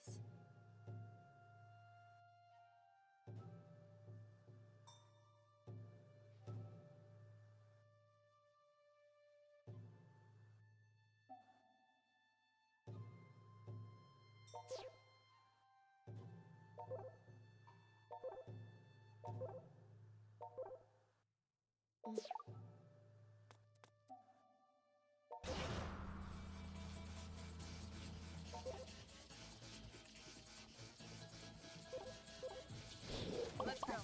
please. Let's go.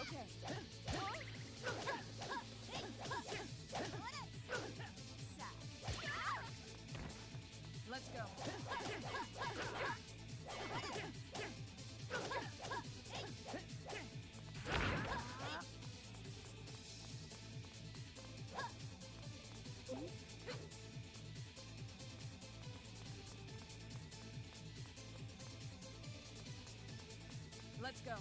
Okay. Let's go. Let's go.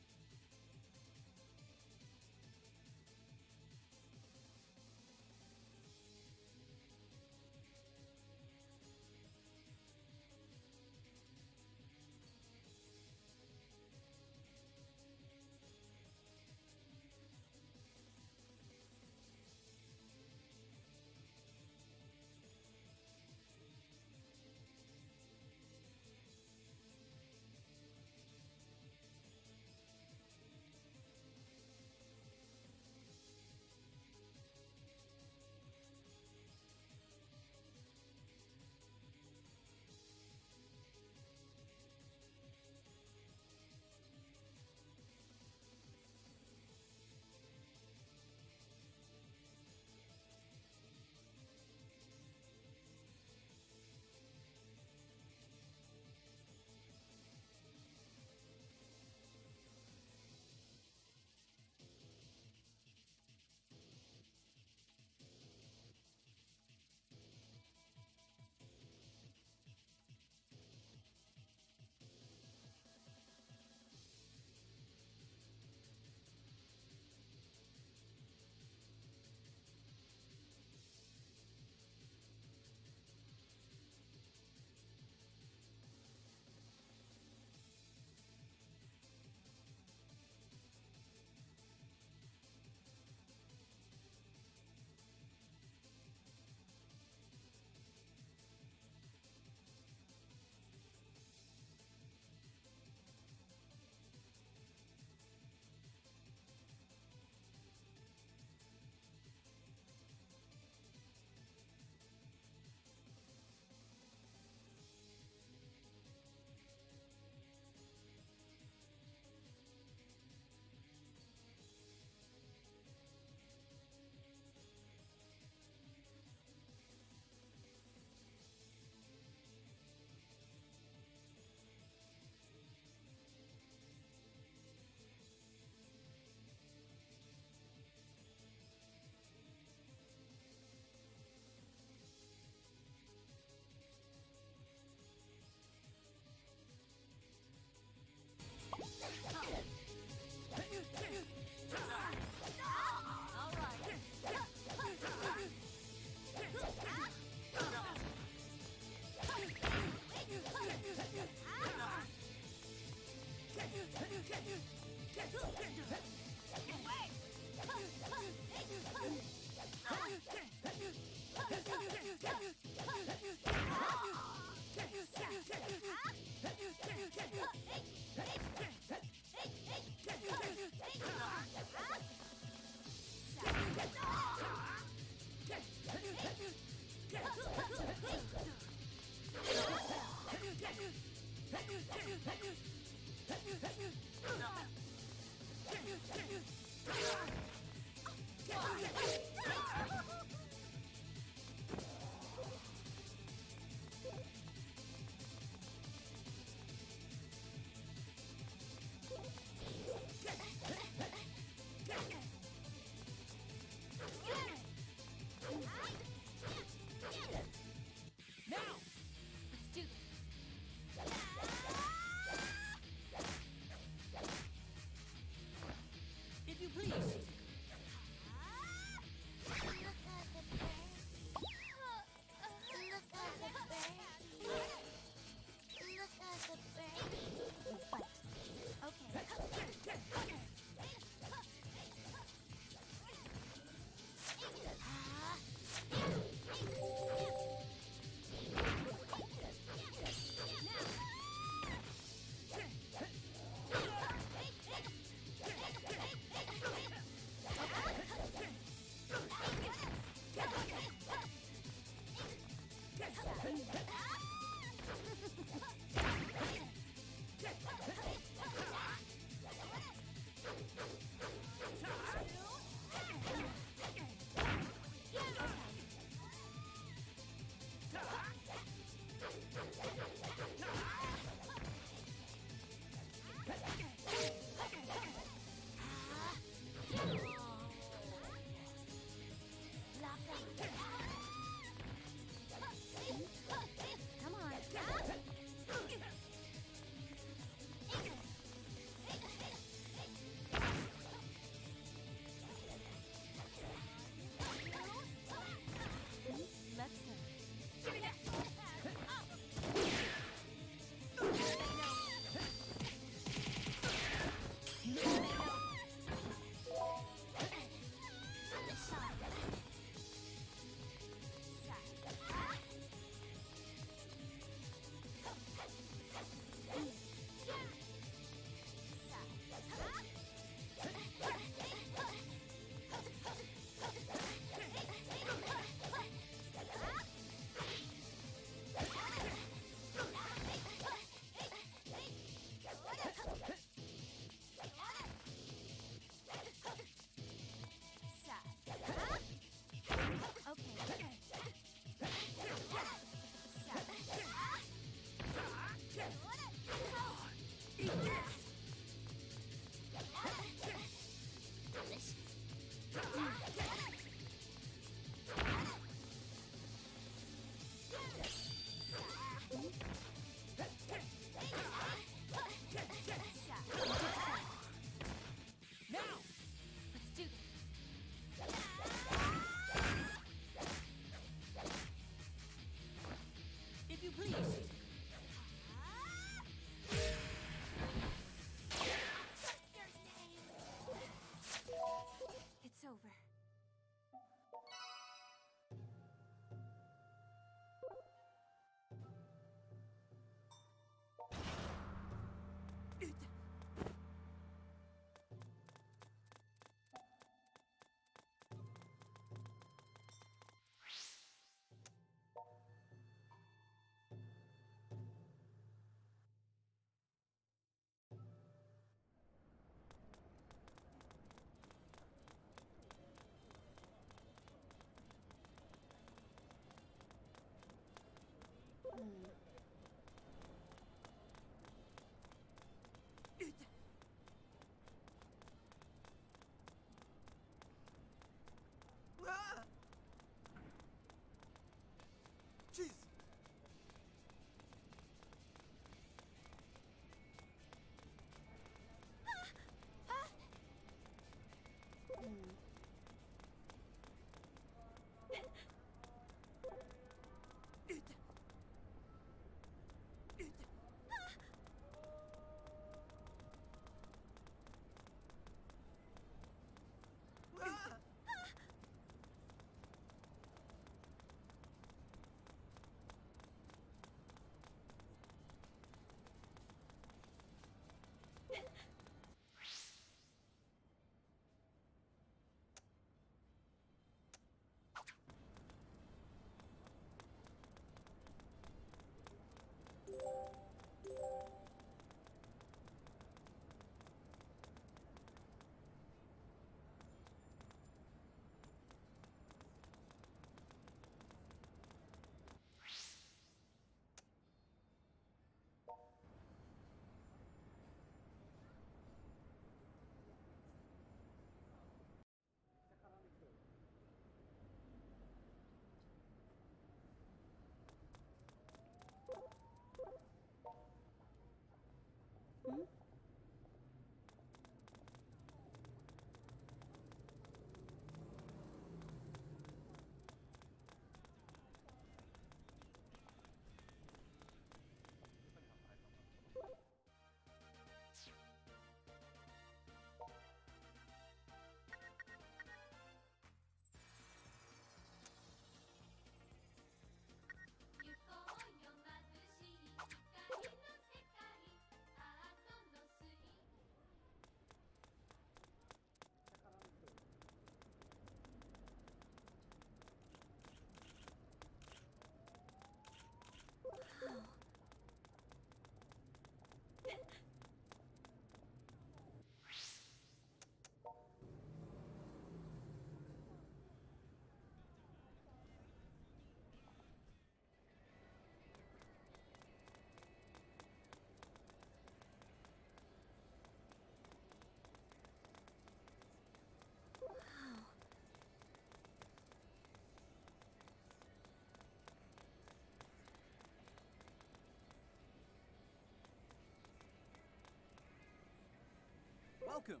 Welcome.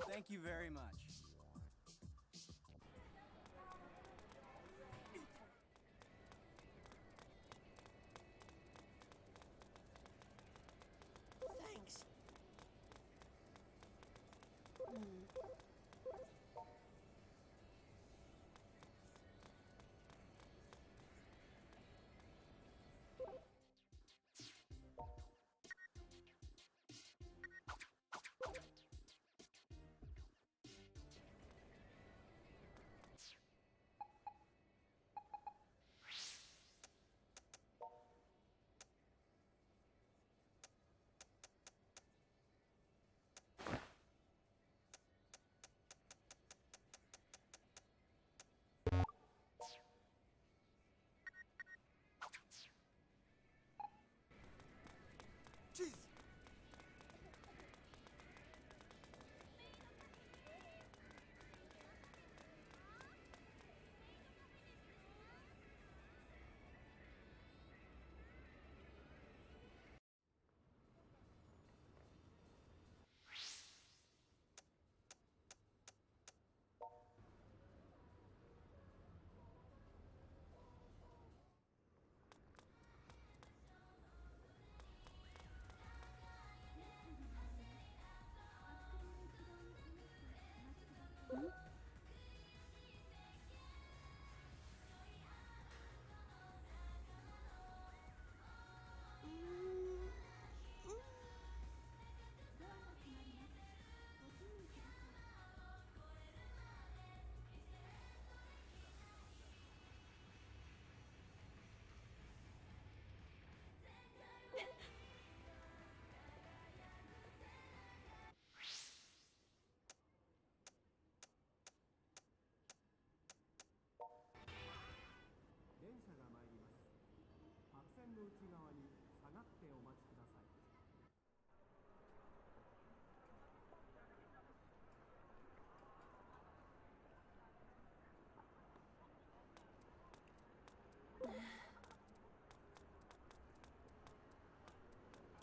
Thank you very much. Thanks. Jeez.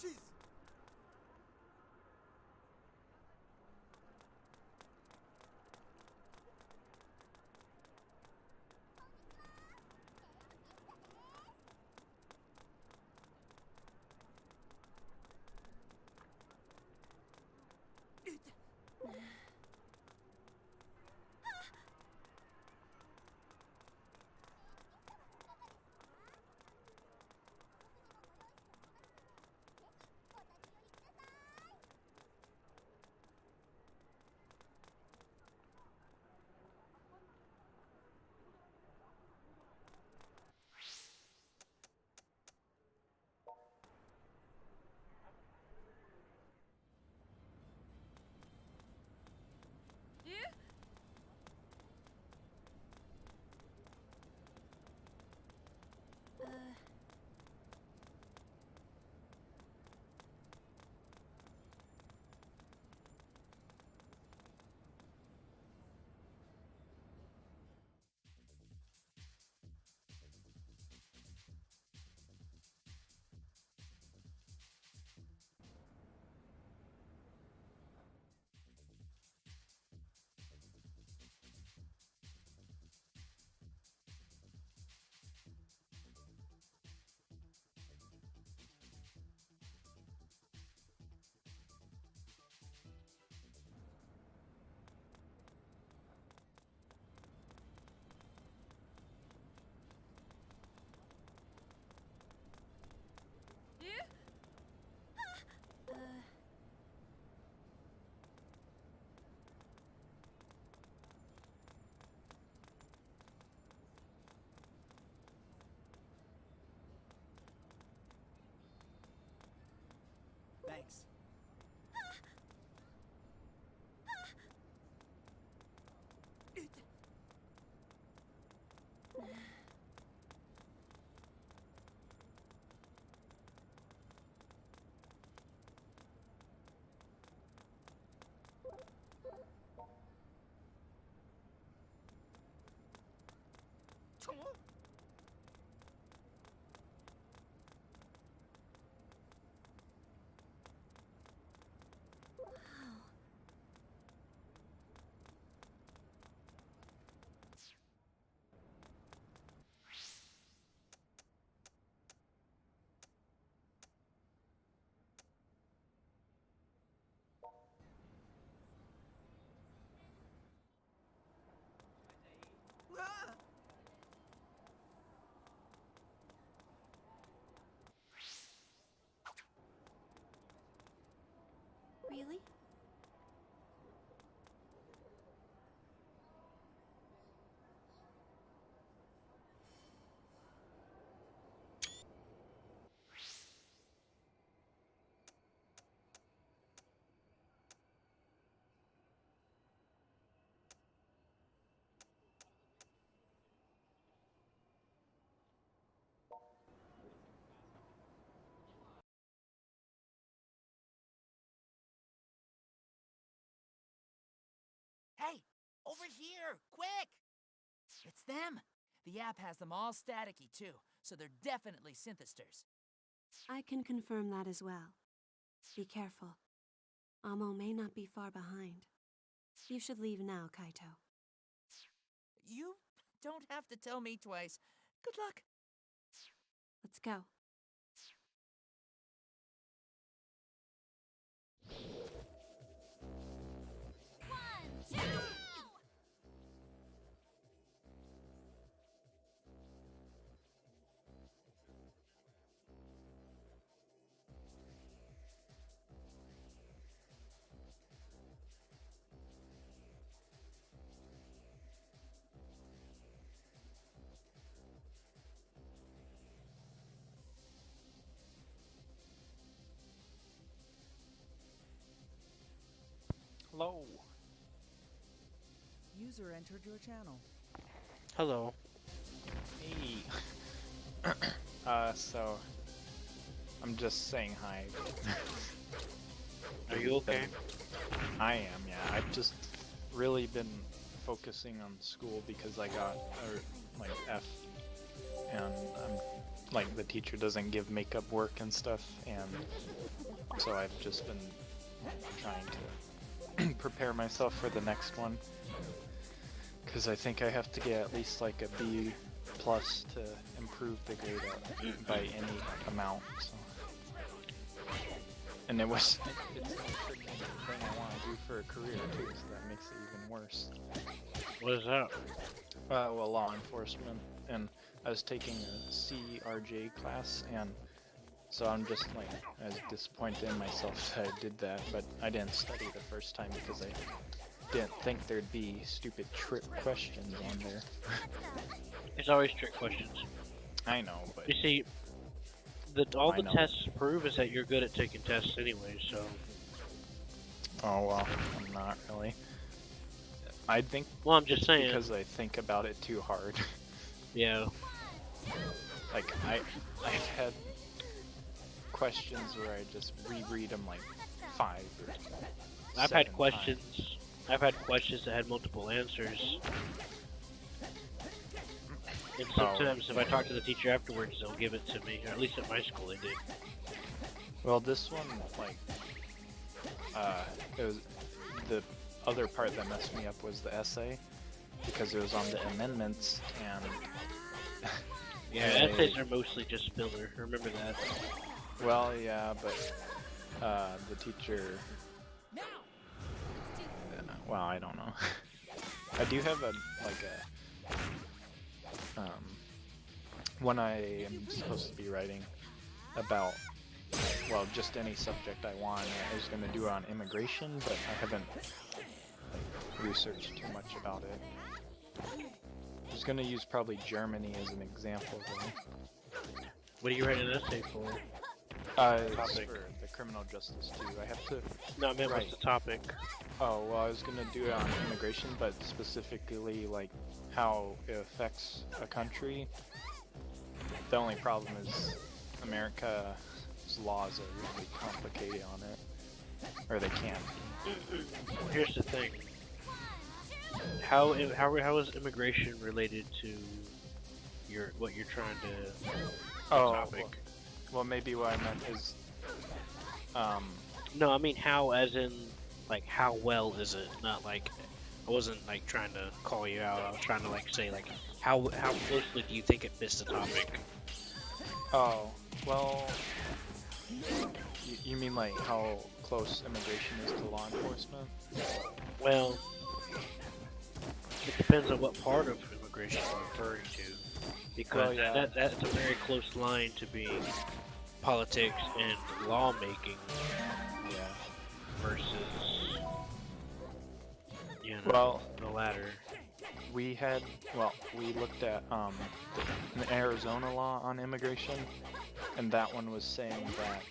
Jeez. Really? Hey, over here, quick! It's them. The app has them all staticky too, so they're definitely synthesters. I can confirm that as well. Be careful. Amo may not be far behind. You should leave now, Kaito. You don't have to tell me twice. Good luck. Let's go. Hello. User entered your channel. Hello. Hey. So I'm just saying hi. Are you okay? I am, yeah. I've just really been focusing on school because I got like F, and I'm like the teacher doesn't give makeup work and stuff, and so I've just been trying to prepare myself for the next one. Because I think I have to get at least like a B plus to improve the grade by any amount. So. And it's the freaking thing I want to do for a career too, so that makes it even worse. What is that? Well, law enforcement, and I was taking a CRJ class, and so I'm just like, I was disappointed in myself that I did that, but I didn't study the first time because I didn't think there'd be stupid trick questions on there. It's always trick questions. I know, but You see, all the tests prove is that you're good at taking tests anyway, so... oh well, I'm not really. I think, well, I'm just saying. Because I think about it too hard. Yeah. Like, I've had questions where I just reread them like 5 or I've 7 had questions. times. I've had questions that had multiple answers. And sometimes if I talk to the teacher afterwards, they'll give it to me. Or at least at my school they did. Well, this one, like, it was the other part that messed me up was the essay, because it was on the amendments, and yeah, essays are mostly just filler. Remember that. Well, yeah, but the teacher. Well, I don't know. I do have one I am supposed to be writing about, well, just any subject I want. I was going to do it on immigration, but I haven't researched too much about it. I was going to use probably Germany as an example, though. What are you writing an essay for? It's for the criminal justice too. I have to. No, I meant what's the topic? Oh, well, I was gonna do it on immigration, but specifically like how it affects a country. The only problem is America's laws are really complicated on it, or they can. Here's the thing. How is immigration related to what you're trying to topic? Well, maybe what I meant is, no, I mean how, as in, like, how well is it? Not like, I wasn't like trying to call you out. I was trying to like say like, how closely do you think it fits the topic? Oh, well, you mean like how close immigration is to law enforcement? Well, it depends on what part of immigration you're referring to. Because that's a very close line to being politics and lawmaking. Yeah. versus, Well, the latter. we had, we looked at the Arizona law on immigration, and that one was saying that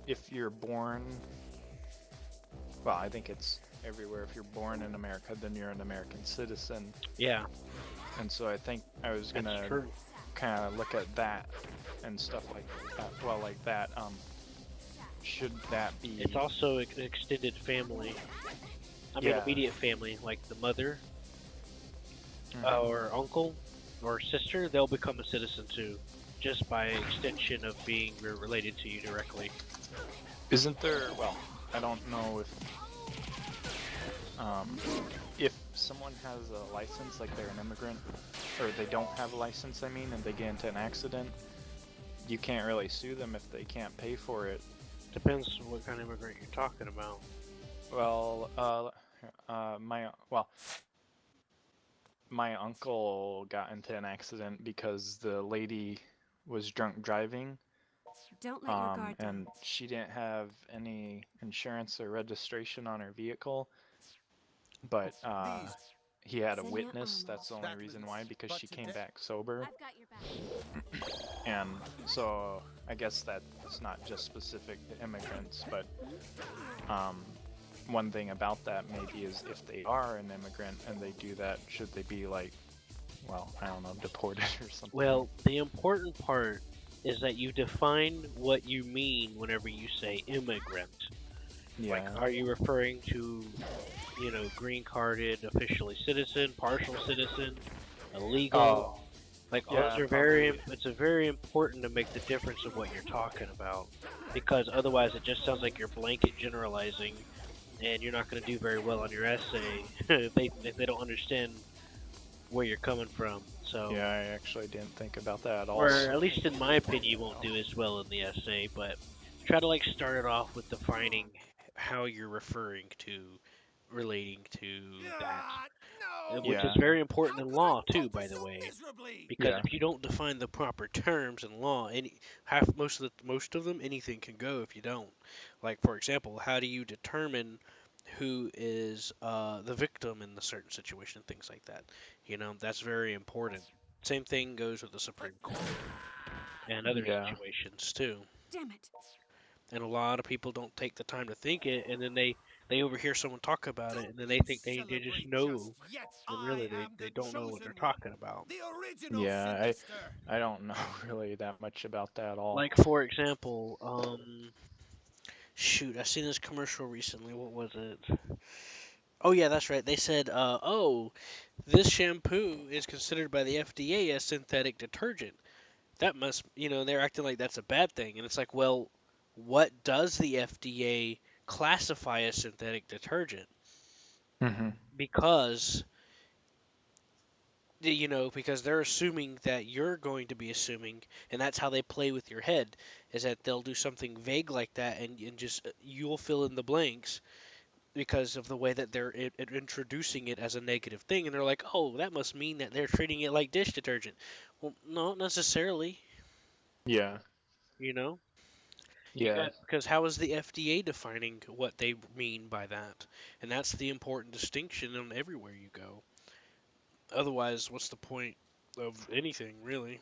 if you're born, I think it's everywhere. If you're born in America, then you're an American citizen. Yeah, And so I think I was that's gonna true. kind of look at that and stuff like that. Well, like that. Should that be? It's also an extended family. I mean, Yeah. immediate family, like the mother Mhm. or uncle or sister, they'll become a citizen too, just by extension of being related to you directly. Isn't there? Well, I don't know if someone has a license, like they're an immigrant, or they don't have a license, I mean, and they get into an accident, you can't really sue them if they can't pay for it. Depends what kind of immigrant you're talking about. Well, my uncle got into an accident because the lady was drunk driving, Don't let your guard down. and she didn't have any insurance or registration on her vehicle, but These he had a Send your witness. armor. That's the only reason why, because But she came today- back sober. I've got your back. And so I guess that's not just specific to immigrants, but one thing about that maybe is if they are an immigrant and they do that, should they be like, well, I don't know, deported or something? Well, the important part is that you define what you mean whenever you say immigrant. yeah. Like, are you referring to, green carded, officially citizen, partial citizen, illegal? Oh, Like, yeah, those are it's a very important to make the difference of what you're talking about, because otherwise it just sounds like you're blanket generalizing, and you're not going to do very well on your essay if they don't understand where you're coming from. So, yeah, I actually didn't think about that at all. or at least in my opinion, you won't do as well in the essay. But try to start it off with defining how you're referring to, relating to that. No! Which is Yeah. very important How in could law I too, focus by the so way. miserably? Because Yeah. if you don't define the proper terms in law, most of them, anything can go if you don't. Like, for example, how do you determine who is the victim in the certain situation, things like that. That's very important. Same thing goes with the Supreme Court and other Yeah. situations too. Damn it. And a lot of people don't take the time to think it, and then they overhear someone talk about it, and then they think they just Celebrate know, just yet. when I really am they the don't know what they're chosen one, talking about. the original Yeah, sinister. I don't know really that much about that at all. Like, for example, shoot, I seen this commercial recently. What was it? Oh yeah, that's right. They said, oh, this shampoo is considered by the FDA as synthetic detergent. That must, they're acting like that's a bad thing. And it's like, well, what does the FDA classify as synthetic detergent? Mm-hmm. Because, because they're assuming that you're going to be assuming, and that's how they play with your head, is that they'll do something vague like that, and just you'll fill in the blanks because of the way that they're introducing it as a negative thing, and they're like, oh, that must mean that they're treating it like dish detergent. Well, not necessarily, Yeah. you know. Yeah. Because how is the FDA defining what they mean by that? And that's the important distinction on everywhere you go. Otherwise, what's the point of anything, really?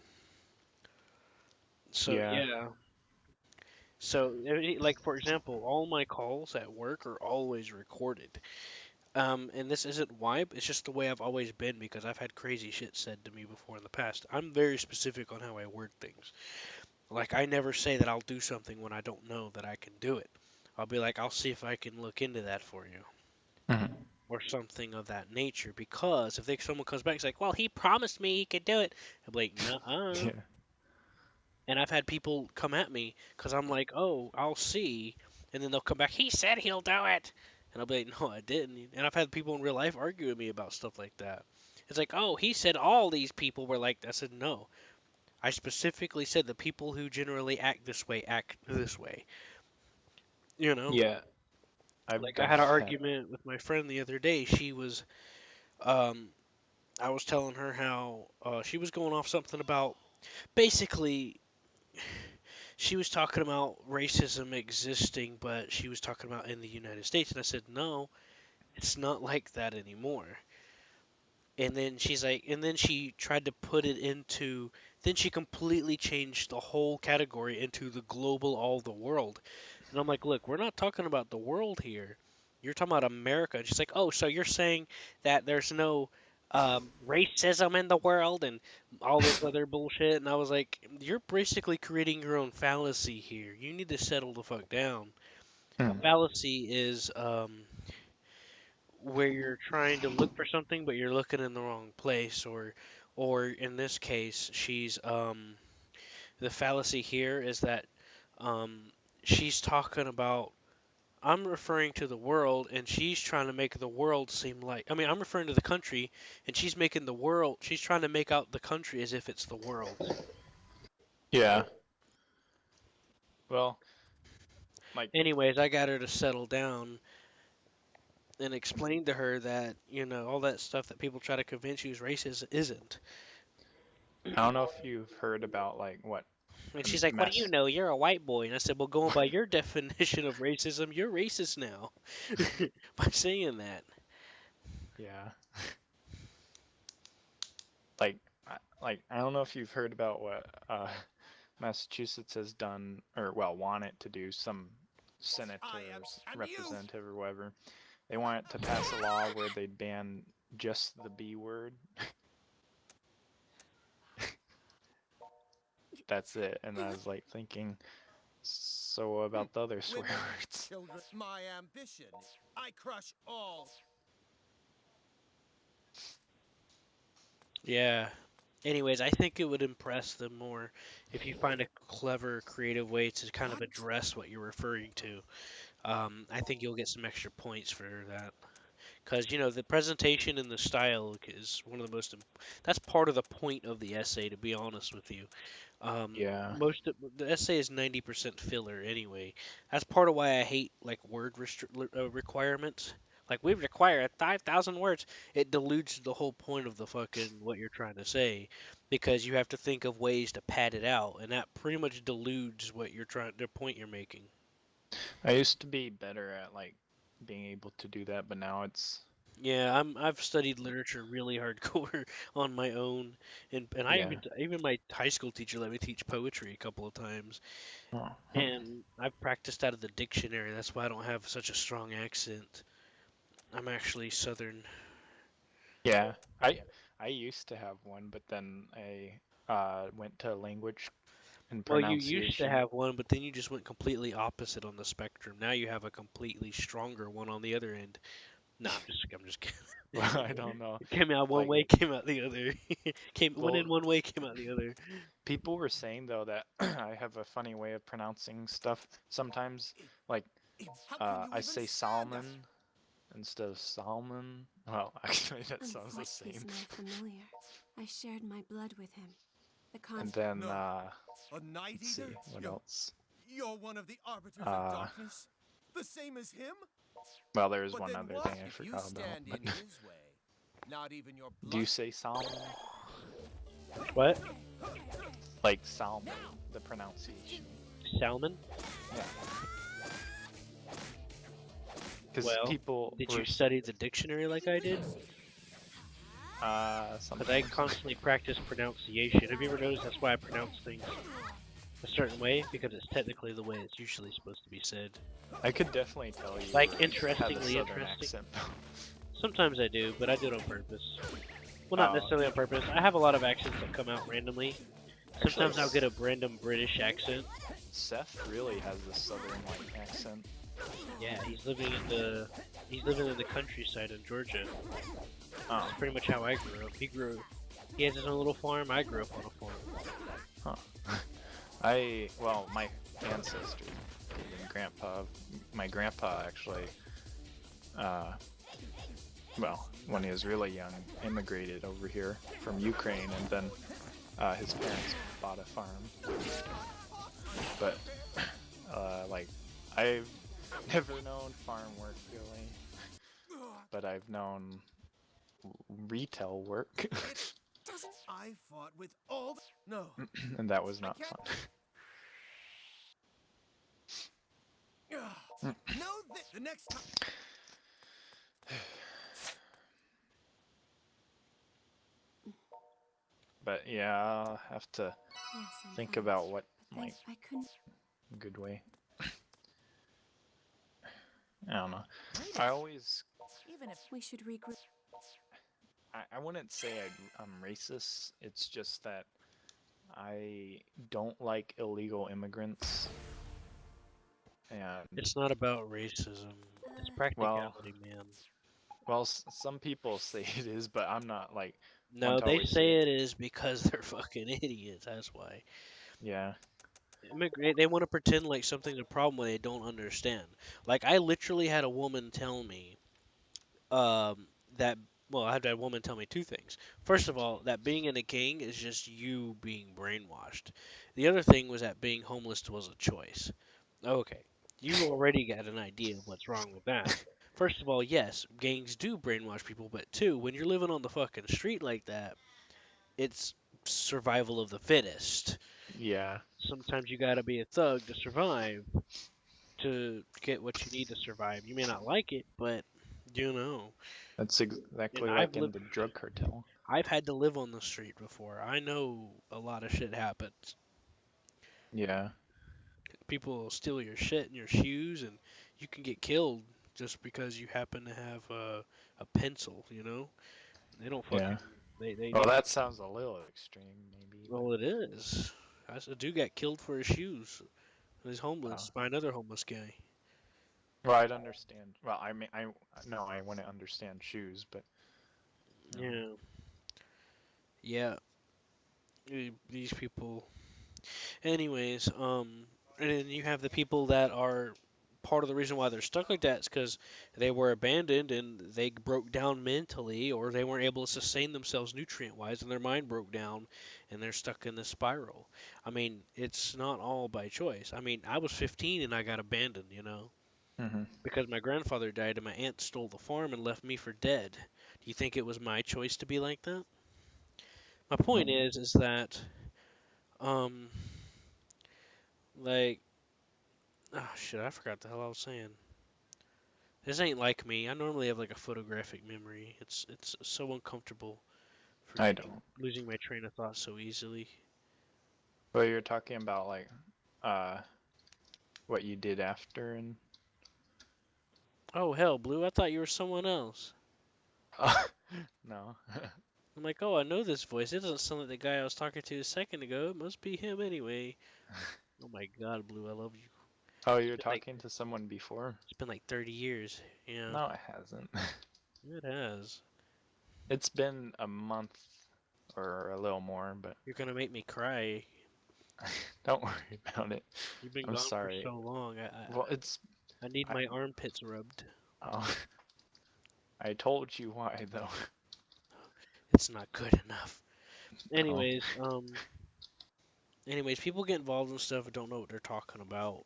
So, Yeah. yeah. So, like, for example, all my calls at work are always recorded. And this isn't why, but it's just the way I've always been because I've had crazy shit said to me before in the past. I'm very specific on how I word things. Like, I never say that I'll do something when I don't know that I can do it. I'll be like, I'll see if I can look into that for you. Mm-hmm. Or something of that nature. Because if someone comes back and is like, well, he promised me he could do it. I'm like, nuh-uh. Yeah. And I've had people come at me because I'm like, oh, I'll see. And then they'll come back, he said he'll do it. And I'll be like, no, I didn't. And I've had people in real life argue with me about stuff like that. It's like, oh, he said all these people were like, I said, no. I specifically said the people who generally act this way act this way. Yeah. I've Like, I done had an that. argument with my friend the other day. Um, I was telling her how she was going off something about basically she was talking about racism existing, but she was talking about in the United States, and I said, no, it's not like that anymore. And then she's like, and then she tried to put it into, then she completely changed the whole category into the global, all the world. And I'm like, look, we're not talking about the world here. You're talking about America. And she's like, oh, so you're saying that there's no racism in the world and all this other bullshit. And I was like, you're basically creating your own fallacy here. You need to settle the fuck down. A Hmm. fallacy is where you're trying to look for something, but you're looking in the wrong place, or in this case, she's the fallacy here is that um, she's talking about. I'm referring to the world, and she's trying to make the world seem like. I mean, I'm referring to the country, and she's making the world. She's trying to make out the country as if it's the world. Yeah. Well, like, Anyways, I got her to settle down and explain to her that all that stuff that people try to convince you is racist isn't. I don't know if you've heard about like what And the she's like, "What do you mess. know? You're a white boy." And I said, "Well, going by your definition of racism, you're racist now by saying that." Yeah. Like, like I don't know if you've heard about what Massachusetts has done, or well, want it to do. Some senator I or am, and you. representative or whatever. They want it to pass a law where they'd ban just the B word. That's it. And I was like thinking, so about the other swear Women, words? children, my ambition. I crush all. Yeah. Anyways, I think it would impress them more if you find a clever, creative way to kind of What? address what you're referring to. I think you'll get some extra points for that. Because, the presentation and the style is one of the most. That's part of the point of the essay, to be honest with you. Yeah. Most of, the essay is 90% filler anyway. That's part of why I hate like requirements. Like we require 5,000 words. It dilutes the whole point of the fucking what you're trying to say, because you have to think of ways to pad it out, and that pretty much dilutes what you're trying, the point you're making. I used to be better at like being able to do that, but now it's Yeah, I've studied literature really hardcore on my own, and I yeah. even my high school teacher let me teach poetry a couple of times. Oh, huh. And I've practiced out of the dictionary. That's why I don't have such a strong accent. I'm actually Southern. Yeah. I used to have one, but then I went to language and Well, you used to pronunciation. have one, but then you just went completely opposite on the spectrum. Now you have a completely stronger one on the other end. No, I'm just kidding. Well, I don't know. It came out one Like, way, came out the other. Went well, in one way, came out the other. people were saying though that I have a funny way of pronouncing stuff. Sometimes, like, How can you I even say stand that? salmon instead of salmon. Well, actually, that sounds the Unfortunately, same. he's my familiar. I shared my blood with him. The And conflict. then, No. A night let's see, eater? what else? You're one of the arbiters of Uh, darkness? The same as him? well, there's But one then other what thing I if you forgot about. stand But in his way? Not even your do you blood. say salmon? What? Like salmon, the pronunciation. Salmon? Yeah. Because Well, people did were, you study the dictionary like I did? Because I sometimes. constantly practice pronunciation. Have you ever noticed that's why I pronounce things a certain way? Because it's technically the way it's usually supposed to be said. I could definitely tell you Like, have a interestingly southern interesting. accent. Sometimes I do, but I do it on purpose. Well, not Oh, necessarily on purpose. I have a lot of accents that come out randomly. actually, Sometimes I'll get a random British accent. Seth really has a southern like accent. Yeah, he's living in the countryside in Georgia. Oh, That's pretty much how I grew up. He has his own little farm. I grew up on a farm. huh. Well, my ancestors, even my grandpa actually, uh, well, when he was really young, immigrated over here from Ukraine, and then his parents bought a farm. But like, I've never known farm work really, but I've known retail work, I fought with all the... No. and that was I not can't... fun. No, the next time. But yeah, I'll have to Yes, I'm think fine. about what But like I couldn't. good way. I don't know. Wait a I minute. always Even if We should regroup. I wouldn't say I'm racist. It's just that I don't like illegal immigrants. And It's not about racism. It's well, practicality, man. some people say it is, but I'm not like one No, to they always say say it. it is because they're fucking idiots. That's why. Yeah, They want to pretend like something's a problem when they don't understand. Like I literally had a woman tell me um, that. Well, I had a woman tell me two things. First of all, that being in a gang is just you being brainwashed. The other thing was that being homeless was a choice. Okay, you already got an idea of what's wrong with that. First of all, yes, gangs do brainwash people, but two, when you're living on the fucking street like that, it's survival of the fittest. yeah, Sometimes you gotta be a thug to survive, to get what you need to survive. You may not like it, but you know. that's And exactly like in the drug cartel. I've had to live on the street before. I know a lot of shit happens. Yeah, People will steal your shit and your shoes, and you can get killed just because you happen to have a pencil. You know, they don't yeah. fucking they Well, don't. that sounds a little extreme, maybe, but Well, it is. A dude got killed for his shoes. He's wow. homeless by another homeless guy. Well, I'd understand. Well, I mean, I no, I wouldn't understand shoes, but Yeah, yeah. These people. Anyways, and then you have the people that are part of the reason why they're stuck like that is because they were abandoned and they broke down mentally, or they weren't able to sustain themselves nutrient wise, and their mind broke down, and they're stuck in this spiral. I mean, it's not all by choice. I mean, I was 15 and I got abandoned, you know, hmm because my grandfather died and my aunt stole the farm and left me for dead. Do you think it was my choice to be like that? My point no, is that, um, like, oh shit, I forgot the hell I was saying. This ain't like me. I normally have like a photographic memory. It's so uncomfortable I forgetting, don't. losing my train of thought so easily. But you're talking about like, uh, what you did after and. Oh hell, Blue, I thought you were someone else. No. I'm like, oh, I know this voice. It doesn't sound like the guy I was talking to a second ago. It must be him anyway. Oh my God, Blue, I love you. Oh, It's you're been like talking to someone before? it's been like 30 years. Yeah, No, it hasn't. it has. It's been a month or a little more, but You're gonna make me cry. don't worry about it. You've been I'm gone for sorry. so long. Well, it's I need I my armpits rubbed. oh, I told you why though. It's not good enough. Oh, Anyways, people get involved in stuff and don't know what they're talking about,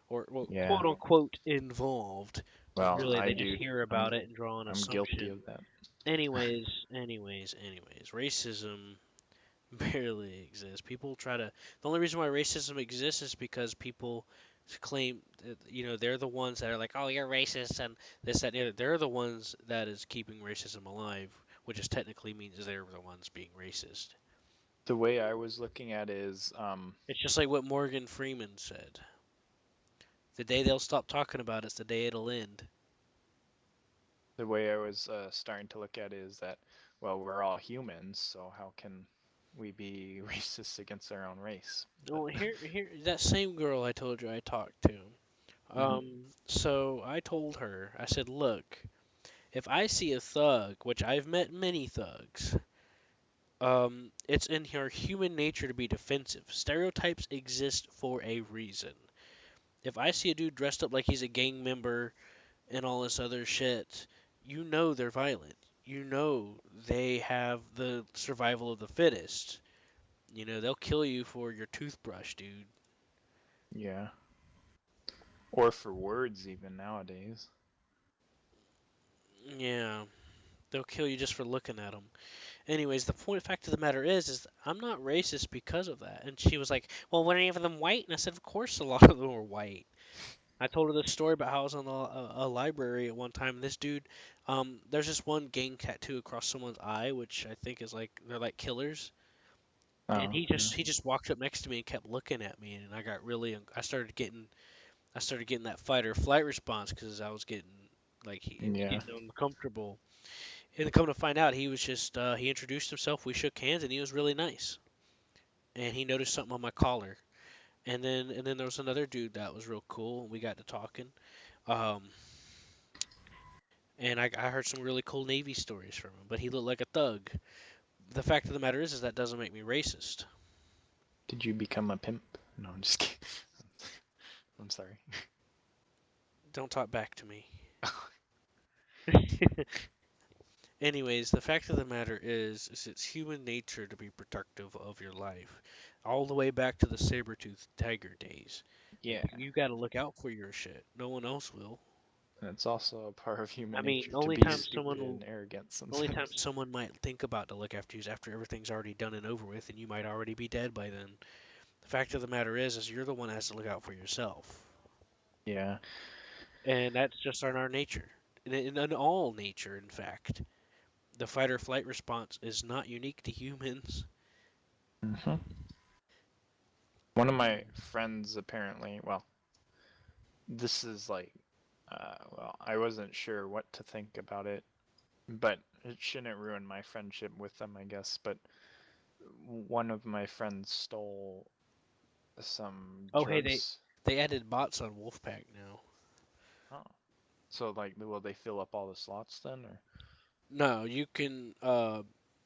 or well, yeah. quote unquote involved, but Well, really I they just do. hear I'm about it and draw an I'm guilty assumption. of that. Anyways, racism barely exists. People try to. The only reason why racism exists is because people claim that, they're the ones that are like, oh, you're racist and this, that, and the other. They're the ones that is keeping racism alive, which is technically means they're the ones being racist. The way I was looking at it is It's just like what Morgan Freeman said. The day they'll stop talking about it's the day it'll end. the way I was starting to look at it is that well, we're all humans, so how can we be racist against our own race? But Oh, here, that same girl I told you I talked to. mhm, So I told her, I said, look, if I see a thug, which I've met many thugs, it's in our human nature to be defensive. Stereotypes exist for a reason. If I see a dude dressed up like he's a gang member and all this other shit, you know they're violent. You know they have the survival of the fittest. They'll kill you for your toothbrush, dude. yeah. Or for words even nowadays. Yeah, they'll kill you just for looking at them. Anyways, the fact of the matter is I'm not racist because of that. And she was like, "Well, were any of them white?" And I said, "Of course, a lot of them were white." I told her this story about how I was on a library at one time. And this dude, there's this one gang tattoo across someone's eye, which I think is like they're like killers. And Oh, yeah. he just walked up next to me and kept looking at me, and I got really I started getting that fight or flight response because I was getting it was Yeah. getting uncomfortable. And come to find out, he was just he introduced himself. We shook hands, and he was really nice. And he noticed something on my collar. And then there was another dude that was real cool. And we got to talking. Um, and I heard some really cool Navy stories from him. But he looked like a thug. The fact of the matter is that doesn't make me racist. Did you become a pimp? No, I'm just kidding. I'm sorry. Don't talk back to me. Anyways, the fact of the matter is it's human nature to be protective of your life, all the way back to the saber-toothed tiger days. Yeah. You got to look out for your shit. No one else will. And it's also a part of I human mean, nature to be stupid and arrogant only time sometimes. someone might think about to look after you is after everything's already done and over with, and you might already be dead by then. The fact of the matter is you're the one that has to look out for yourself, Yeah. and that's just in our nature, in all nature, in fact. The fight or flight response is not unique to humans. hmm One of my friends apparently, well, this is like, well, I wasn't sure what to think about it, but it shouldn't ruin my friendship with them, I guess. But one of my friends stole some Oh, hey, drugs. they added bots on Wolfpack now. Oh, so like, will they fill up all the slots then, or? No, you can.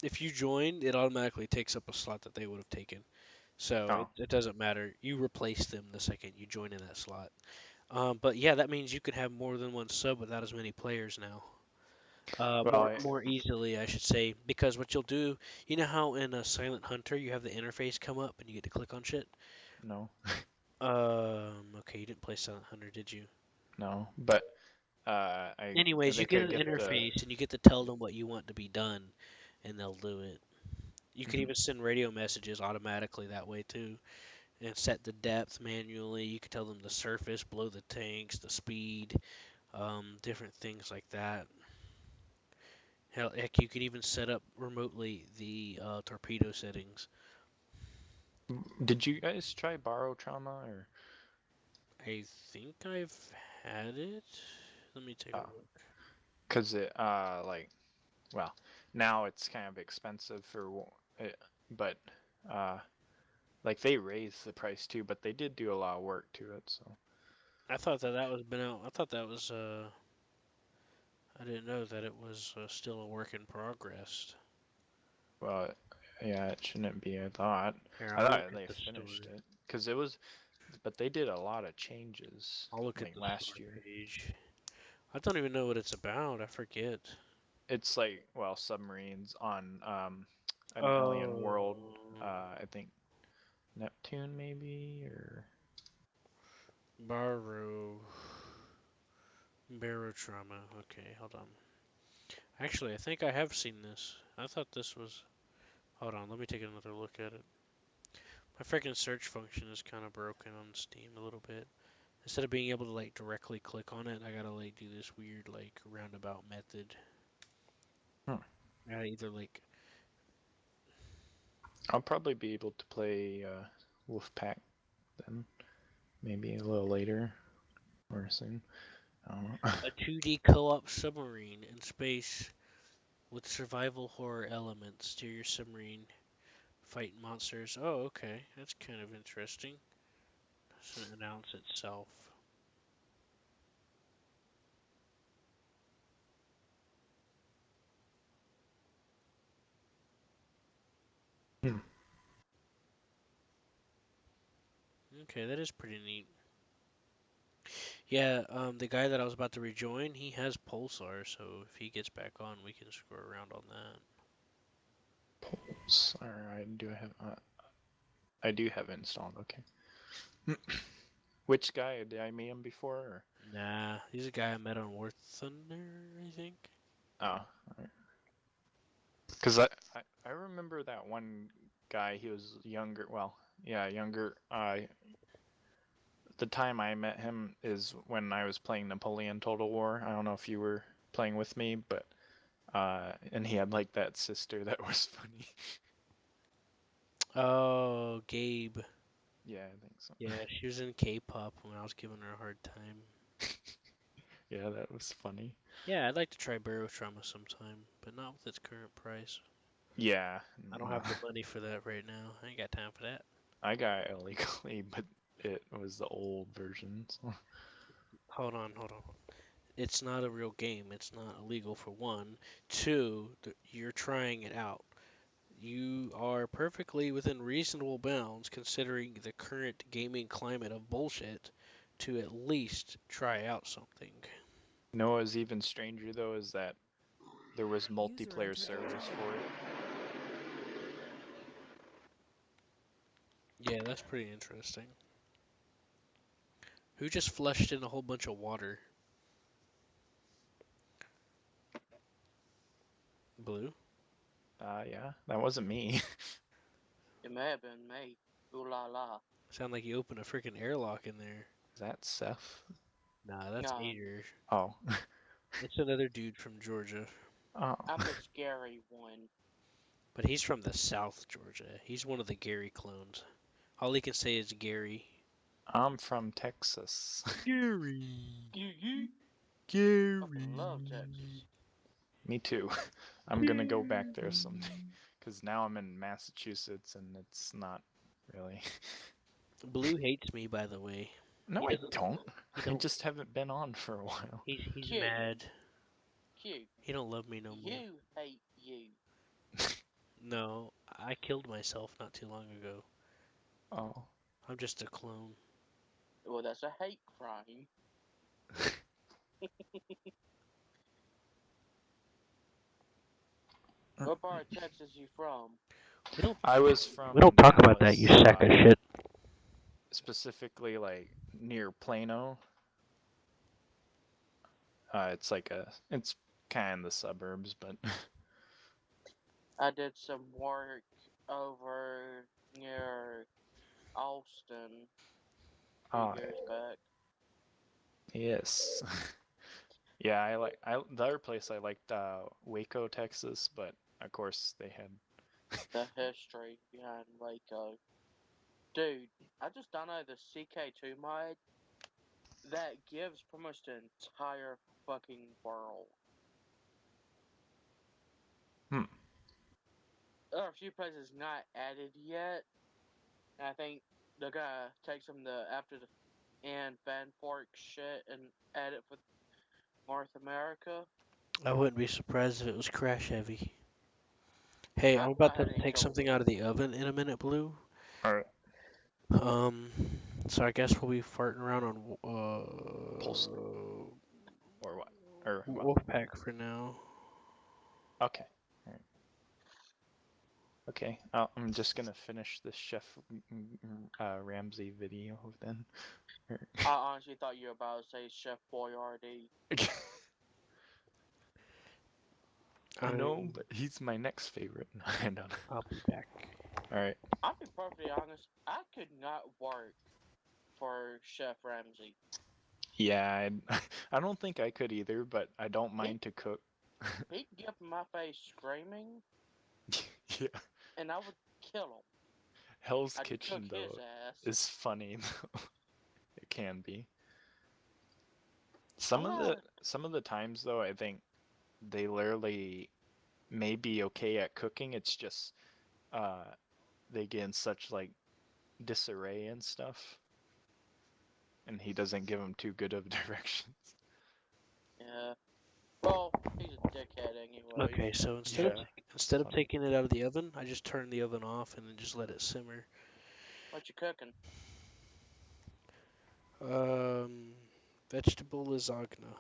If you join, it automatically takes up a slot that they would have taken. So Oh, it doesn't matter. You replace them the second you join in that slot. But yeah, that means you can have more than one sub without as many players now. well, I, More easily, I should say, because what you'll do, you know how in a Silent Hunter you have the interface come up and you get to click on shit. no, Okay, you didn't play Silent Hunter, did you? no, but I Anyways, you think get I an get the. interface and you get to tell them what you want to be done, and they'll do it. You can Mhm. even send radio messages automatically that way too, and set the depth manually. You can tell them the surface, blow the tanks, the speed, different things like that. Hell, heck, you can even set up remotely the torpedo settings. Did you guys try borrow trauma or? I think I've had it. Let me take a Oh, look. cause it like, well, now it's kind of expensive for it, but uh like they raised the price too, but they did do a lot of work to it. So I thought that was been out. I thought that was. I didn't know that it was still a work in progress. well, yeah, it shouldn't be. I Here, I I'll look thought at they the finished store. it because it was, but they did a lot of changes I'll look at like the last store year. page. I don't even know what it's about. I forget. It's like, well, submarines on an alien Oh, world. I think Neptune maybe or Barrow. Barotrauma. Okay, hold on. Actually, I think I have seen this. I thought this was. Hold on, let me take another look at it. My freaking search function is kind of broken on Steam a little bit. Instead of being able to like directly click on it, I gotta like do this weird like roundabout method. hmm. I gotta either like. I'll probably be able to play Wolfpack then, maybe a little later or soon. I don't know. A 2D co-op submarine in space with survival horror elements. Steer your submarine, fight monsters. Oh, okay, that's kind of interesting. Doesn't announce itself. Hmm. Okay, that is pretty neat. Yeah, the guy that I was about to rejoin, he has Pulsar, so if he gets back on, we can screw around on that. Pulse. Alright, I do have it installed. Okay. Which guy did I meet him before? Or? Nah, he's a guy I met on War Thunder, I think. Oh, because I remember that one guy. He was younger. Well, yeah, younger. the time I met him is when I was playing Napoleon Total War. I don't know if you were playing with me, but and he had like that sister that was funny. Oh, Gabe. Yeah, I think so. Yeah, she was in K-pop when I was giving her a hard time. Yeah, that was funny. Yeah, I'd like to try Barotrauma sometime, but not with its current price. Yeah, I don't no. have the money for that right now. I ain't got time for that. I got it illegally, but it was the old version. So. Hold on. It's not a real game. It's not illegal for one. Two, you're trying it out. You are perfectly within reasonable bounds considering the current gaming climate of bullshit to at least try out something. You know what was even stranger though is that there was multiplayer servers for it. Yeah, that's pretty interesting. Who just flushed in a whole bunch of water? Blue? Yeah, that wasn't me. It may have been me. Ooh la la. Sound like you opened a freaking airlock in there. Is that Seth? Nah, that's No, Ader. Oh. It's another dude from Georgia. Oh. I'm the scary one. But he's from the South Georgia. He's one of the Gary clones. All he can say is Gary. I'm from Texas. Gary. You Gary. fucking love Texas. Me too. I'm gonna go back there someday. Because now I'm in Massachusetts and it's not really. Blue hates me, by the way. No, He I doesn't- don't. He I don't. just haven't been on for a while. He's Cute. mad. Q. He don't love me no more. You hate you. No, I killed myself not too long ago. Oh. I'm just a clone. Well, that's a hate crime. What part of Texas you from? We don't. I was from We don't talk about that, Dallas, you sack of shit. specifically like near Plano. It's like it's kind of in the suburbs, but I did some work over near Austin a few oh years back. yes, yeah. The other place I liked Waco, Texas, but of course they had. The history behind Waco. Dude, I just downloaded the CK2 mod that gives pretty much the entire fucking world. Hmm. There are a few places not added yet. And I think they're gonna take some of the after the and Fan Fork shit and add it for North America. I wouldn't be surprised if it was crash heavy. Hey, I'll I'm go about to ahead and take go something out of the oven in a minute, Blue. All right. Um, so I guess we'll be farting around on Pulse or what? Or what? Wolfpack for now. Okay. All right. Okay. I'm just gonna finish this Chef Ramsay video then. I honestly thought you were about to say Chef Boyardee. No, but he's my next favorite. I don't know. I'll be back. All right. I'll be perfectly honest, I could not work for Chef Ramsay. Yeah, I don't think I could either, but I don't mind to cook. He'd get up in my face screaming, Yeah. and I would kill him. Hell's I'd Kitchen cook his though ass. is funny though. It can be. Some of the times though, I think they literally may be okay at cooking. It's just uh they get in such like disarray and stuff, and he doesn't give them too good of directions. Yeah. Well, he's a dickhead anyway. Okay, so instead Yeah, of funny. taking it out of the oven, I just turn the oven off and then just let it simmer. What you cooking? Vegetable lasagna.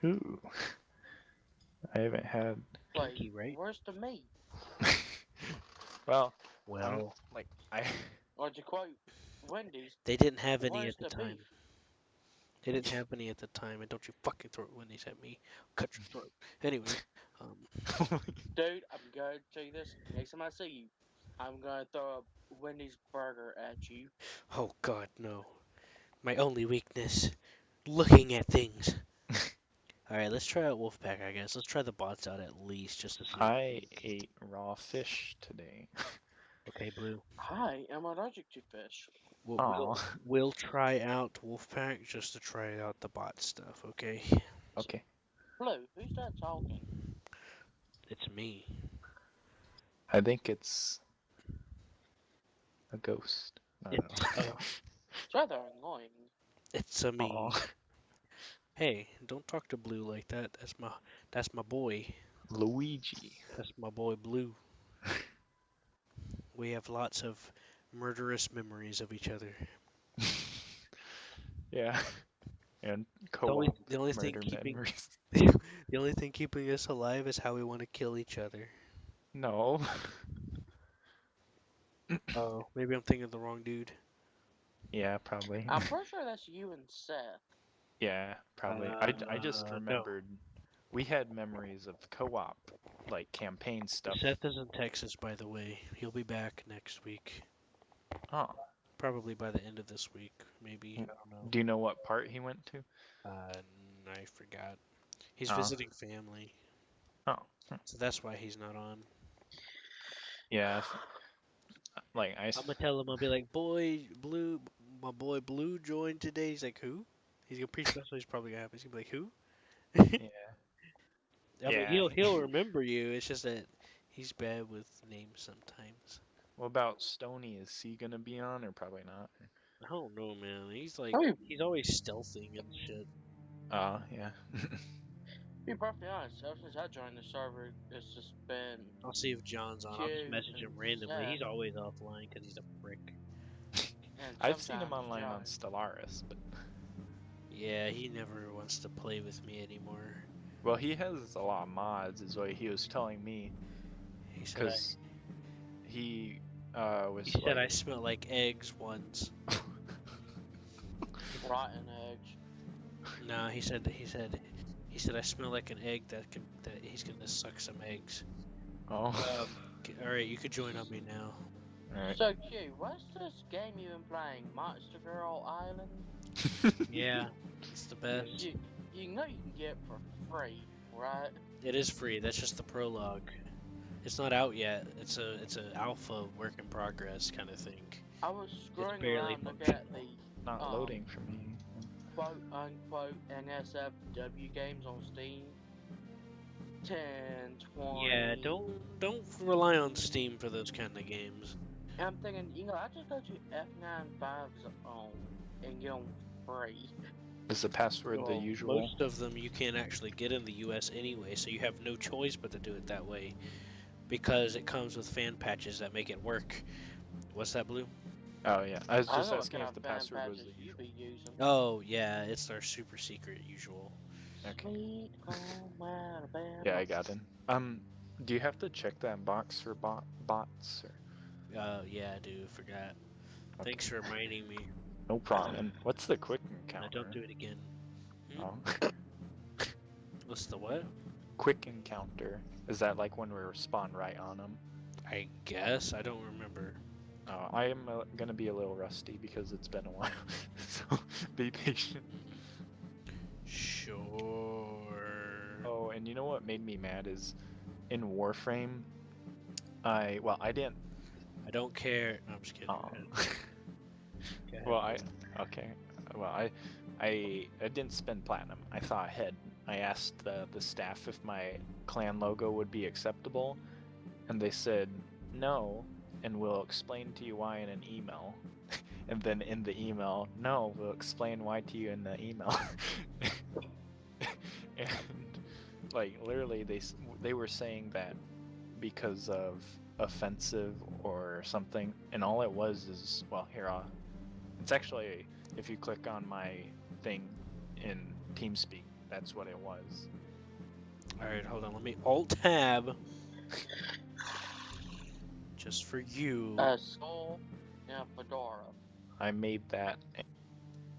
Ooh, I haven't had. Kinky, Wait, right? where's the meat? Well, I'm Well, like I. Or to quote Wendy's, they didn't have any where's at the the time. beef? They didn't have any at the time, and don't you fucking throw Wendy's at me. Cut your throat. Anyway, Dude, I'm going to tell you this next time I see you. I'm gonna throw a Wendy's burger at you. Oh God, no. My only weakness, looking at things. All right, let's try out Wolfpack. I guess let's try the bots out at least just to see. What I ate raw fish today. Okay, Blue. I am allergic to fish. We'll, we'll Oh, we'll try out Wolfpack just to try out the bot stuff. Okay. So okay. Blue, who's that talking? it's me. I think it's a ghost. I don't It's know. It's rather annoying. it's a me. Oh, Hey, don't talk to Blue like that. That's my boy. Luigi. That's my boy Blue. We have lots of murderous memories of each other. Yeah, and The only co-op the only thing murder keeping memories. the only thing keeping us alive is how we want to kill each other. No. Oh, maybe I'm thinking of the wrong dude. Yeah, probably. I'm pretty sure that's you and Seth. Yeah, probably. I just No. remembered we had memories of co-op, like campaign stuff. Seth is in Texas, by the way. He'll be back next week. Oh, Probably by the end of this week, maybe. yeah. I don't know. Do you know what part he went to? I forgot. He's Oh, visiting family, oh, so that's why he's not on. yeah. Like I'm gonna tell him. I'll be like, "Boy, Blue, my boy Blue joined today." He's like, "Who?" He's gonna preach. That's what he's probably gonna happen. He's gonna be like, "Who?" yeah, I mean, yeah. he'll remember you. It's just that he's bad with names sometimes. What about Stony? Is he gonna be on or probably not? I don't know, man. He's like, I he's always stealthing and shit. Yeah. be perfectly honest, ever since I joined the server, it's just been I'll see if John's on. I'll just Q message and him randomly. Seth, He's always offline because he's a prick. and I've seen him sometimes online on John. Stellaris, but Yeah, he never wants to play with me anymore. well, he has a lot of mods, is what he was telling me, He said because he was he said like, I smell like eggs once. Rotten eggs. No, he said I smell like an egg that he's gonna suck some eggs. oh, All right, you could join on me now. all right. So Q, what's this game you've been playing? Monster Girl Island? Yeah, it's the best. You know you can get it for free, right? It is free. That's just the prologue. It's not out yet. It's a alpha work in progress kind of thing. I was screwing barely around looking at the Not loading for me. quote unquote NSFW games on Steam. 10, 20. Yeah, don't rely on Steam for those kind of games. And I'm thinking, I just go to F95 Zone and get them free. Is the password the Well, usual? most of them you can't actually get in the US anyway, so you have no choice but to do it that way because it comes with fan patches that make it work. What's that, Blue? Oh yeah, I was I just don't know what asking kind if the of fan password was patches the you usual. be using. Oh, yeah, it's our super secret usual. Okay. Sweet home Alabama. Yeah, I got in. Do you have to check that box for bots or? Yeah, I do. Forgot. Okay. Thanks for reminding me. No problem. And what's the quick Now encounter? don't do it again. Oh. What's the what? Quick encounter. Is that like when we spawn right on them? I guess. I don't remember. I am gonna be a little rusty because it's been a while, so be patient. Sure. Oh, and you know what made me mad is in Warframe. I didn't. I don't care. No, I'm just kidding. Oh. Go ahead. Well, okay. Well, I didn't spend platinum. I thought ahead. I asked the staff if my clan logo would be acceptable, and they said no, and we'll explain to you why in an email. And then in the email, no, we'll explain why to you in the email. And like literally, they were saying that because of offensive or something, and all it was is, well, here it's actually, if you click on my thing in TeamSpeak, that's what it was. Alright, hold on. Let me Alt-Tab. Just for you. A skull and a fedora. I made that,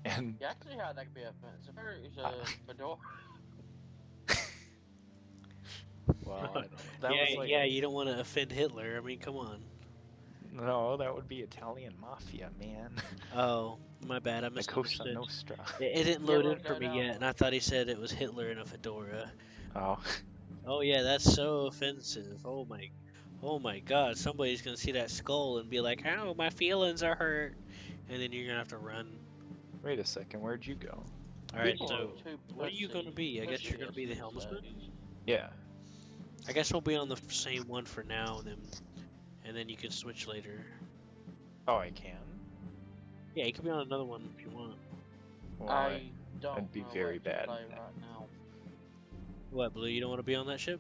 and Yeah, I can see how that could be offensive. There's a fedora. well, that yeah, was like, yeah, you don't want to offend Hitler. I mean, come on. No, that would be Italian mafia, man. Oh, my bad. I La Cosa misunderstood. Nostra. It didn't Yeah, load in look for that me up. yet, and I thought he said it was Hitler in a fedora. Oh, Oh yeah, that's so offensive. Oh my God! Somebody's gonna see that skull and be like, "Ow, my feelings are hurt," and then you're gonna have to run. wait a second. Where'd you go? All right, People so are too what are you gonna be? I guess you're gonna be the these helmsman. days. Yeah. I guess we'll be on the same one for now, and then you can switch later. Oh, I can. Yeah, you can be on another one if you want. Well, I don't I'd be know very what to bad. play right now. What, Blue? You don't want to be on that ship?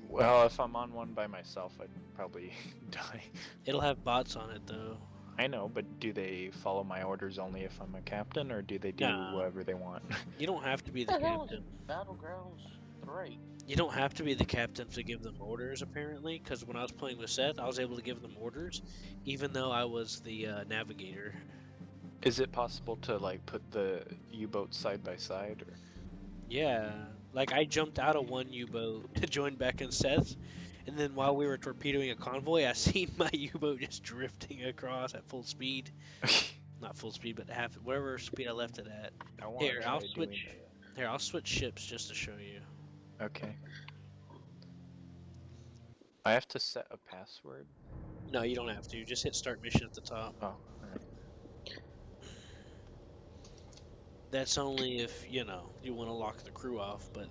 Well, if I'm on one by myself, I'd probably die. It'll have bots on it though. I know, but do they follow my orders only if I'm a captain, or do they do Nah. whatever they want? You don't have to be the What the hell is captain. Battlegrounds 3? You don't have to be the captain to give them orders, apparently, because when I was playing with Seth, I was able to give them orders, even though I was the navigator. Is it possible to like put the U-boats side by side, or? Yeah, like I jumped out of one U-boat to join back in Seth's, and then while we were torpedoing a convoy, I seen my U-boat just drifting across at full speed. Not full speed, but half whatever speed I left it at. I want Here, to I'll try switch. doing Here, I'll switch ships just to show you. that. Okay. I have to set a password. No, you don't have to. Just hit start mission at the top. Oh, alright. That's only if, you want to lock the crew off, but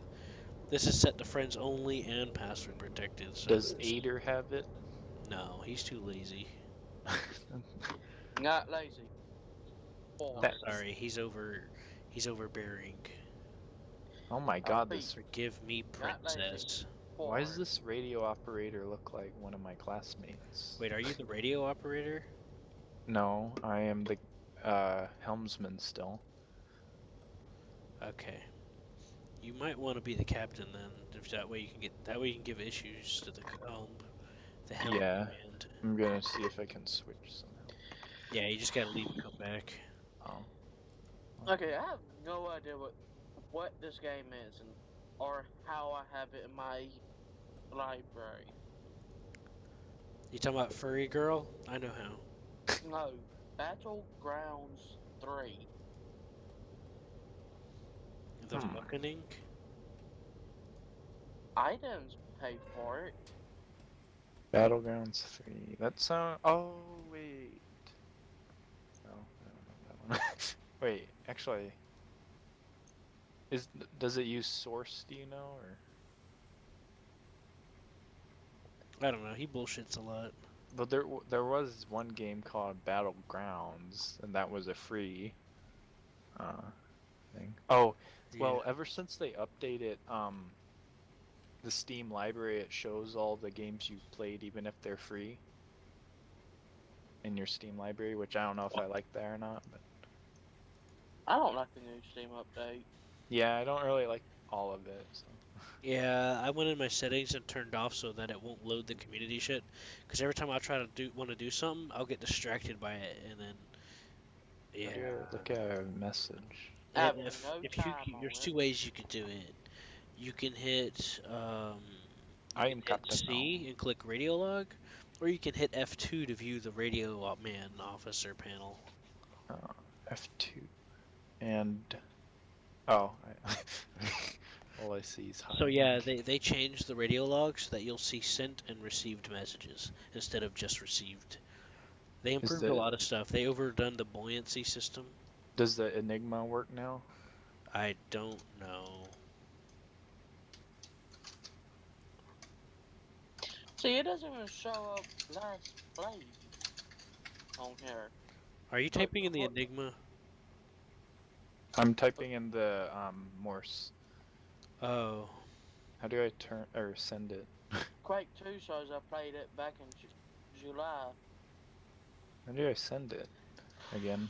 this is set to friends only and password protected, so Does Ader have it? no, he's too lazy. Not lazy. I'm That- sorry, he's overbearing. Oh my god, this. Forgive me, Not lazy. princess. Why does this radio operator look like one of my classmates? Wait, are you the radio operator? No, I am the helmsman still. Okay. You might want to be the captain then, if that way you can give issues to the helm Yeah. command. I'm gonna see if I can switch somehow. Yeah, you just gotta leave and come back. Oh. Okay, I have no idea what this game is or how I have it in my library. You talking about furry girl? I know how. No, Battlegrounds 3. The fucking. I didn't pay for it. Battlegrounds 3. That sound. Oh, wait. No, I don't know that one. Wait, actually. Does it use source, do you know, or? I don't know. He bullshits a lot. But there was one game called Battlegrounds, and that was a free thing. Oh, well, ever since they updated the Steam library, it shows all the games you've played, even if they're free, in your Steam library. Which I don't know if I like that or not, but I don't like the new Steam update. yeah, I don't really like all of it. So. Yeah, I went in my settings and turned off so that it won't load the community shit. Because every time I try to want to do something, I'll get distracted by it, and then yeah. How do I look at a message? I have If no you time on there's it. two ways you could do it. You can hit I am Captain C and click radio log, or you can hit F2 to view the radio man officer panel. F2 and oh, all I see is So yeah, they changed the radio log so that you'll see sent and received messages instead of just received. They improved a lot of stuff. They overdone the buoyancy system. Does the Enigma work now? I don't know. See, it doesn't even show up last played on here. Are you typing in the Enigma? I'm typing in the Morse. Oh. How do I turn or send it? Quake 2 shows I played it back in July. How do I send it? Again.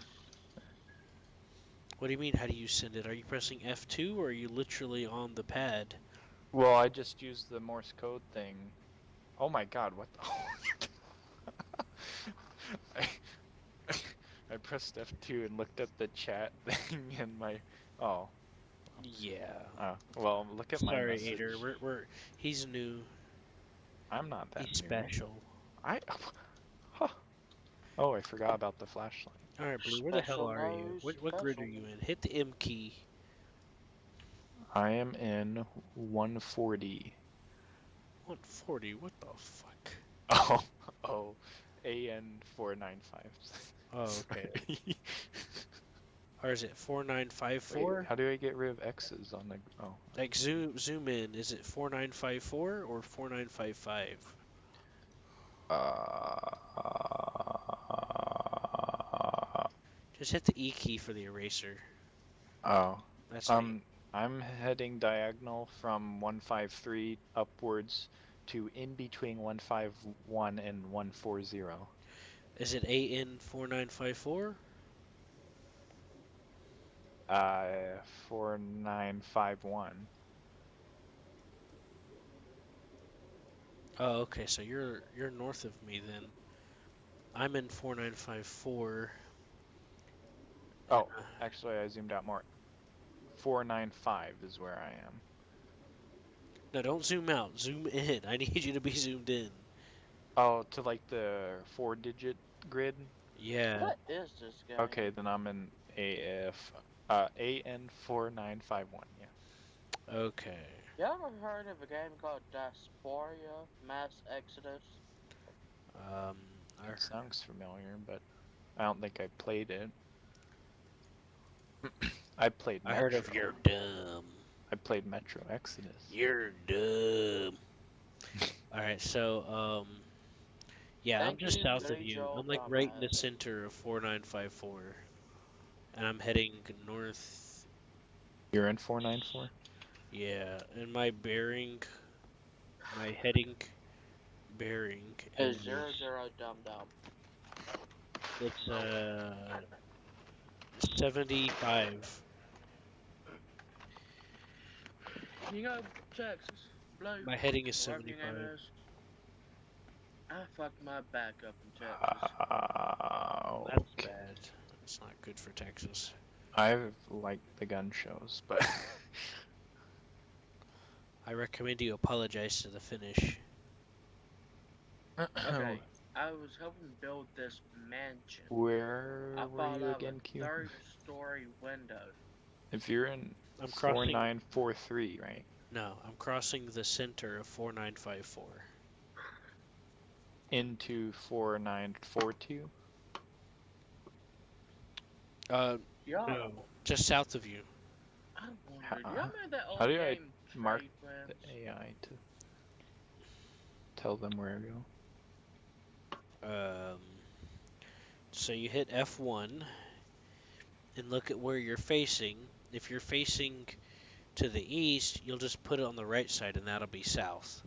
What do you mean, how do you send it? Are you pressing F2 or are you literally on the pad? Well, I just used the Morse code thing. Oh my god, what the I pressed F2 and looked at the chat thing and my Yeah. well, look at my Sorry, message. Ader. He's new. I'm not that He's new. special. Huh. Oh, I forgot about the flashlight. Alright, Blue, where the hell Special are you? nose, What grid are special you in? nose. Hit the M key. I am in 140. 140, what the fuck? Oh, oh, AN495. Oh, okay. Sorry. Or is it Wait, 4954? how do I get rid of X's on the? Oh, Like zoom in. Is it 4954 or 4955? Just hit the E key for the eraser. oh, That's how you. I'm heading diagonal from 153 upwards to in between 151 and 140. Is it AN4954? 4951. Oh, okay. So you're north of me then. I'm in 4954. Oh, actually, I zoomed out more. 495 is where I am. No, don't zoom out. Zoom in. I need you to be zoomed in. Oh, to like the 4-digit grid? Yeah. What is this game? Okay, then I'm in AN4951, yeah. Okay. Y'all ever heard of a game called Diaspora Mass Exodus? I It sounds familiar, but I don't think I played it. I played I Metro. heard of you're dumb. I played Metro Exodus. You're dumb. Alright, so, yeah, I'm Thank just you, south of Billy you. Joel I'm like right in the Dumbass. center of 4954. And I'm heading north. You're in 494? Yeah, and my bearing, my heading bearing Is is 00 Dum Dum. it's 75. You know, Texas, Blue, My heading is whatever your 75. name is. I fucked my back up in Texas. That's Okay. bad. That's not good for Texas. I've liked the gun shows, but I recommend you apologize to the finish. Okay, I was helping build this mansion. Where I were fall you out again, a Q? third-story window. If you're in I'm crossing. 4943, right? No, I'm crossing the center of 4954. Into 4942? Y'all, No, just south of you. I wondered, y'all remember that How old do I game, mark Trade the Winds? AI to tell them where to go? So you hit F1 and look at where you're facing. If you're facing to the east, you'll just put it on the right side and that'll be south.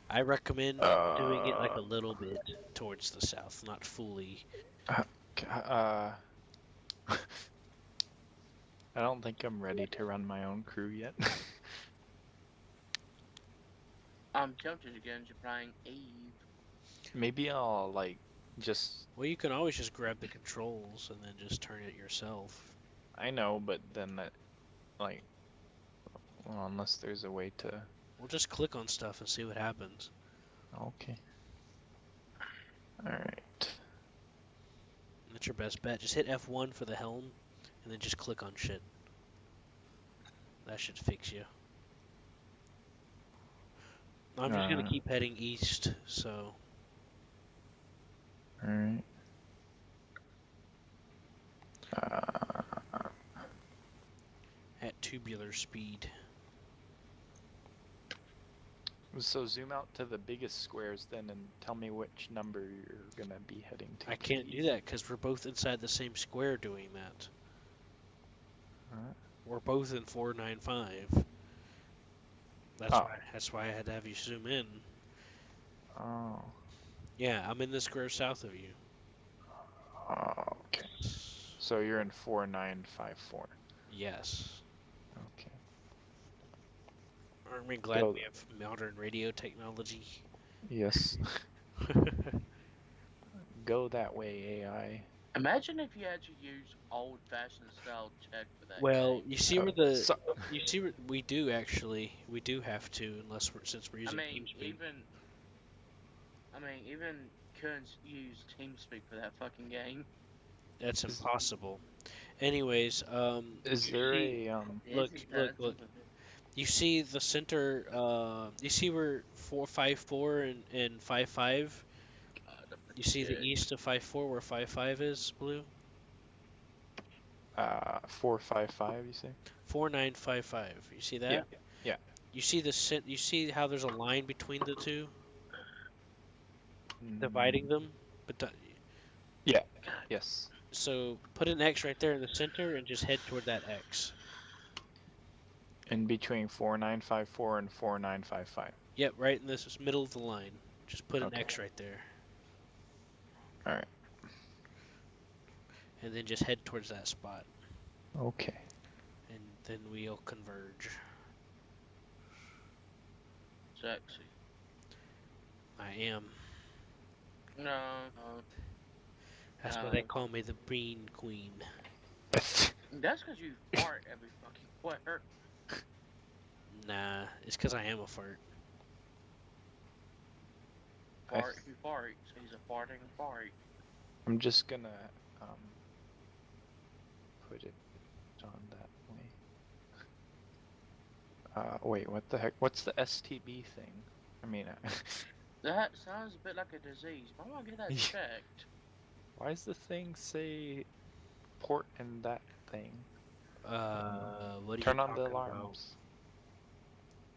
I recommend doing it like a little bit towards the south, not fully. I don't think I'm ready to run my own crew yet. I'm tempted again to playing Eve. Maybe I'll like just. Well, you can always just grab the controls and then just turn it yourself. I know, but then that, like, well, unless there's a way to. We'll just click on stuff and see what happens. Okay. All right. That's your best bet. Just hit F1 for the helm and then just click on shit. That should fix you. I'm just gonna keep heading east, so. All right. At tubular speed. So zoom out to the biggest squares then and tell me which number you're gonna be heading to. I can't do that because we're both inside the same square doing that. We're both in 495. That's why I had to have you zoom in. Oh. Yeah, I'm in the square south of you. Okay. So you're in 4954. Yes. Okay. Aren't we glad we have modern radio technology? Yes. Go that way, AI. Imagine if you had to use old-fashioned style check for that Well, game. you see where we do actually. We do have to, since we're using TeamSpeak. I mean, even couldn't use TeamSpeak for that fucking game. That's impossible. Anyways, Is you there see, a look, look. You see the center. You see where 454 and 55. God, I'm You see the shit. east of 54 where 55 is blue. 455? You say? 4955. You see Yeah. that? Yeah. You see you see how there's a line between the two dividing Mm, them, but yeah. Yes. so put an X right there in the center and just head toward that X. In between 4954 and 4955. Yep, right in this middle of the line. Just put an Okay. X right there, All right. and then just head towards that spot, Okay. and then we'll converge. Sexy. I am. No, no, That's why no. they call me the Bean Queen. That's because you fart every fucking where. Nah, it's because I am a fart. Fart who farts. He's a farting fart. I'm just gonna um, put it on that way. Wait, what the heck? What's the STB thing? I mean, That sounds a bit like a disease. Why don't I get that Yeah. checked? why does the thing say port in that thing? What are Turn you on the talking about? alarms.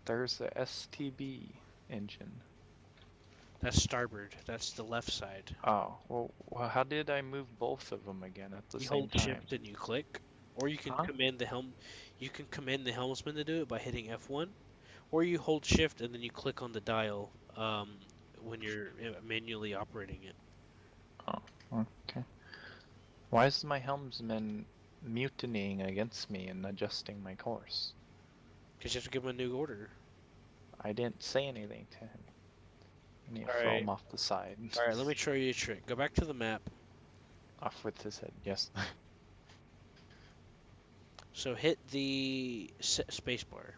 There's the STB engine. That's starboard. That's the left side. Oh, well, how did I move both of them again at the You same hold time? shift and you click, or you can Huh? command the helm. You can command the helmsman to do it by hitting F1, or you hold shift and then you click on the dial when you're manually operating it. Oh, okay. Why is my helmsman mutinying against me and adjusting my course? Because you have to give him a new order. I didn't say anything to him. I need to All throw right. him off the side. All right. Let me show you a trick. Go back to the map. Off with his head, yes. So hit the spacebar.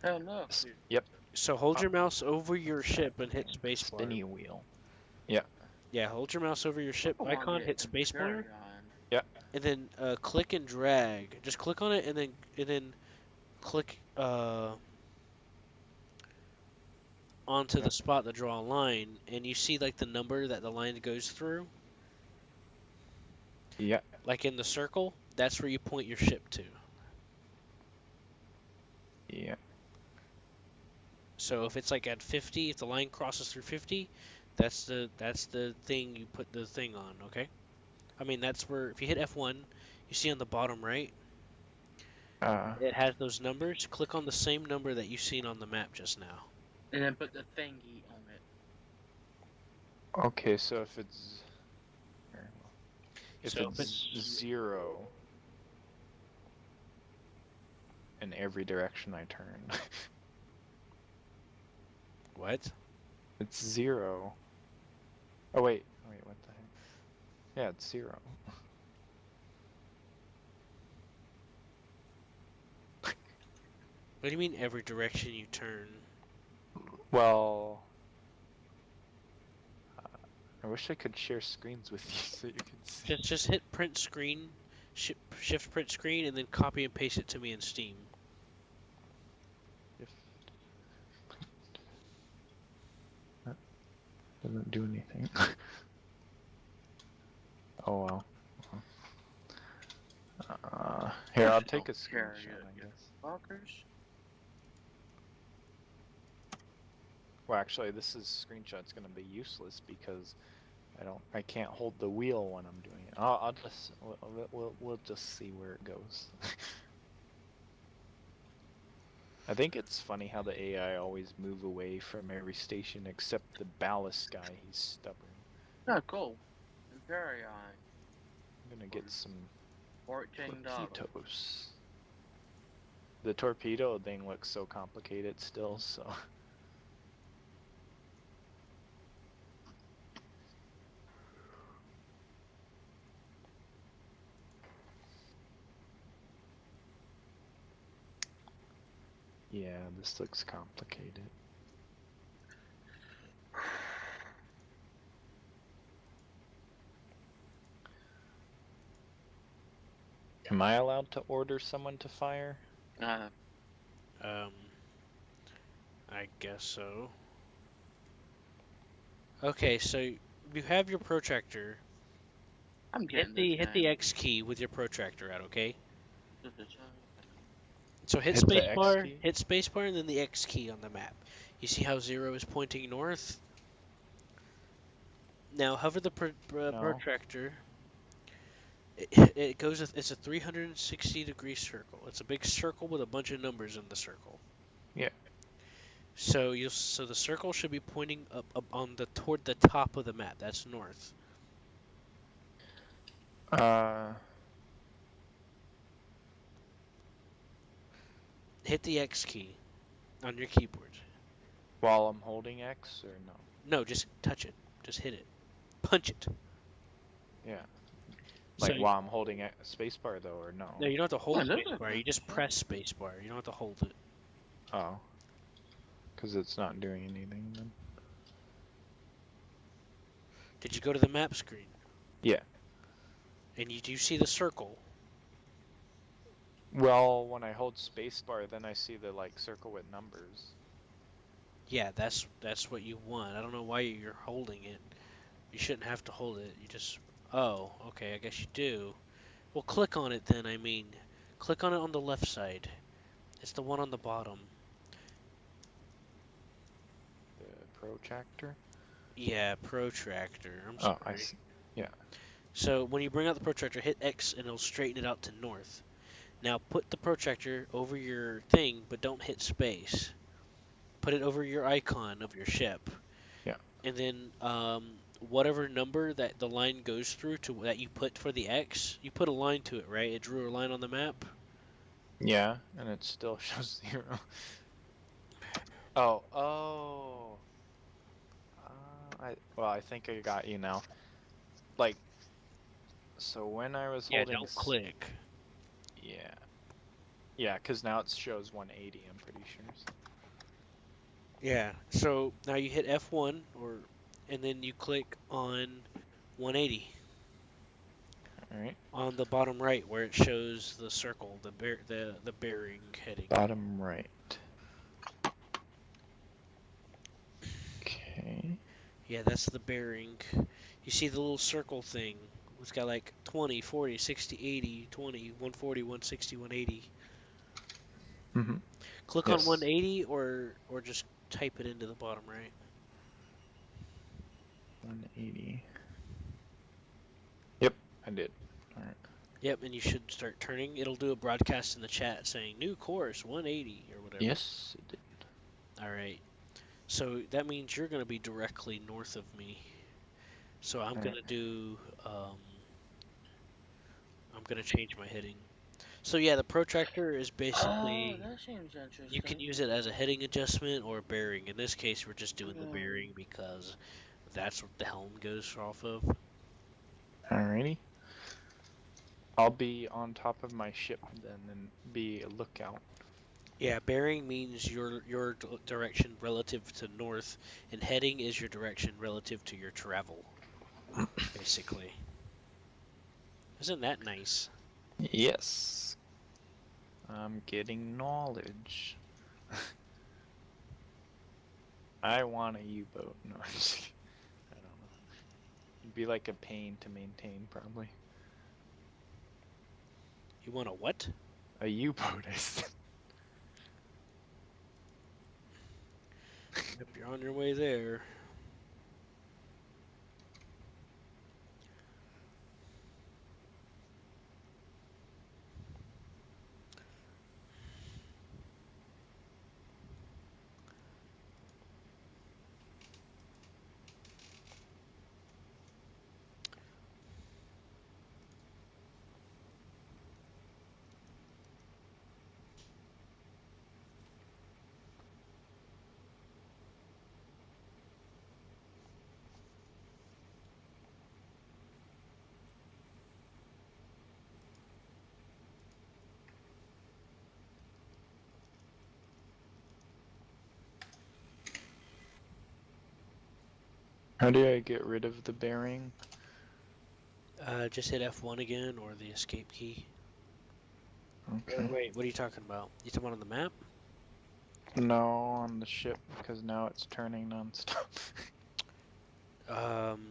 Hell no. Yep. So hold Oh, your mouse over your what's that ship and hit thing? spacebar. Spinny wheel. Yeah, hold your mouse over your ship I wanna icon, get hit spacebar, Imperion. and then click and drag. Just click on it and then click onto the spot to draw a line, and you see like the number that the line goes through, Yeah. like in the circle. That's where you point your ship to. Yeah. So if it's like at 50, if the line crosses through 50, that's the thing you put the thing on. Okay. I mean that's where if you hit F1, you see on the bottom right, it has those numbers. Click on the same number that you've seen on the map just now. And then put the thingy on it. Okay, so if it's if So it's 0 in every direction I turn, what? it's 0. Oh wait, what the heck? Yeah, it's 0. What do you mean every direction you turn? Well, I wish I could share screens with you so you could see. Just hit print screen, shift print screen, and then copy and paste it to me in Steam. If that doesn't do anything. Oh well. Here, I'll take a screenshot, I guess. Fuckers. Well, actually, this screenshot's gonna be useless because I can't hold the wheel when I'm doing it. I'll just, we'll just see where it goes. I think it's funny how the AI always move away from every station except the ballast guy. He's stubborn. Oh, cool. Imperion. I'm gonna get some $14. torpedoes. The torpedo thing looks so complicated still, so. Yeah, this looks complicated. Am I allowed to order someone to fire? Um, I guess so. Okay, so you have your protractor. I'm Hit getting this the game. X key with your protractor out, okay? Just a chance. So hit Hit the X spacebar, key? hit spacebar, and then the X key on the map. You see how 0 is pointing north? Now hover the No. protractor. It goes. It's a 360-degree circle. It's a big circle with a bunch of numbers in the circle. Yeah. So the circle should be pointing up on the toward the top of the map. That's north. Uh, Hit the X key on your keyboard. while I'm holding X or no? No, just touch it. Just hit it. Punch it. Yeah. So Like while I'm holding spacebar though, or no? no, you don't have to hold Oh, this is spacebar. You just press spacebar. You don't have to hold it. Oh. Because it's not doing anything then. Did you go to the map screen? Yeah. And you do see the circle? Well, when I hold spacebar, then I see the like circle with numbers. Yeah, that's what you want. I don't know why you're holding it. You shouldn't have to hold it. You just oh, okay, I guess you do. Well, click on it then. I mean, click on it on the left side. It's the one on the bottom. The protractor. Yeah, protractor. I'm Oh, I sorry. see. Yeah. So when you bring out the protractor, hit X and it'll straighten it out to north. Now put the protractor over your thing, but don't hit space. Put it over your icon of your ship. Yeah. And then whatever number that the line goes through to that you put for the X, you put a line to it, right? It drew a line on the map. Yeah, and it still shows 0. Oh, oh. I think I got you now. Like, so when I was Yeah, holding, don't click. yeah, yeah, because now it shows 180. I'm pretty sure. Yeah. So now you hit F1 and then you click on 180 All right. on the bottom right where it shows the circle, the bearing heading. Bottom right. Okay. Yeah, that's the bearing. You see the little circle thing. It's got like 20, 40, 60, 80, 20, 140, 160, 180. Mhm. Click on Yes. 180 or just type it into the bottom right. 180. Yep, I did. All right. Yep, and you should start turning. It'll do a broadcast in the chat saying new course 180 or whatever. Yes, it did. All right. So that means you're going to be directly north of me. So I'm going Alright. to do I'm going to change my heading. So yeah, the protractor is Oh, basically that seems you can interesting. use it as a heading adjustment or bearing. In this case, we're just doing the Yeah. bearing because that's what the helm goes off of. Alrighty. I'll be on top of my ship then and be a lookout. Yeah, bearing means your direction relative to north, and heading is your direction relative to your travel, basically. Isn't that nice? Yes. I'm getting knowledge. I want a U-boat. No, I'm just kidding. I don't know. It'd be like a pain to maintain, probably. You want a what? A U-boat, I said. Yep, you're on your way there. How do I get rid of the bearing? Just hit F1 again or the escape key. Okay. Wait, what are you talking about? You talking about on the map? No, on the ship, because now it's turning non-stop. Um,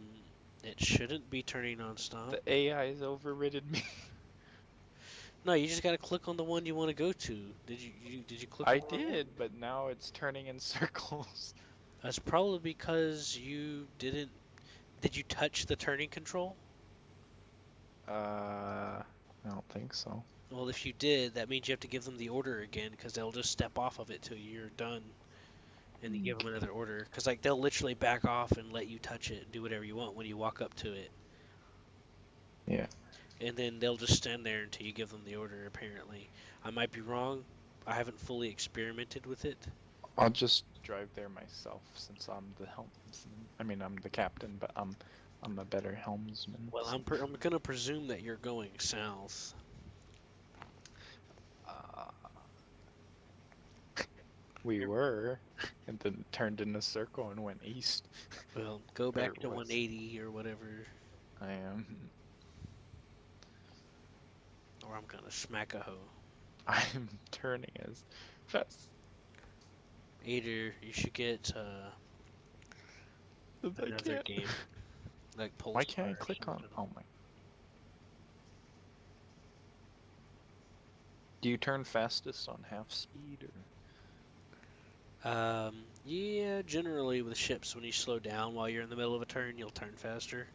it shouldn't be turning non-stop. The AI's overridden me. No, you just gotta click on the one you want to go to. Did you click I on the right one? did, but now it's turning in circles. That's probably because you didn't. Did you touch the turning control? I don't think so. Well, if you did, that means you have to give them the order again because they'll just step off of it till you're done, and you give them another order. Because like they'll literally back off and let you touch it and do whatever you want when you walk up to it. Yeah. And then they'll just stand there until you give them the order. Apparently, I might be wrong. I haven't fully experimented with it. I'll just drive there myself since I'm the helmsman. I mean, I'm the captain, but I'm a better helmsman. Well, I'm gonna presume that you're going south. Uh, we were, and then turned in a circle and went east. Well, go Or back to west. 180 or whatever, I am. or I'm gonna smack a hoe. I'm turning as fast Either you should get as I another can. game, like Polestar Why can't I or click on? something. Oh my. Do you turn fastest on half speed or? Yeah, generally with ships, when you slow down while you're in the middle of a turn, you'll turn faster.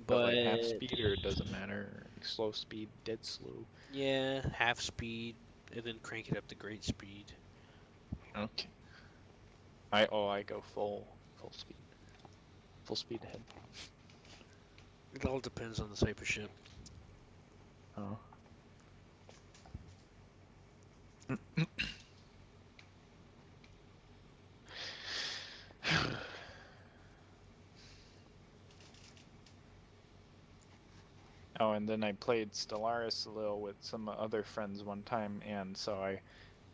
But But like half speed or it doesn't matter? Like slow speed, dead slow. yeah, half speed, and then crank it up to great speed. Okay. I go full speed. Full speed ahead. It all depends on the type of ship. Oh. Oh, and then I played Stellaris a little with some other friends one time, and so I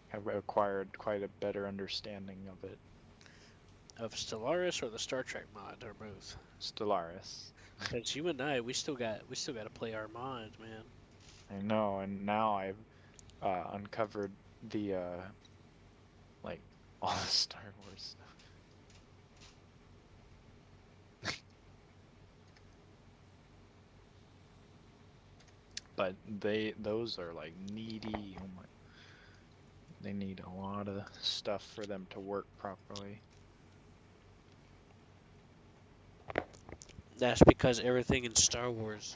have acquired quite a better understanding of it. Of Stellaris or the Star Trek mod, or both? Stellaris. Because you and I, we still got to play our mods, man. I know, and now I've uncovered the like all the Star Wars stuff. But those are like needy. Oh my. They need a lot of stuff for them to work properly. That's because everything in Star Wars.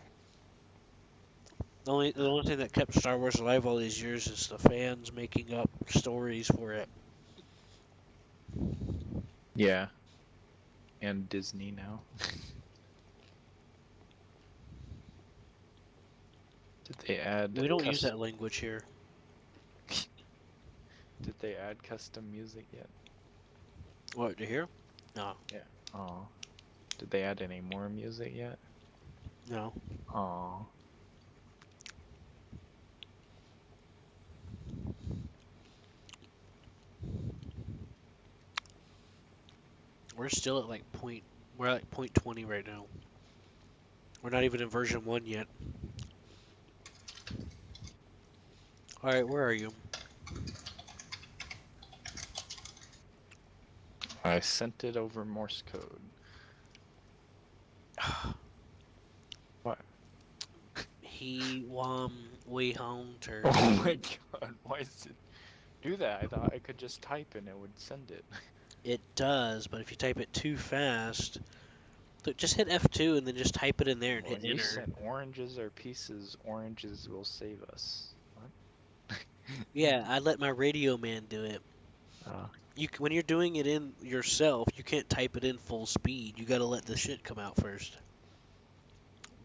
The only thing that kept Star Wars alive all these years is the fans making up stories for it. Yeah. And Disney now. Did they add We don't use that language here. Did they add custom music yet? What, to hear? No. Yeah. Oh. Did they add any more music yet? No. Oh. We're still at like point. We're at like point 20 right now. We're not even in version 1 yet. Alright, where are you? I sent it over Morse code. What? He way home to. Oh my god, why does it do that? I thought I could just type and it would send it. It does, but if you type it too fast, look, just hit F2 and then just type it in there and hit When you enter. sent oranges or pieces, oranges will save us. What? Yeah, I let my radio man do it. When you're doing it in yourself, you can't type it in full speed. You gotta let the shit come out first.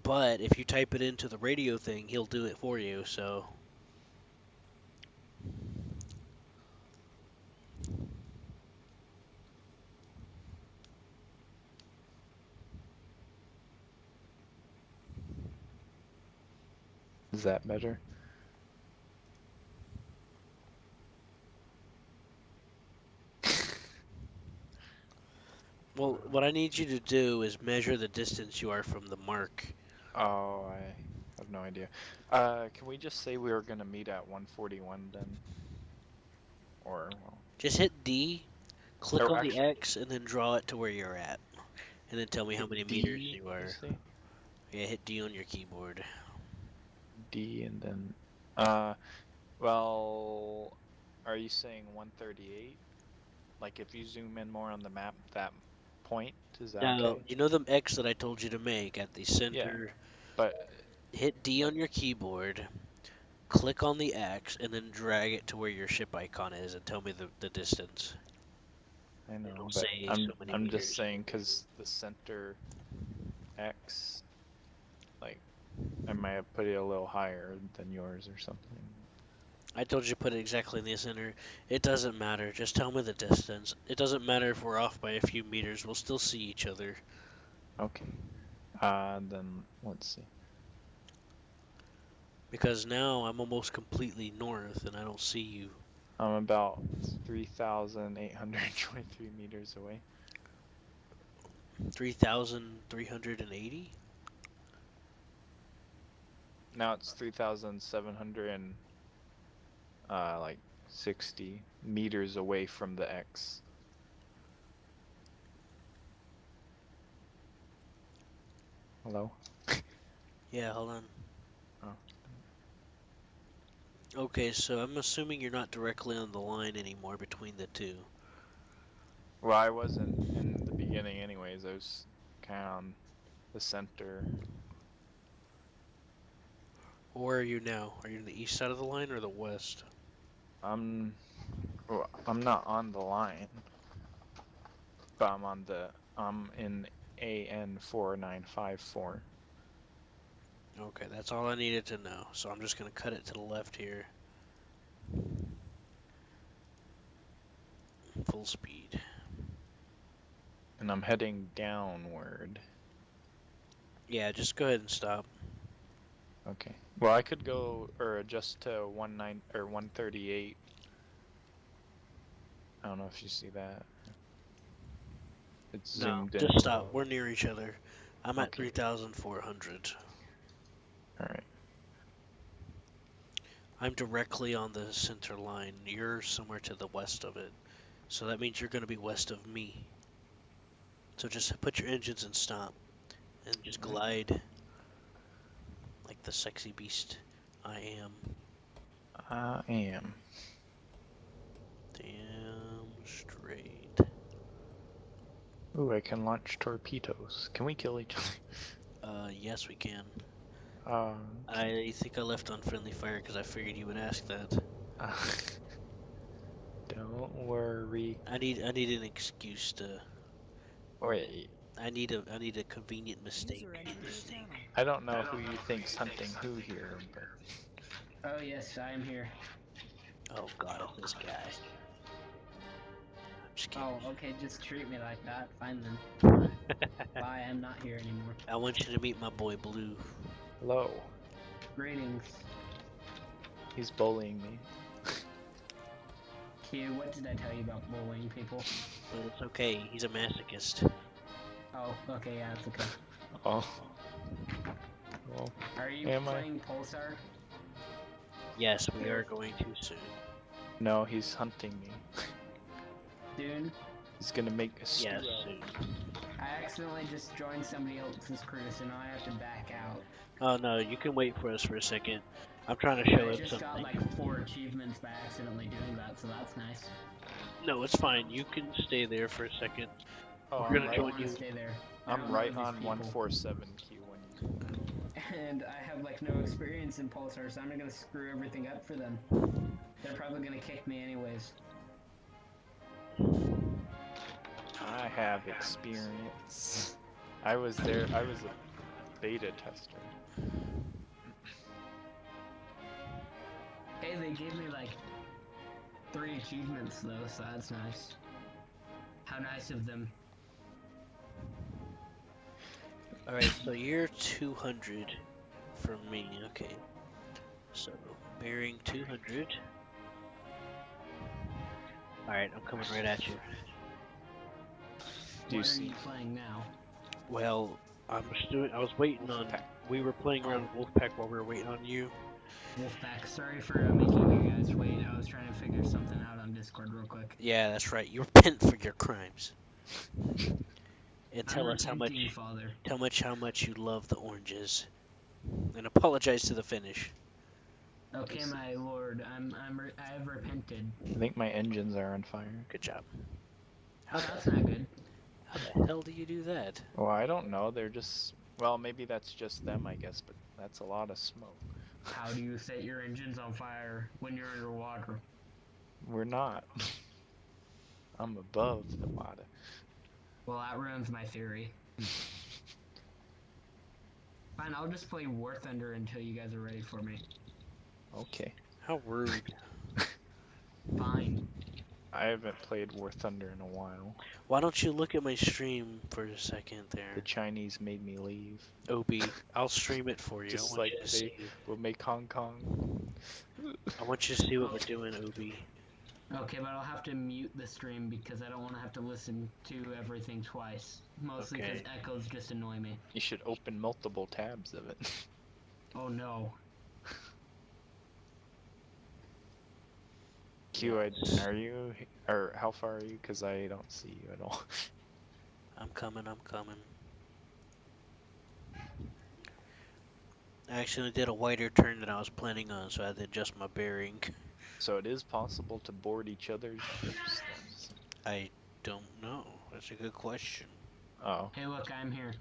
But if you type it into the radio thing, he'll do it for you. So Is that better? Well, what I need you to do is measure the distance you are from the mark. Oh, I have no idea. Can we just say we were gonna meet at 141 then? Or, well, Just hit D, click or on the actually, X, and then draw it to where you're at. And then tell me how hit many meters D, you you are. say? Yeah, hit D on your keyboard. D and then, uh, well, are you saying 138? Like if you zoom in more on the map, that point, is that Now, okay? you know the X that I told you to make at the Yeah, center? but Hit D like on your keyboard, click on the X, and then drag it to where your ship icon is and tell me the distance. I know, It'll but say so I'm many I'm just meters. saying because the center X, like I might have put it a little higher than yours or something. I told you to put it exactly in the center. It doesn't matter. Just tell me the distance. It doesn't matter if we're off by a few meters. We'll still see each other. Okay. Then let's see. Because now I'm almost completely north and I don't see you. I'm about 3,823 meters away. 3,380? Now it's 3,700 and like 60 meters away from the X. Hello? Yeah, hold on. Oh. Okay, so I'm assuming you're not directly on the line anymore between the two. Well, I wasn't in the beginning anyways. I was kind of on the center. Where are you now? Are you on the east side of the line or the west? Well, I'm not on the line, but I'm in AN4954. Okay, that's all I needed to know. So I'm just going to cut it to the left here. Full speed. And I'm heading downward. Yeah, just go ahead and stop. Okay. Well, I could go or adjust to 138. I don't know if you see that. It's No, zoomed in just stop. below. We're near each other. I'm at Okay. 3,400. All right. I'm directly on the center line. You're somewhere to the west of it. So that means you're going to be west of me. So just put your engines and stop. And just All right. glide like the sexy beast I am. I am. Damn straight. Ooh, I can launch torpedoes. Can we kill each other? Yes we can. Okay. I think I left on friendly fire because I figured you would ask that. Uh, don't worry. I need an excuse to. Wait. I need a convenient mistake. User entered your channel. I don't know who you think's hunting who here, but Oh yes, I am here. Oh god, it's this guy. I'm just kidding. Oh, okay, just treat me like that. Fine then. Bye, I'm not here anymore. I want you to meet my boy Blue. hello. Greetings. He's bullying me. Q, what did I tell you about bullying people? But it's okay, he's a masochist. Oh, okay, yeah, it's okay. Oh. Well, Are you Am I? playing Pulsar? Yes, we are going to soon. no, he's hunting me. Soon? He's gonna make a stew Yes, out of soon. me. I accidentally just joined somebody else's crew, so now I have to back out. Oh no, you can wait for us for a second. I'm trying to But show I him just got something. like 4 achievements by accidentally doing that, so that's nice. No, it's fine. You can stay there for a second. Oh, We're I'm gonna I right, don't join want to you. stay there. I I'm don't know right these on people. 147 Q when you. And I have like no experience in Pulsar, so I'm gonna screw everything up for them. They're probably gonna kick me anyways. I have experience. I was there. I was a beta tester. Hey, they gave me like 3 achievements though, so that's nice. How nice of them. Alright, so you're 200 from me. Okay. So, bearing 200. Alright, I'm coming right at you. Do you what are see? you playing now? Well, I was waiting on. Wolfpack. We were playing around with Wolfpack while we were waiting on you. Wolfpack, sorry for making you guys wait. I was trying to figure something out on Discord real quick. Yeah, that's right. You repent for your crimes. And tell I'm us repenting, Father. how much you love the oranges. And apologize to the Finnish. Okay, my lord, I have repented. I think my engines are on fire. Good job. Oh, that's not good. How the hell do you do that? Well, I don't know. They're just. Well, maybe that's just them, I guess, but that's a lot of smoke. How do you set your engines on fire when you're underwater? We're not. I'm above the water. Well, that ruins my theory. Fine, I'll just play War Thunder until you guys are ready for me. Okay. How rude. Fine. I haven't played War Thunder in a while. Why don't you look at my stream for a second The there? Chinese made me leave. Obi, I'll stream it for you. Just I want like you to they see. will make Hong Kong. I want you to see what we're doing, Obi. Okay, but I'll have to mute the stream because I don't want to have to listen to everything twice. Mostly because Okay. echoes just annoy me. You should open multiple tabs of it. Oh no. Q, Yes. are you, or how far are you? Because I don't see you at all. I'm coming. I actually did a wider turn than I was planning on, so I had to adjust my bearing. So it is possible to board each other's ships then. I don't know. That's a good question. Oh, Hey, look, I'm here.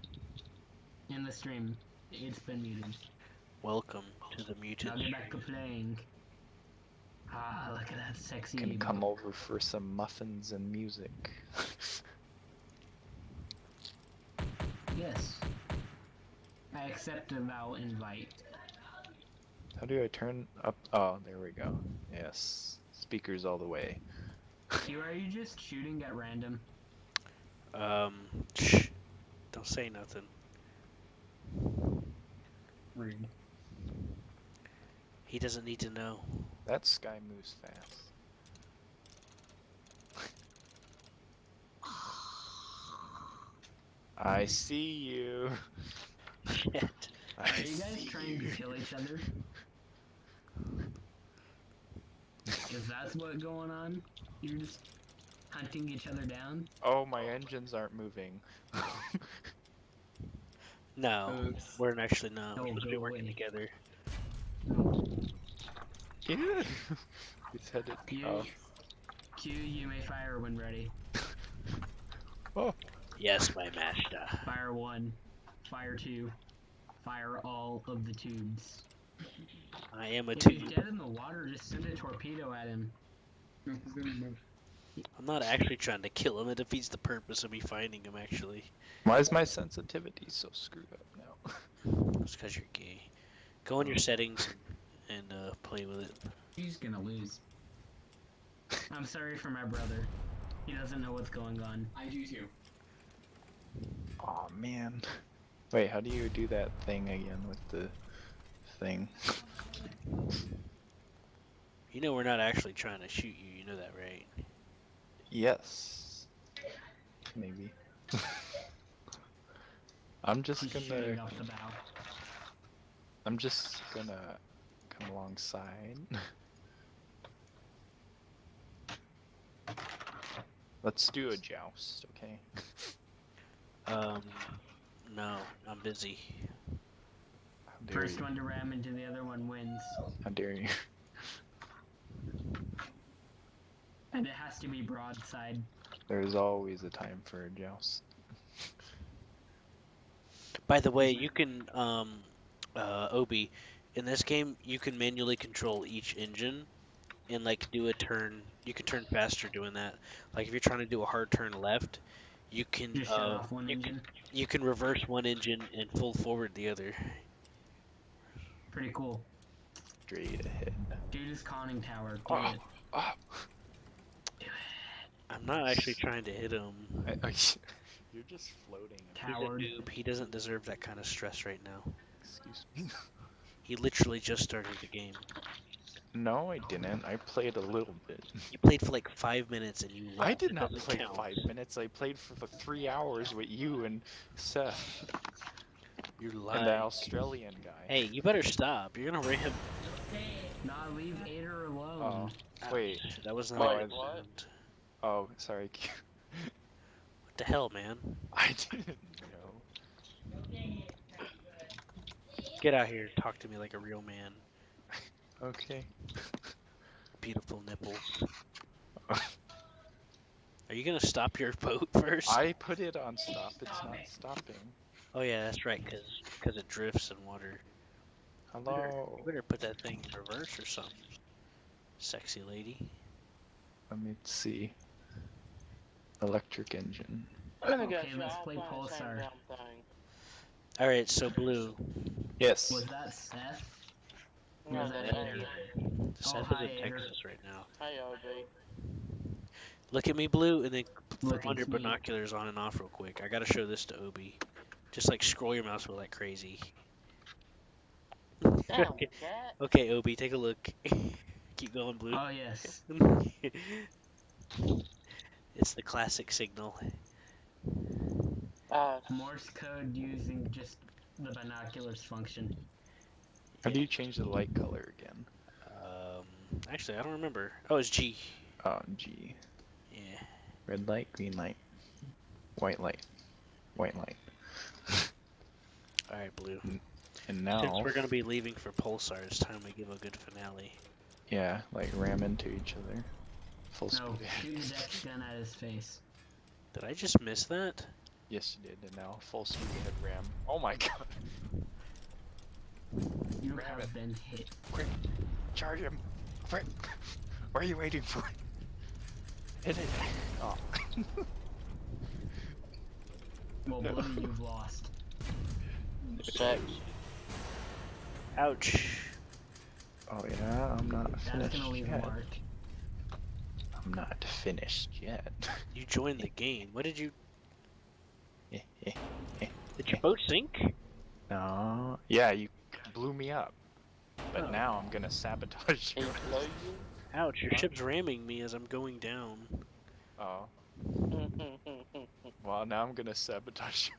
In the stream. It's been muted. Welcome to the muted Now get back to stream. playing. Ah, look at that sexy. can come over for some muffins and music. Yes. I accept a vow invite. How do I turn up? Oh, there we go. Yes. Speakers all the way. Q, are you just shooting at random? Shh. Don't say nothing. Rude. He doesn't need to know. That sky moves fast. I see you. Shit. Are you guys trying to kill each other? Is that what's going on? You're just hunting each other down? Oh, my engines aren't moving. No, Oops. we're actually not. We're No, supposed to be go working away. together. No. Yeah. He's headed. Q, Oh. Q, you may fire when ready. Oh. Yes, my master. Fire 1. Fire 2. Fire all of the tubes. I am a If he's tube. dead in the water, just send a torpedo at him. I'm not actually trying to kill him. It defeats the purpose of me finding him, actually. Why is my sensitivity so screwed up now? It's because you're gay. Go in your settings and play with it. He's gonna lose. I'm sorry for my brother. He doesn't know what's going on. I do too. Oh man. Wait, how do you do that thing again with the thing? You know we're not actually trying to shoot you. You know that, right? Yes. Maybe. I'm just He's gonna. shooting off the bow. I'm just gonna come alongside. Let's do a joust, okay? No, I'm busy. How dare First you? one to ram into the other one wins. How dare you? And it has to be broadside. There's always a time for a joust. By the way, you can, Obi, in this game, you can manually control each engine and, like, do a turn. You can turn faster doing that. Like, if you're trying to do a hard turn left, you can, Just shut off one engine. you can reverse one engine and full forward the other. Pretty cool. Straight ahead. Dude is conning tower. Do Oh, it. oh. I'm not actually trying to hit him. You're just floating. Coward. He's a noob. He doesn't deserve that kind of stress right now. Excuse me. He literally just started the game. No, I didn't. I played a little bit. You played for like 5 minutes and you left. I did It not doesn't play count. 5 minutes. I played for 3 hours with you and Seth You're and lying. that Australian guy. Hey, you better stop. You're gonna ram. Nah, leave Ader alone. Oh, wait. Ouch, that was not Oh, a I- good sound. Oh, sorry. What the hell, man? I didn't know. Get out here and talk to me like a real man. Okay. Beautiful nipples. Are you gonna stop your boat first? I put it on stop. It's not stopping. Oh yeah, that's right, cause it drifts in water. Hello. You better put that thing in reverse or something. Sexy lady. Let me see. Electric engine. I'm gonna Okay, guess let's y'all play find the same Pulsar. damn thing. Alright, so Blue. Yes. Was that Seth? No, Was that's that Ader. Ader? Seth is hi, in Ader. Texas right now. Hey, OB. Look at me, Blue, and then Look put on at your me. binoculars on and off real quick. I gotta show this to Obi. Just like scroll your mouse wheel like crazy. Damn, Okay. cat. Okay, Obi, take a look. Keep going, Blue. Oh yes. It's the classic signal. Morse code using just the binoculars function. How do you change the light color again? Actually, I don't remember. Oh, it's G. Oh, G. Yeah. Red light, green light, white light, white light. All right, Blue. And now, Since we're gonna be leaving for Pulsar, it's time we give a good finale. yeah, like ram into each other. Full No, speed. shoot the dex gun at his face. Did I just miss that? Yes, you did. And now, full speed ahead ram. Oh my god. You Ram have it. been hit. Quick, charge him. Quick. What are you waiting for? Hit it. Oh. Well, Blue, you've lost. Sex. Ouch. Oh yeah, I'm not That's finished gonna leave a yet. mark. I'm not finished yet. You joined the game. What did you? Eh. Did your boat sink? No. Yeah, you blew me up. But Oh. now I'm gonna sabotage He you. blew you? Ouch! Your ship's ramming me as I'm going down. Oh. Well, now I'm gonna sabotage you.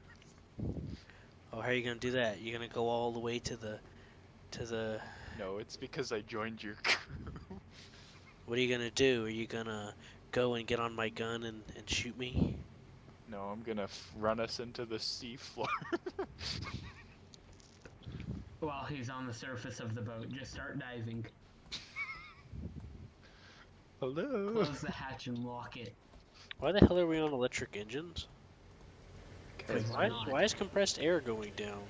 Oh, how are you gonna do that? You're gonna go all the way to the. No, it's because I joined your crew. What are you gonna do? Are you gonna go and get on my gun and shoot me? No, I'm gonna run us into the sea floor. While he's on the surface of the boat, just start diving. Hello. Close the hatch and lock it. Why the hell are we on electric engines? Okay, Why not? Why is compressed air going down?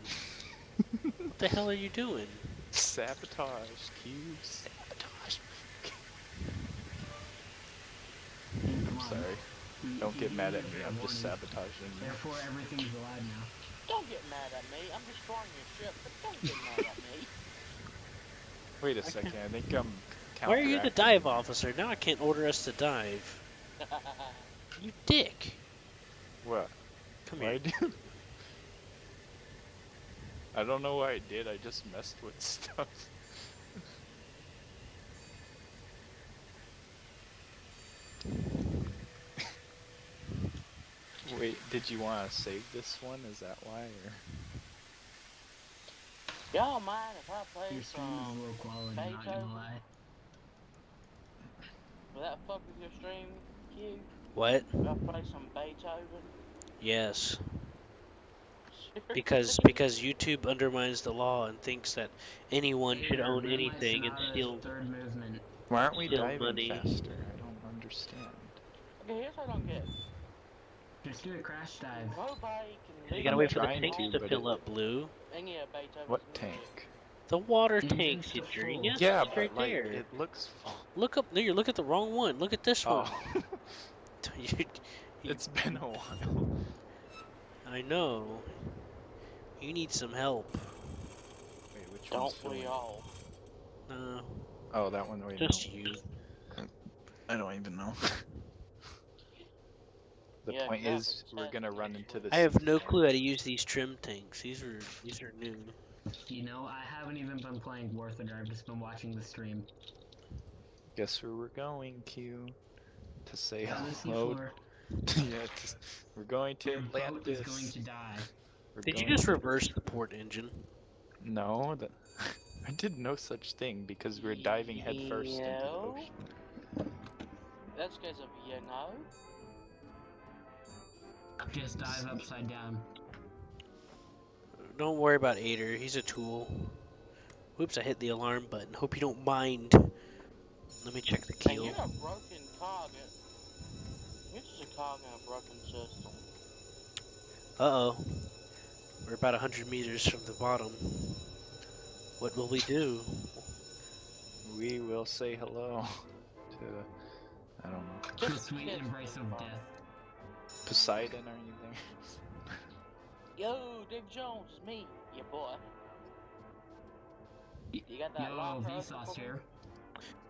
What the hell are you doing? sabotage, Cube. Sabotage. Come on. Sorry. He- Don't he get mad at gave me. you a I'm just warning. sabotaging you. Therefore, everything's allowed now. Don't get mad at me. I'm destroying your ship, but don't get mad at me. Wait a second. I think I'm. Why are you the counteracting. dive officer? Now I can't order us to dive. You dick. What? Come Why here. do? I don't know what I did. I just messed with stuff. Wait, did you want to save this one? Is that why? Or? Y'all mind if I play Your stream is some low quality, not gonna Beethoven? lie. Will that fuck with your stream, Q? What? If I play some Beethoven? Yes. Seriously? Because YouTube undermines the law and thinks that anyone should Ader, own Moonlight anything and Sonata's steal. third movement. Why aren't we Steal diving money. faster? I don't understand. Okay, here's what I don't get. Just do a crash dive. Nobody can You leave gotta I'm wait for the trying tanks to, to but fill it- up, Blue. any of Beethoven's What music. tank? The water Engines tanks, you to full. genius. Yeah, It's right but like there. it looks full. Look up. No, you look at the wrong one. Look at this one. Oh, You- it's been a while. I know. You need some help. Wait, which Don't one's we filling? all? No, Oh, that one. Wait, just no. you. I don't even know. The Yeah, point that is, was we're gonna tested. run into the. I have sea no floor. clue how to use these trim tanks. These are new. You know, I haven't even been playing War the Drive, just been watching the stream. Guess where we're going, Q? To say Down the hello. seafloor. Yeah, we're going to Your boat is Atlantis. going to die. We're Did you going just to... reverse the port engine? No, I did no such thing because we're diving headfirst into the Yo. ocean. That's because of you know. Just dive upside down. Don't worry about Ader. He's a tool. Oops, I hit the alarm button. Hope you don't mind. Let me check the And keel. you're a broken cog. You're just a cog in a broken system. Uh-oh. We're about 100 meters from the bottom. What will we do? We will say hello to, I don't know, To a Just sweet kiss embrace me, of bro. death. Poseidon, are you there? Yo, Dick Jones, it's me, your boy. You got that Yo, locker open Vsauce for me? here.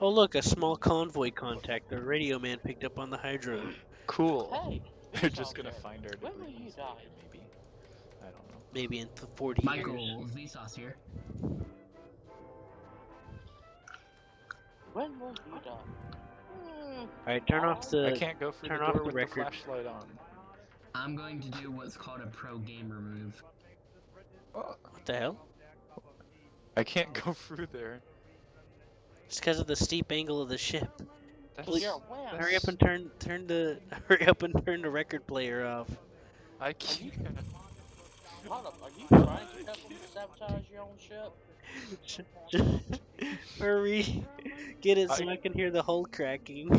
Oh look, a small convoy contact. The radio man picked up on the hydro. Cool. Hey, They're just Vsauce gonna here. find our When debris will you later, die? maybe. I don't know. Maybe in 40 years. Michael, Vsauce here. When will you die? Alright, turn off I the can't go through turn the off door the with the record. flashlight on. I'm going to do what's called a pro gamer move. Oh, What the hell? I can't go through there. It's because of the steep angle of the ship. Cause you're a wimp. Hurry up and turn the hurry up and turn the record player off. I Are you? can't. Hold up. Are you trying to help them sabotage your own ship? Hurry, get it so I- I can hear the hull cracking.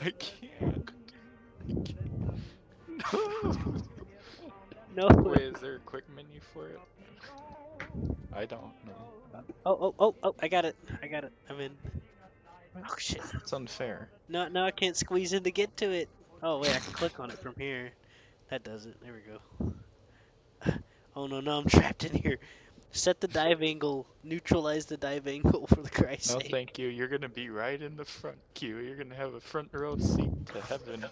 I can't. No. No. Wait, is there a quick menu for it? I don't know. Oh! I got it. I'm in. Oh shit. It's unfair. No, I can't squeeze in to get to it. Oh wait, I can click on it from here. That does it. There we go. Oh no, I'm trapped in here. Set the dive angle. Neutralize the dive angle for the Christ's No, sake. thank you. You're gonna be right in the front queue. You're gonna have a front row seat to heaven.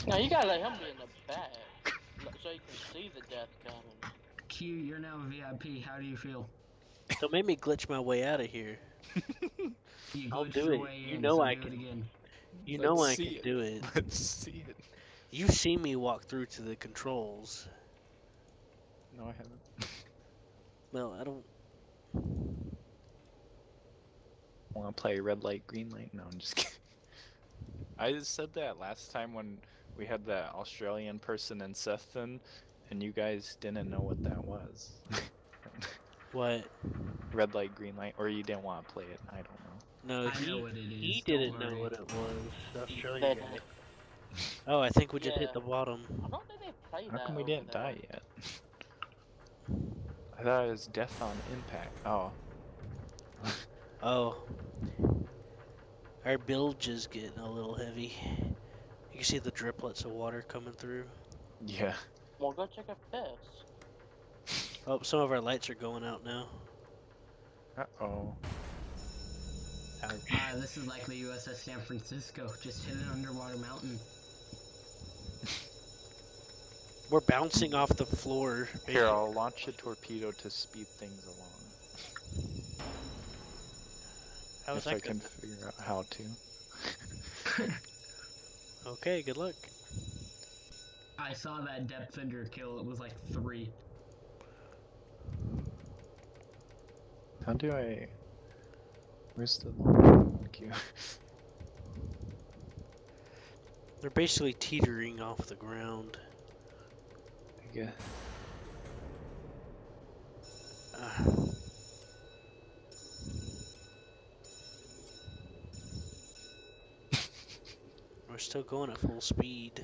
No, you gotta let him be in the back, so you can see the death coming. Q, you're now a VIP. How do you feel? Don't make me glitch my way out of here. You I'll glitched do your it. way You in, know so I do can. it again. You Let's know I see can it. do it. Let's see it. You've seen me walk through to the controls. No, I haven't. Well, I don't. Want to play red light, green light? No, I'm just kidding. I just said that last time when we had that Australian person in Sefton, and you guys didn't know what that was. What? Red light, green light, or you didn't want to play it. I don't know. No, I know what it he is, don't didn't know worry. what it was. The Australian They guy. didn't. Oh, I think we just hit Yeah. the bottom. I don't think they played How that come we over didn't there. die yet? I thought it was death on impact. Oh. Oh. Our bilge is getting a little heavy. You can see the driplets of water coming through. Yeah. Well, go check a piss. Oh, some of our lights are going out now. Uh-oh. Ouch. This is like the USS San Francisco. Just hit an underwater mountain. We're bouncing off the floor. Here, I'll launch a torpedo to speed things along. How's if that I can going? figure out how to. Okay, good luck. I saw that depth fender kill. It was like 3. How do I... Where's the... queue? They're basically teetering off the ground. I guess. We're still going at full speed.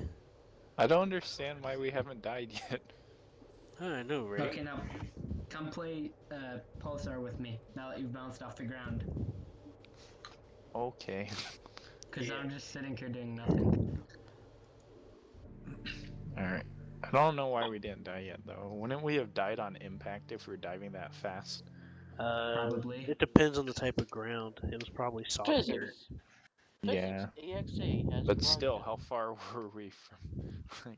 I don't understand why we haven't died yet. I know, right? Okay, now come play Pulsar with me. Now that you've bounced off the ground. Okay. Because Yeah. I'm just sitting here doing nothing. Alright. I don't know why we didn't die yet, though. Wouldn't we have died on impact if we were diving that fast? Probably. It depends on the type of ground. It was probably soft dirt. Physics. Yeah. Physics EXE has But broken. still, how far were we from... like...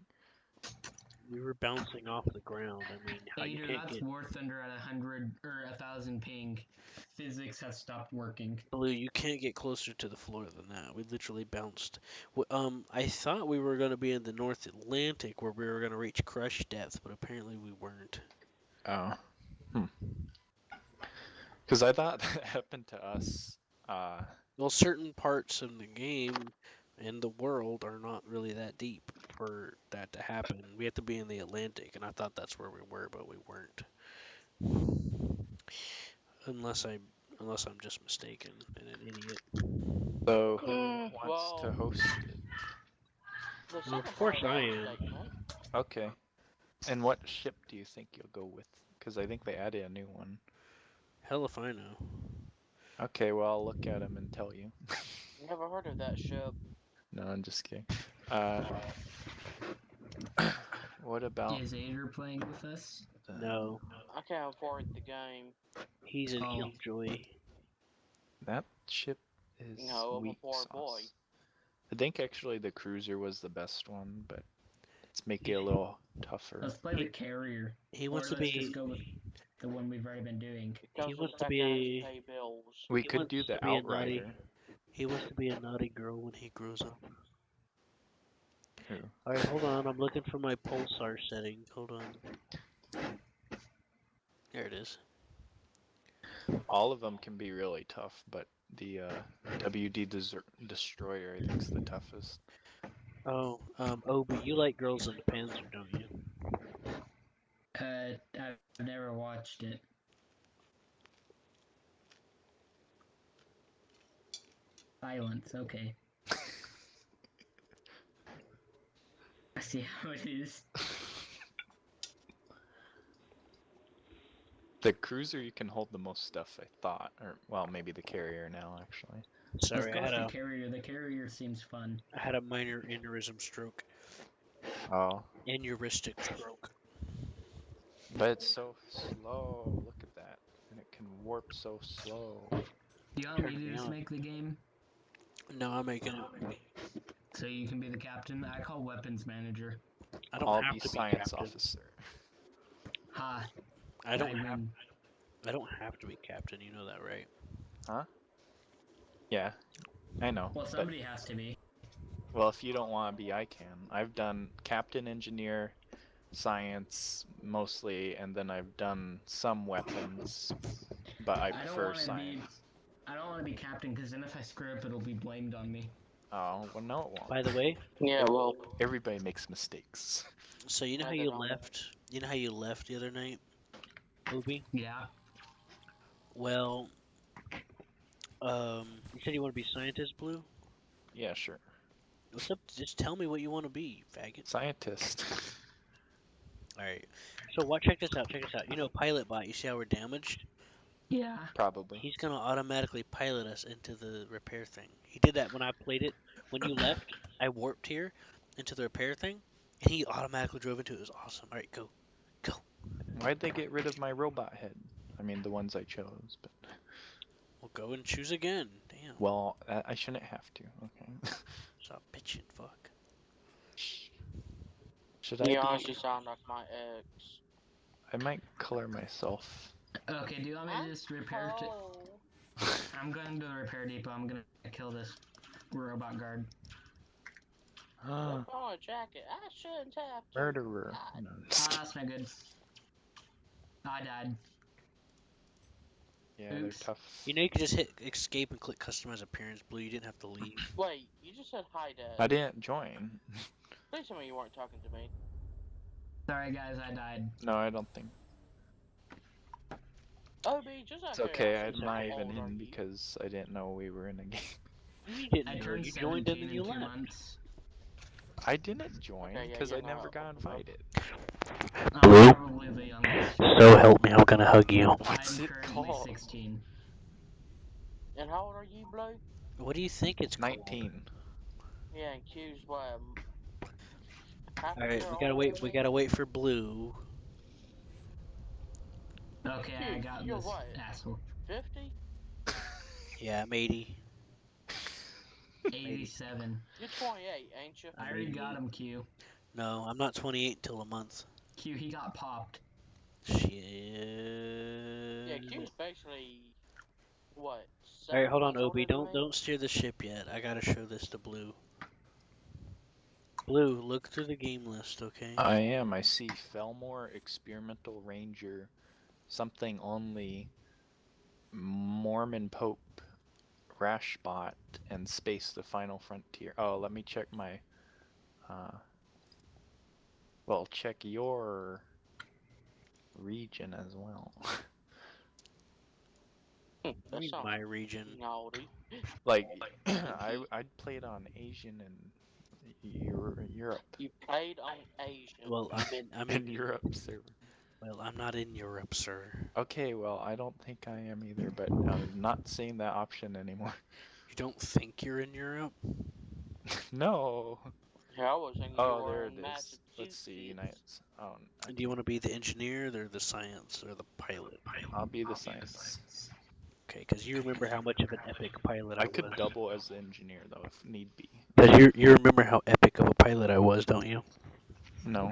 We were bouncing off the ground. I mean, how you Ader, can't that's get War Thunder at 100 or 1,000 ping. Physics has stopped working. Blue. You can't get closer to the floor than that. We literally bounced. I thought we were gonna be in the North Atlantic where we were gonna reach crush depth, but apparently we weren't. Oh. Because I thought that happened to us. Well, certain parts of the game and the world are not really that deep for that to happen. We have to be in the Atlantic, and I thought that's where we were, but we weren't. Unless I'm just mistaken and an idiot. So who wants well, to host it? the Well, of second course part of I that am. statement. Okay. And what ship do you think you'll go with? Because I think they added a new one. Hell if I know. Okay, well I'll look at them and tell you. Never heard of that ship. No, I'm just kidding. What about Is Ader playing with us? No, I can't afford the game. he's an Oh. killjoy. that ship is No, I'm a weak poor sauce. boy. I think actually the cruiser was the best one, but let's make it a little tougher. Let's play the carrier. He Or wants to let's be. just go with the one we've already been doing. It comes wants with to the fact I have be- to pay bills. We He could wants do to the be a naughty. Outrider. He wants to be a naughty girl when he grows up. Who? All right, hold on. I'm looking for my pulsar setting. Hold on. There it is. All of them can be really tough, but the WD Destroyer I think is the toughest. Oh, Obi, you like Girls in the Panzer, don't you? I've never watched it. Silence, okay. I see how it is. The cruiser you can hold the most stuff, I thought, or well, maybe the carrier now actually. Sorry, Let's go with the carrier. The carrier seems fun. I had a minor aneurysm stroke. Oh, Aneurystic stroke. but it's so slow. Look at that, and it can warp so slow. Do you want me Turn to me just on. make the game? No, I'm making it. So you can be the captain? I call weapons manager. I don't I'll have be to be science captain. officer. Ha. I don't have. win. I don't have to be captain. You know that, right? Huh? Yeah, I know. Well, but, somebody has to be. well, if you don't want to be, I can. I've done captain, engineer, science mostly, and then I've done some weapons, but I don't prefer wanna be- science. I don't want to be captain because then if I screw up, it'll be blamed on me. Oh, well, no, it won't. By the way, Yeah, well, Everybody makes mistakes. so you know No, how they you don't. left? You know how you left the other night, Obi? Yeah. Well, you said you want to be scientist, Blue? Yeah, sure. What's up? Just tell me what you want to be, you faggot. Scientist. All right. So check this out. Check this out. You know, pilot bot. You see how we're damaged? Yeah. Probably. He's gonna automatically pilot us into the repair thing. He did that when I played it. When you left, I warped here into the repair thing, and he automatically drove into it. It was awesome. All right, go. Why'd they get rid of my robot head? I mean, the ones I chose, but... We'll go and choose again. Damn. Well, I shouldn't have to. Okay. Stop bitching. Fuck. Should I you be... honestly sound like my ex. I might color myself. Okay, do you want me to just repair it? I'm going to the repair depot. I'm gonna kill this robot guard. Oh, a jacket. I shouldn't have to. Murderer. No, I'm just kidding. That's not good. I died. Yeah, they're Oops. tough. You know you could just hit escape and click customize appearance, Blue. You didn't have to leave. Wait, you just said hi, Dad. I didn't join. Please tell me you weren't talking to me. Sorry, guys, I died. No, I don't think. Obi, just out It's of okay, curiosity, I'm how not even old are in you? because I didn't know we were in a game. You I didn't know. turned You joined 17 and then you in 2 left. months. I didn't join Okay, yeah, because you're I never not got old enough. invited. I'm probably the youngest. So help me, I'm gonna hug you. What's I'm it currently called? 16. And how old are you, Blue? What do you think it's called? 19. Yeah, and Q's what? Half a All right, year we gotta older wait. than We me? gotta wait for Blue. Okay, I Dude, got you're this what? asshole. 50? Yeah, I'm 80. 87. You're 28, ain't you? I already got him, Q. No, I'm not 28 till a month. Q, he got popped. Shit. Yeah, Q's basically what? All right, 7 hold on, months Obi. older than Don't me. don't steer the ship yet. I gotta show this to Blue. Blue, look through the game list, okay? I am. I see Felmore, Experimental Ranger, something only, Mormon Pope, Rashbot, and Space the Final Frontier. Oh, let me check my. Well, check your region as well. What do you That mean sounds my region? naughty. Like, Pinky. I'd played on Asian and Europe. You played on Asian. Well, I'm in In Europe server. well, I'm not in Europe, sir. Okay, well, I don't think I am either, but I'm not seeing that option anymore. You don't think you're in Europe? No. Here I was thinking you Oh, were there it in is. Let's see, Massachusetts. Unites. Oh, Do you want to be the engineer or the science or the pilot? I'll be the science. Okay, because you remember how much of an epic pilot I I could was. double as the engineer though, if need be. Because you remember how epic of a pilot I was, don't you? No.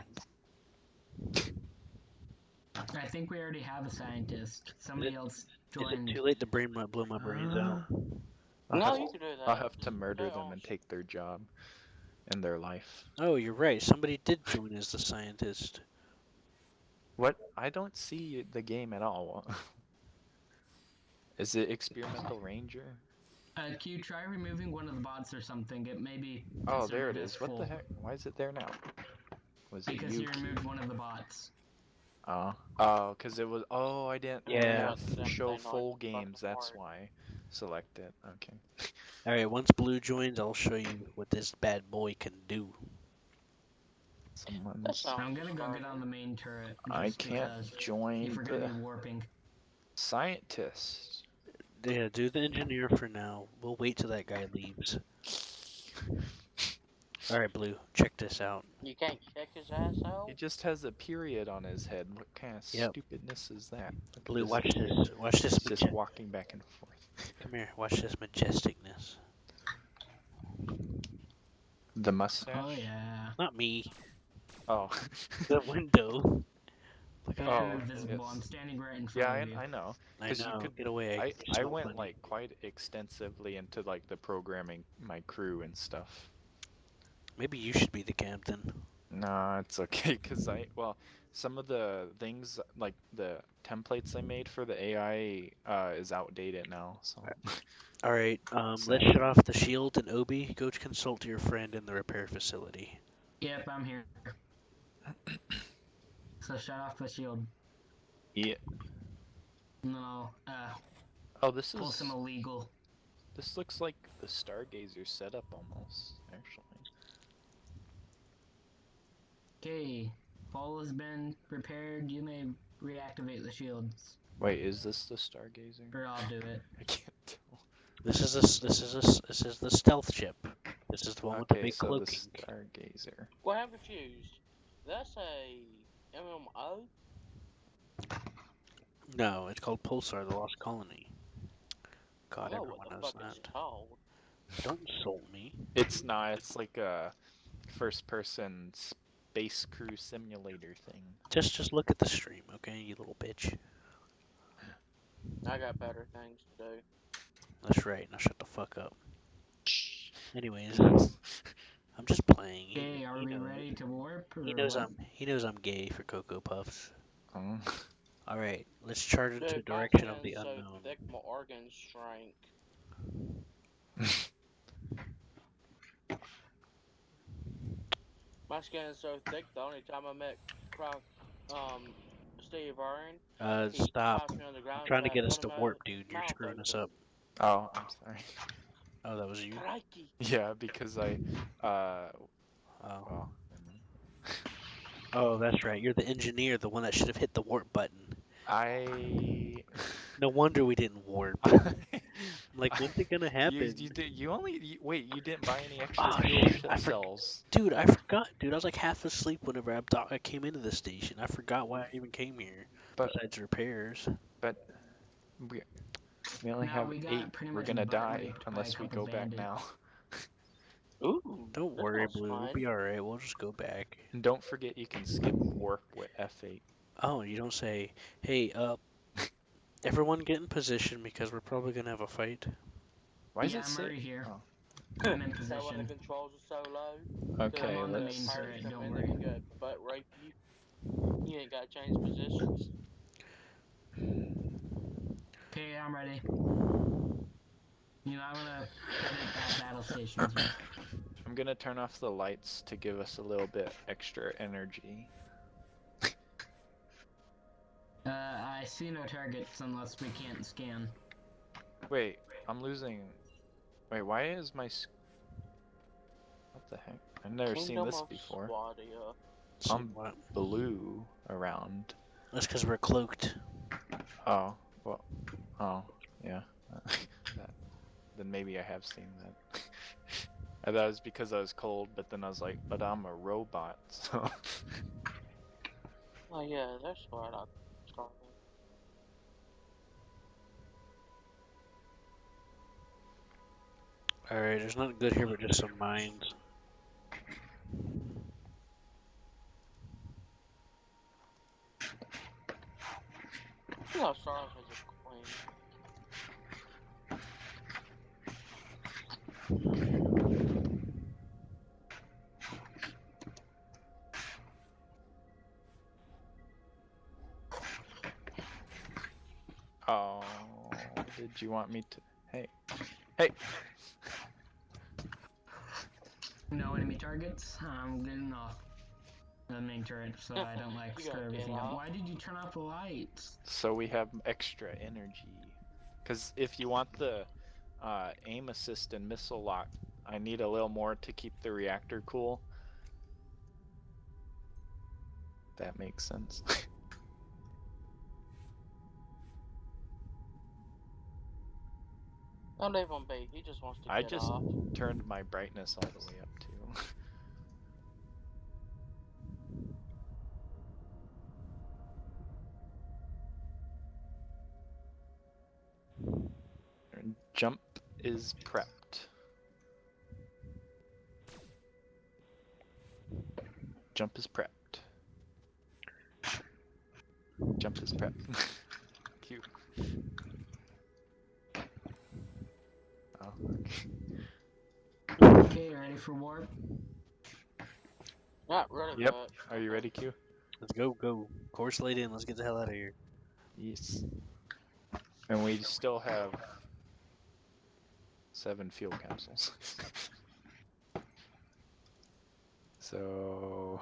I think we already have a scientist. Is Somebody it, else is joined. it too late to blow my brains out? No, you can do I'll that. have to murder They're them and awesome. take their job and their life. Oh, you're right. Somebody did join as the scientist. What? I don't see the game at all. Is it Experimental Ranger? Q, try removing one of the bots or something. It may be Oh, there considered it as is. What full. the heck? Why is it there now? Was it Because you Q? removed one of the bots. Oh, because it was. Oh, I didn't Yeah. show Thing on full the fucking games. That's part. why. Select it. Okay. All right, once Blue joins, I'll show you what this bad boy can do. That Someone's. sounds I'm gonna go get startling. on the main turret I just can't because join if we're gonna the be warping. scientist. Yeah, do the engineer for now. We'll wait till that guy leaves. All right, Blue, check this out. You can't check his ass out? He just has a period on his head. What kind of Yep. stupidness is that? Look Blue, at watch this kid. this. Watch this. He's just walking back and forth. Come here. Watch this majesticness. The mustache? Oh yeah. Not me. Oh. The window. Look, Oh, I'm invisible. yes. I'm standing right in front Yeah, of you. I know. I Because you know. could. Get away. I Smell went funny. like quite extensively into like the programming my crew and stuff. Maybe you should be the captain. Nah, it's okay. Cause some of the things like the templates I made for the AI is outdated now. So. All right. Let's Sad. shut off the shield and Obi. Go consult your friend in the repair facility. Yep, I'm here. So shut off the shield. Yeah. And then I'll Oh, this pull is. some illegal. This looks like the Stargazer setup almost, actually. Okay, fall has been repaired. You may reactivate the shields, Wait, is this the Stargazer? or I'll do it. I can't tell. This is the stealth ship. This is the one with the Okay, big so cloaking. the Stargazer. Well, I'm confused. That's a MMO? No, it's called Pulsar, the Lost Colony. God, I know what everyone the knows fuck it's that. called. Don't insult me. It's not. It's like a first-person space crew simulator thing. Just look at the stream, okay, you little bitch. I got better things to do. That's right. Now shut the fuck up. Anyways, Yes. I'm just playing. Okay, are we ready to warp? Or He knows what? he knows I'm gay for Cocoa Puffs. Oh. All right, let's charge into the Dude, my direction of skin's the so unknown. thick my organs shrank. My skin is so thick, the only time I met Steve Irwin, he Stop. tossed me on the I'm ground, trying to tried get us put to my warp, dude. You're mouth screwing us open. up. Oh, I'm sorry. Oh, that was you? Crikey! Yeah, because I Oh. well, Oh, that's right. You're the engineer, the one that should have hit the warp button. I. No wonder we didn't warp. Like, when's it gonna happen? Wait, you didn't buy any extra Oh, fuel shit, cells. Dude, I forgot. Dude, I was like half asleep whenever I came into the station. I forgot why I even came here. But Besides repairs. we only Now have we got 8. pretty We're much gonna butt die raped by a unless we couple go back bandits. now. Ooh, Don't that worry, sounds Blue. We'll fun. be alright. We'll just go back. And don't forget you can skip warp with F8. Oh, you don't say, hey, everyone get in position because we're probably gonna have a fight. Why does Yeah, it I'm say? already here. Oh. I'm in Is that when the position. controls are so low? Okay, I'm on the The main let's. turret, pirates come don't in, they worry. can go butt rape you. You ain't got to change positions. Okay, I'm ready. You know, I'm gonna edit that battle station as well. I'm gonna turn off the lights to give us a little bit extra energy. I see no targets unless we can't scan. Wait, I'm losing. Wait, why is my? What the heck? I've never seen Kingdom this of before. Swadia. See I'm what? blue around. That's because we're cloaked. Oh, well. Oh, yeah. That, then maybe I have seen that. I thought it was because I was cold, but then I was like, but I'm a robot, so. Oh yeah, that's what I started. Alright, there's nothing good here but just some mines. You know, Star Wars has a queen. Oh, did you want me to? Hey, hey. No enemy targets. I'm getting off the main turret so I don't like You screw gotta get everything up. off. Why did you turn off the lights? So we have extra energy. Because if you want the aim assist and missile lock, I need a little more to keep the reactor cool. That makes sense. Don't leave him be. He just wants to I get just off. turned my brightness all the way up too. Jump is prepped. Jump is prepped. Jump is prepped. Cute. Oh, okay. Okay, ready for warp? Not really, Yep. but Are you ready, Q? Let's go. Course laid in. Let's get the hell out of here. Yes. And we still have 7 fuel capsules. So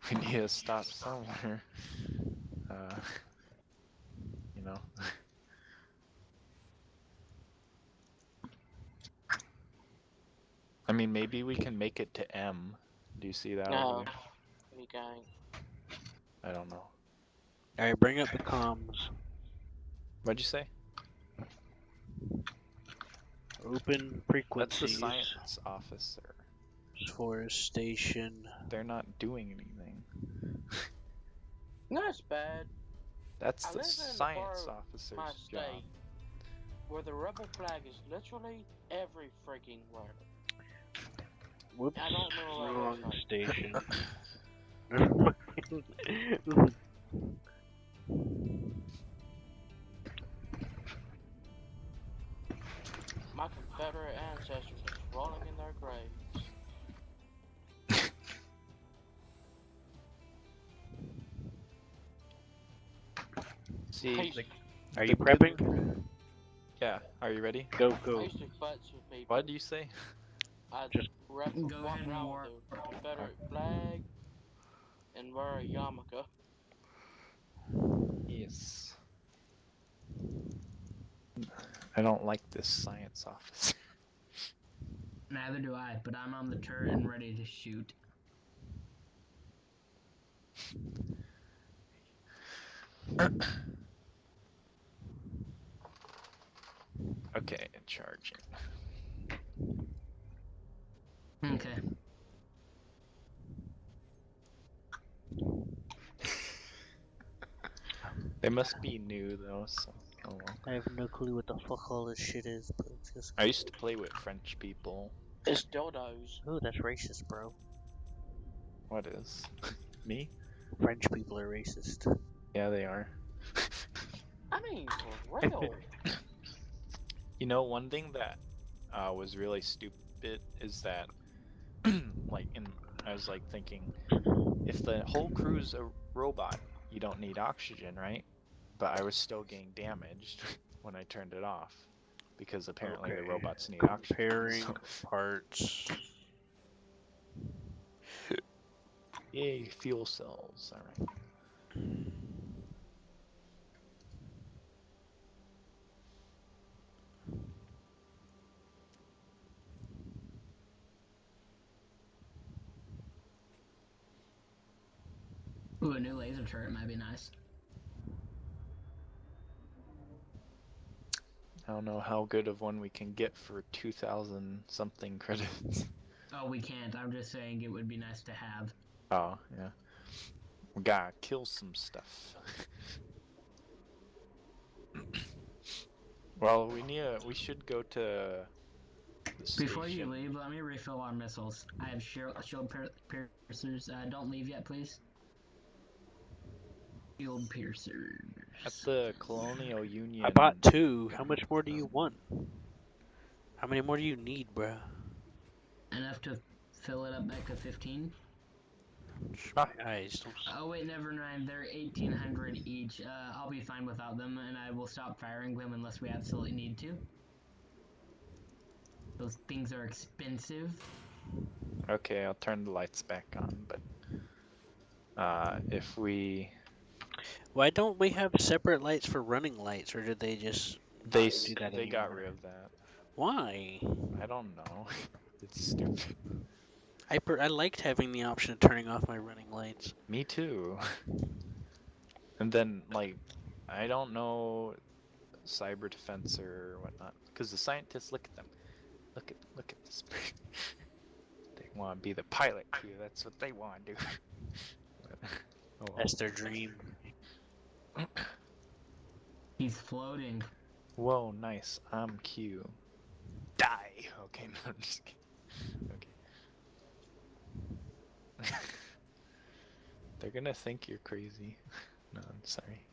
we need to stop somewhere. You know. I mean, maybe we can make it to M. Do you see that over no. there? He gang. I don't know. Alright, bring up the comms. What'd you say? Open That's the frequencies. science officer. Forestation. They're not doing anything. Not as bad. That's I the live in the science part of officer's my job. state where the rebel flag is literally every freaking where. Whoops. I don't know what Wrong looks like. station. Never mind. My Confederate ancestors are rolling in their graves. See, Hey, Are the you good- prepping? Yeah. Are you ready? Go, I go. used to futz with people. What do you say? I'd Just walk Go ahead and around warp. with a Confederate flag and wear a yarmulke. Yes. I don't like this science officer. Neither do I, but I'm on the turret and ready to shoot. Okay, charging. Okay. They must be new though, so oh well. I have no clue what the fuck all this shit is, but it's just I used to play with French people. It's dildos. Ooh, that's racist, bro. What is? Me? French people are racist. Yeah, they are. I mean, for real. You know, one thing that was really stupid is that, like, I was like thinking, if the whole crew's a robot, you don't need oxygen, right? But I was still getting damaged when I turned it off, because apparently the Okay. robots need oxygen. Comparing So, parts. yay, fuel cells. All right. Ooh, a new laser turret might be nice. I don't know how good of one we can get for 2,000 something credits. Oh, we can't. I'm just saying it would be nice to have. Oh, yeah. We gotta kill some stuff. Well, we should go to the Before you station. leave, let me refill our missiles. I have shield piercers. Don't leave yet, please. Shield piercers. At the Colonial Union. I bought 2. How much more do you want? How many more do you need, bruh? Enough to fill it up back to 15. My eyes don't. Oh wait, never mind. They're 1,800 each. I'll be fine without them, and I will stop firing them unless we absolutely need to. Those things are expensive. Okay, I'll turn the lights back on, but if we Why don't we have separate lights for running lights, or did they just they not do that they got anymore? rid of that. Why? I don't know. It's stupid. I liked having the option of turning off my running lights. Me too. And then like I don't know cyber defense or whatnot, because the scientists look at them. Look at this. They want to be the pilot crew. That's what they want to do. Oh, well. That's their dream. He's floating. Whoa, nice. I'm Q. Die. Okay, no, I'm just kidding. Okay. They're gonna think you're crazy. No, I'm sorry.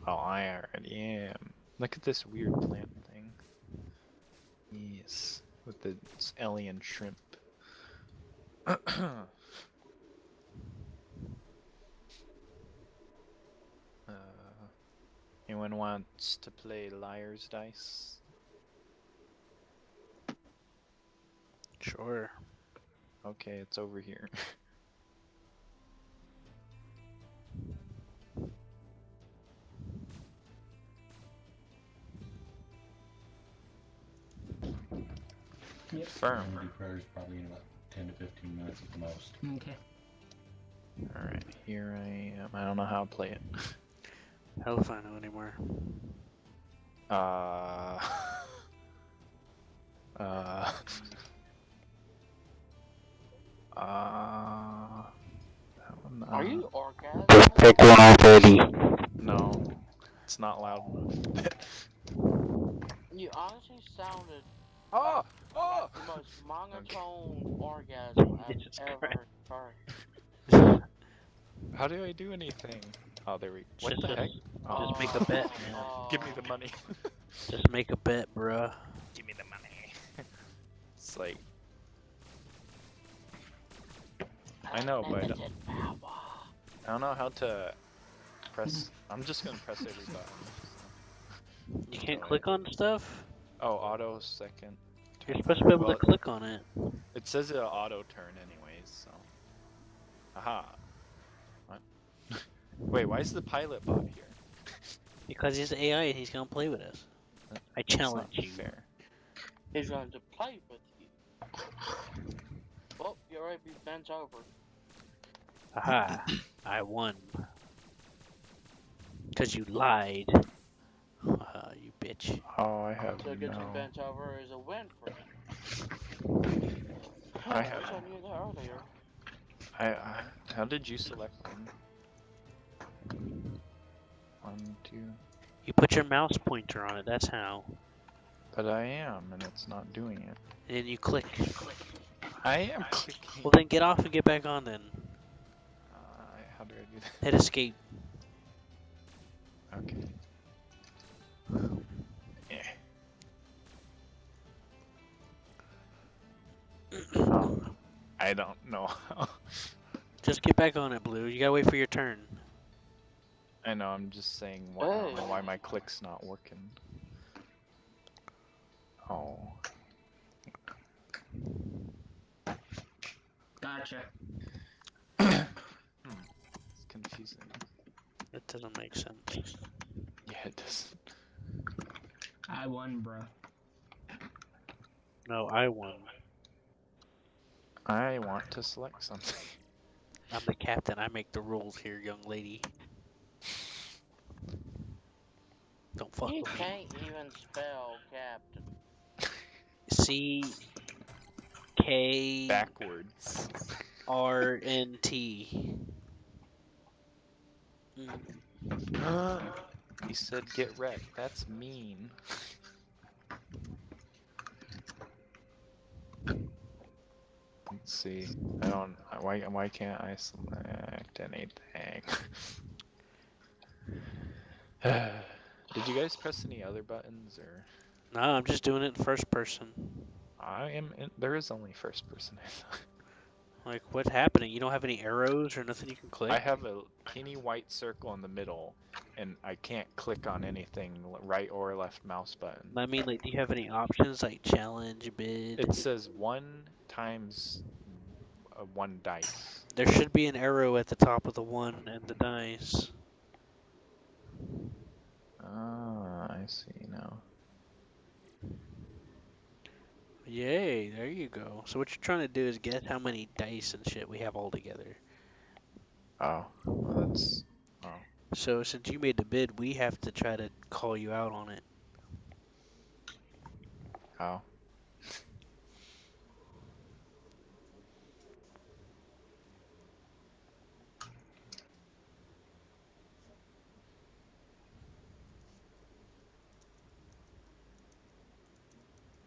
Oh, I already am. Look at this weird plant thing. Yes, with the alien shrimp. Anyone wants to play Liar's Dice? Sure. Okay, it's over here. Yep. Firm. I'm gonna do prayers probably in about 10 to 15 minutes at the most. Okay. Alright, here I am. I don't know how to play it. Hell if I know anymore. Uh, that one, Are you orgasming? Pick one already. No, it's not loud enough. You honestly sounded Oh! Oh! the most monotone orgasm I've Jesus ever heard. How do I do anything? Oh, there we go. What Just- the heck? Oh, Just make a bet, man. give me the money. Just make a bet, bruh. Give me the money. It's like, I know, but I don't know how to press. I'm just gonna press every button. You can't click on stuff? Oh, auto second. You're supposed to be able Well, to click on it. It says it'll auto turn anyways, so. Aha. What? Wait, why is the pilot bot here? Because he's AI and he's gonna play with us. I That's challenge not you. fair. He's going to play with you. Well, you already bent over. Aha. I won. Because you lied. You bitch. Oh, I have So getting no. bent over is a win for you. I I have. wish I knew that earlier. How did you select them? 1, 2. You put your mouse pointer on it, that's how. But I am, and it's not doing it. And then you click. I am clicking. Well, then get off and get back on then. How do I do that? Hit escape. Okay. Yeah. I don't know how. Just get back on it, Blue. You gotta wait for your turn. I know, I'm just saying I don't know why my click's not working. Oh. Gotcha. It's confusing. That doesn't make sense. Yeah, it does. I won, bro. No, I won. I want to select something. I'm the captain. I make the rules here, young lady. Don't fuck You with me. can't even spell captain. C-K... Backwards. R-N-T. He said get wrecked. That's mean. Let's see. I don't. Why can't I select anything? Did you guys press any other buttons or? No, I'm just doing it in first person. There is only first person. I thought. Like, what's happening? You don't have any arrows or nothing you can click? I have a teeny white circle in the middle, and I can't click on anything right or left mouse button. I mean, like, do you have any options like challenge, bid? It says 1 times 1 dice. There should be an arrow at the top of the 1 and the dice. Ah, I see now. Yay, there you go. So what you're trying to do is guess how many dice and shit we have all together. Oh, well that's. Oh. So since you made the bid, we have to try to call you out on it. How?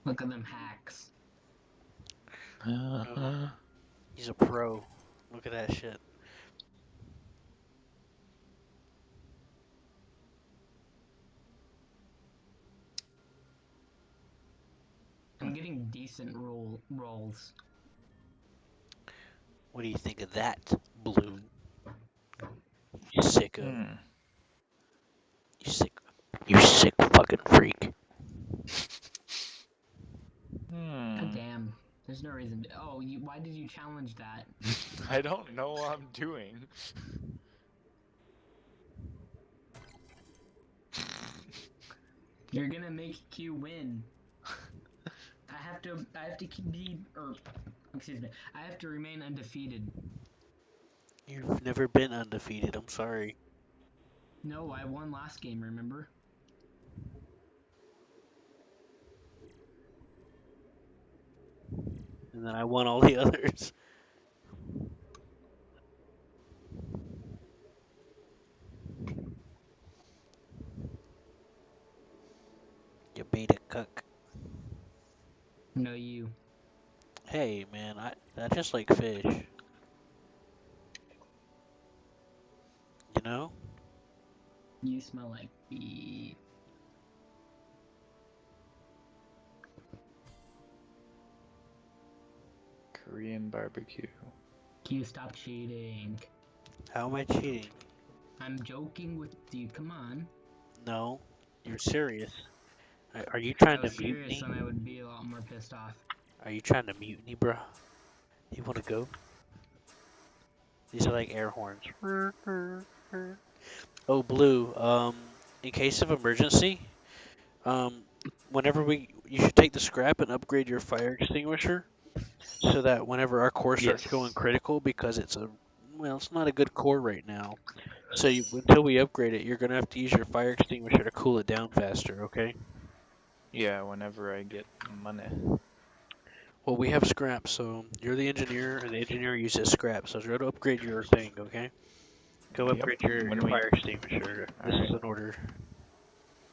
Look at them hacks. He's a pro. Look at that shit. I'm getting decent rolls. What do you think of that, Blue? You sicko. You sick. You sick fucking freak. God damn. There's no reason to. Oh, why did you challenge that? I don't know what I'm doing. You're gonna make Q win. I have to I have to remain undefeated. You've never been undefeated, I'm sorry. No, I won last game, remember? And then I won all the others. You beta cuck. No, you. Hey, man, I just like fish. You know? You smell like beef. Korean barbecue. Q, stop cheating. How am I cheating? I'm joking with you, come on. No, you're serious. Are you If I trying to was serious, mutiny? then I would be a lot more pissed off. Are you trying to mutiny, bruh? You wanna go? These are like air horns. Oh, Blue, in case of emergency, whenever you should take the scrap and upgrade your fire extinguisher so that whenever our core starts going critical, because it's not a good core right now. So until we upgrade it, you're gonna have to use your fire extinguisher to cool it down faster, okay? Yeah, whenever I get money. Well, we have scrap, so you're the engineer, and the engineer uses scrap, so go to upgrade your thing, okay? Go upgrade your fire extinguisher. This is an order.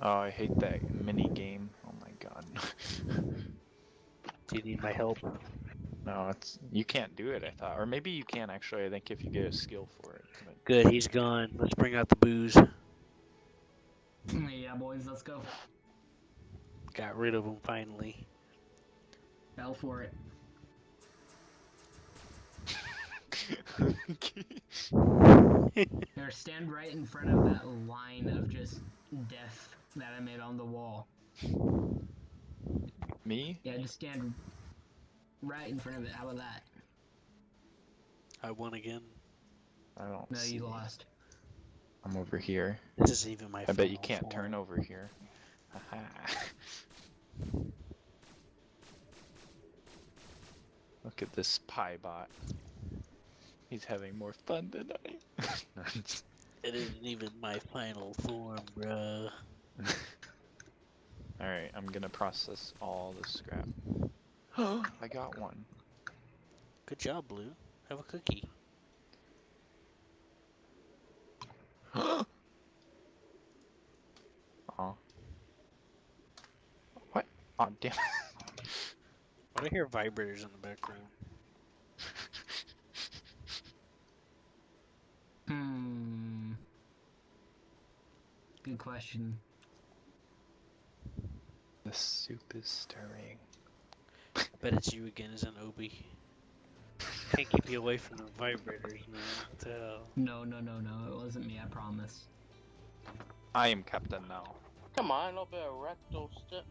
Oh, I hate that mini game. Oh my god. Do you need my help? No, you can't do it, I thought. Or maybe you can actually, I think if you get a skill for it. But Good, he's gone. Let's bring out the booze. Yeah, boys, let's go. Got rid of him finally. Fell for it. Here, stand right in front of that line of just death that I made on the wall. Me? Yeah, just stand right in front of it. How about that? I won again. I don't No, see. you lost. I'm over here. This is even my I bet you final can't turn form. over here. Haha. Look at this pie bot. He's having more fun than I. It isn't even my final form, bruh. Alright, I'm gonna process all the scrap. I got one. Good job, Blue. Have a cookie. Aw. What? Aw, damn. Why do I hear vibrators in the background? Good question. The soup is stirring. I bet it's you again, isn't Obi? Can't keep you away from the vibrators, man. What the hell? No, it wasn't me, I promise. I am captain now. Come on, a little bit of rectal a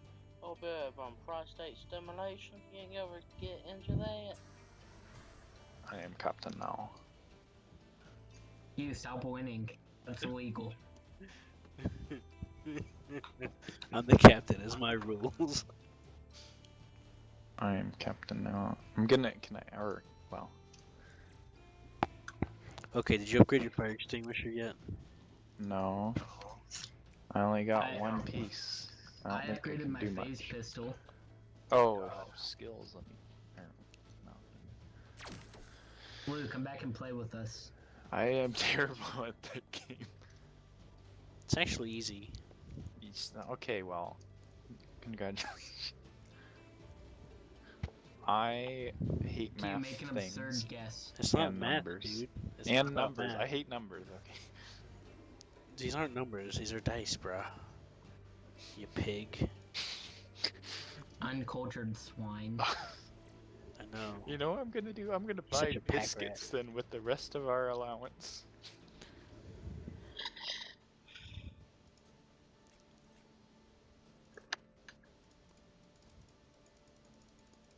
little bit of prostate stimulation. You ain't ever get into that. I am captain now. You stop winning. That's illegal. I'm the captain, is my rules. I am captain now. I'm gonna, well. Okay, did you upgrade your fire extinguisher yet? No. I only got one piece. I don't think upgraded can my do phase much. pistol. Oh, skills, let me, no. Blue, come back and play with us. I am terrible at that game. It's actually easy. Okay, well, congratulations. I hate Can you math make an things. absurd guess? It's not And math, numbers. dude. It's And not about numbers. math. I hate numbers, okay. These aren't numbers, these are dice, bruh. You pig. Uncultured swine. I know. You know what I'm gonna do? I'm gonna You're buy such a pack biscuits then with the rest of our allowance.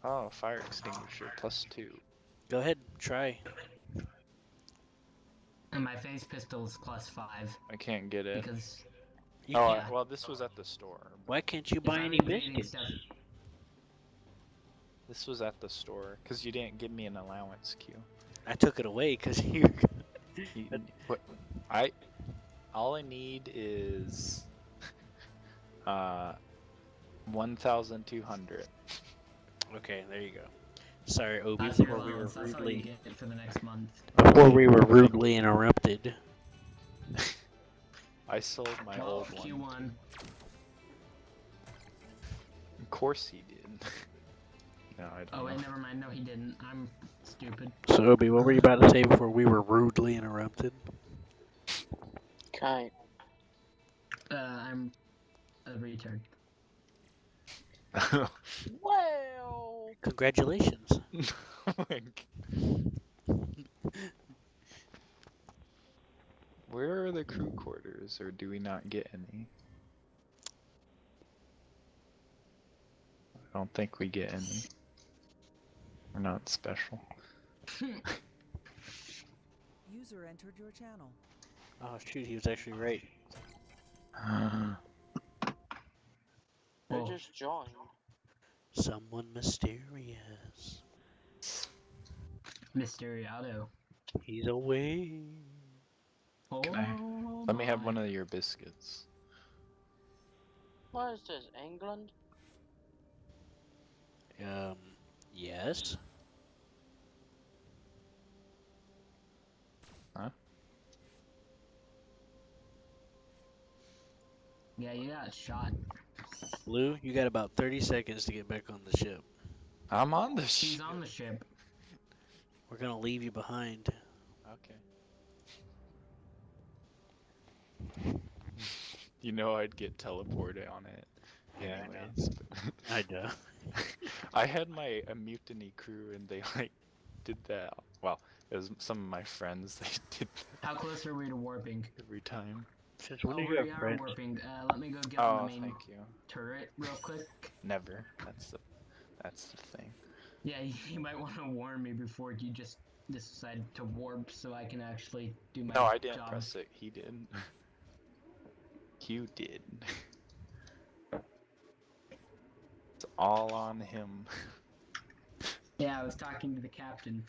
Oh, fire extinguisher +2. Go ahead, try. And my phase pistol is +5. I can't get it. Because You Oh, can't- well, this was at the store. Why can't you if buy I'm any invading biscuits? stuff, This was at the store, because you didn't give me an allowance, Q. I took it away because you. What? All I need is 1,200. Okay, there you go. Sorry, Obi, that's your before we were allowance. That's all you rudely get for the next month. interrupted. I sold my Well, old one. Q1. Of course he did. No, I don't Oh know. wait, never mind. No, he didn't. I'm stupid. So, Obi, what were you about to say before we were rudely interrupted? Kind. I'm a retard. Well. Congratulations. Where are the crew quarters, or do we not get any? I don't think we get any. We're not special. User entered your channel. Oh shoot, he was actually right. They Whoa. just joined. Someone mysterious. Mysteriado. He's away. Oh, Let me have my. one of your biscuits. What is this, England? Yes. Huh? Yeah, you got shot Blue, you got about 30 seconds to get back on the ship. I'm on the He's ship. on the ship. We're gonna leave you behind. Okay. You know I'd get teleported on it. Yeah, I know. Anyways. I know. I had my a mutiny crew and they like did that. Well, it was some of my friends. They did that How close are we to warping? every time. Since when Oh, did you we have are friends? warping. Let me go get on the Oh, main thank you. turret real quick. Never. That's the thing. Yeah, you might want to warn me before you just decide to warp so I can actually do my No, I didn't job. press it. He did. You did. It's all on him. Yeah, I was talking to the captain,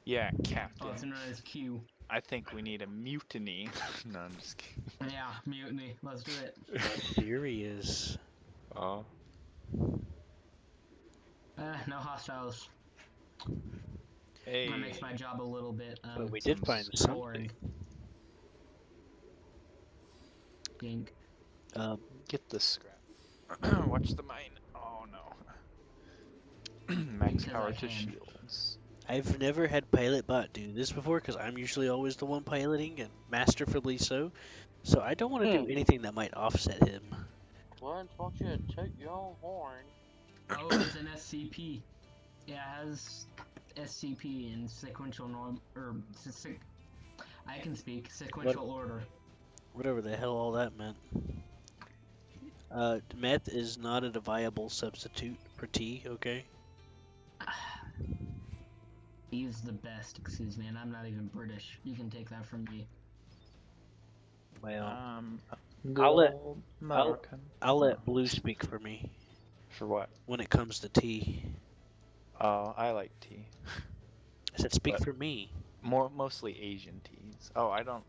Yeah, also Captain. known as Q. I think we need a mutiny. No, I'm just kidding. Yeah, mutiny. Let's do it. Serious. Oh. No hostiles. Hey. That makes my job a little bit But we did find boring. something. Dink. Get the scrap. Watch the mine. Oh no. Max Because power I to can. shields. I've never had PilotBot do this before because I'm usually always the one piloting and masterfully so. So I don't want to do anything that might offset him. Well, won't you toot your own horn? Oh, it's an SCP. Yeah, it has SCP in sequential norm I can speak sequential order. Whatever the hell all that meant. Meth is not a viable substitute for tea, okay? He's the best, excuse me, and I'm not even British. You can take that from me. Well, Gold I'll American. let Blue speak for me For what? when it comes to tea. Oh, I like tea. I said speak But- for me. Mostly Asian teas. Oh, I don't.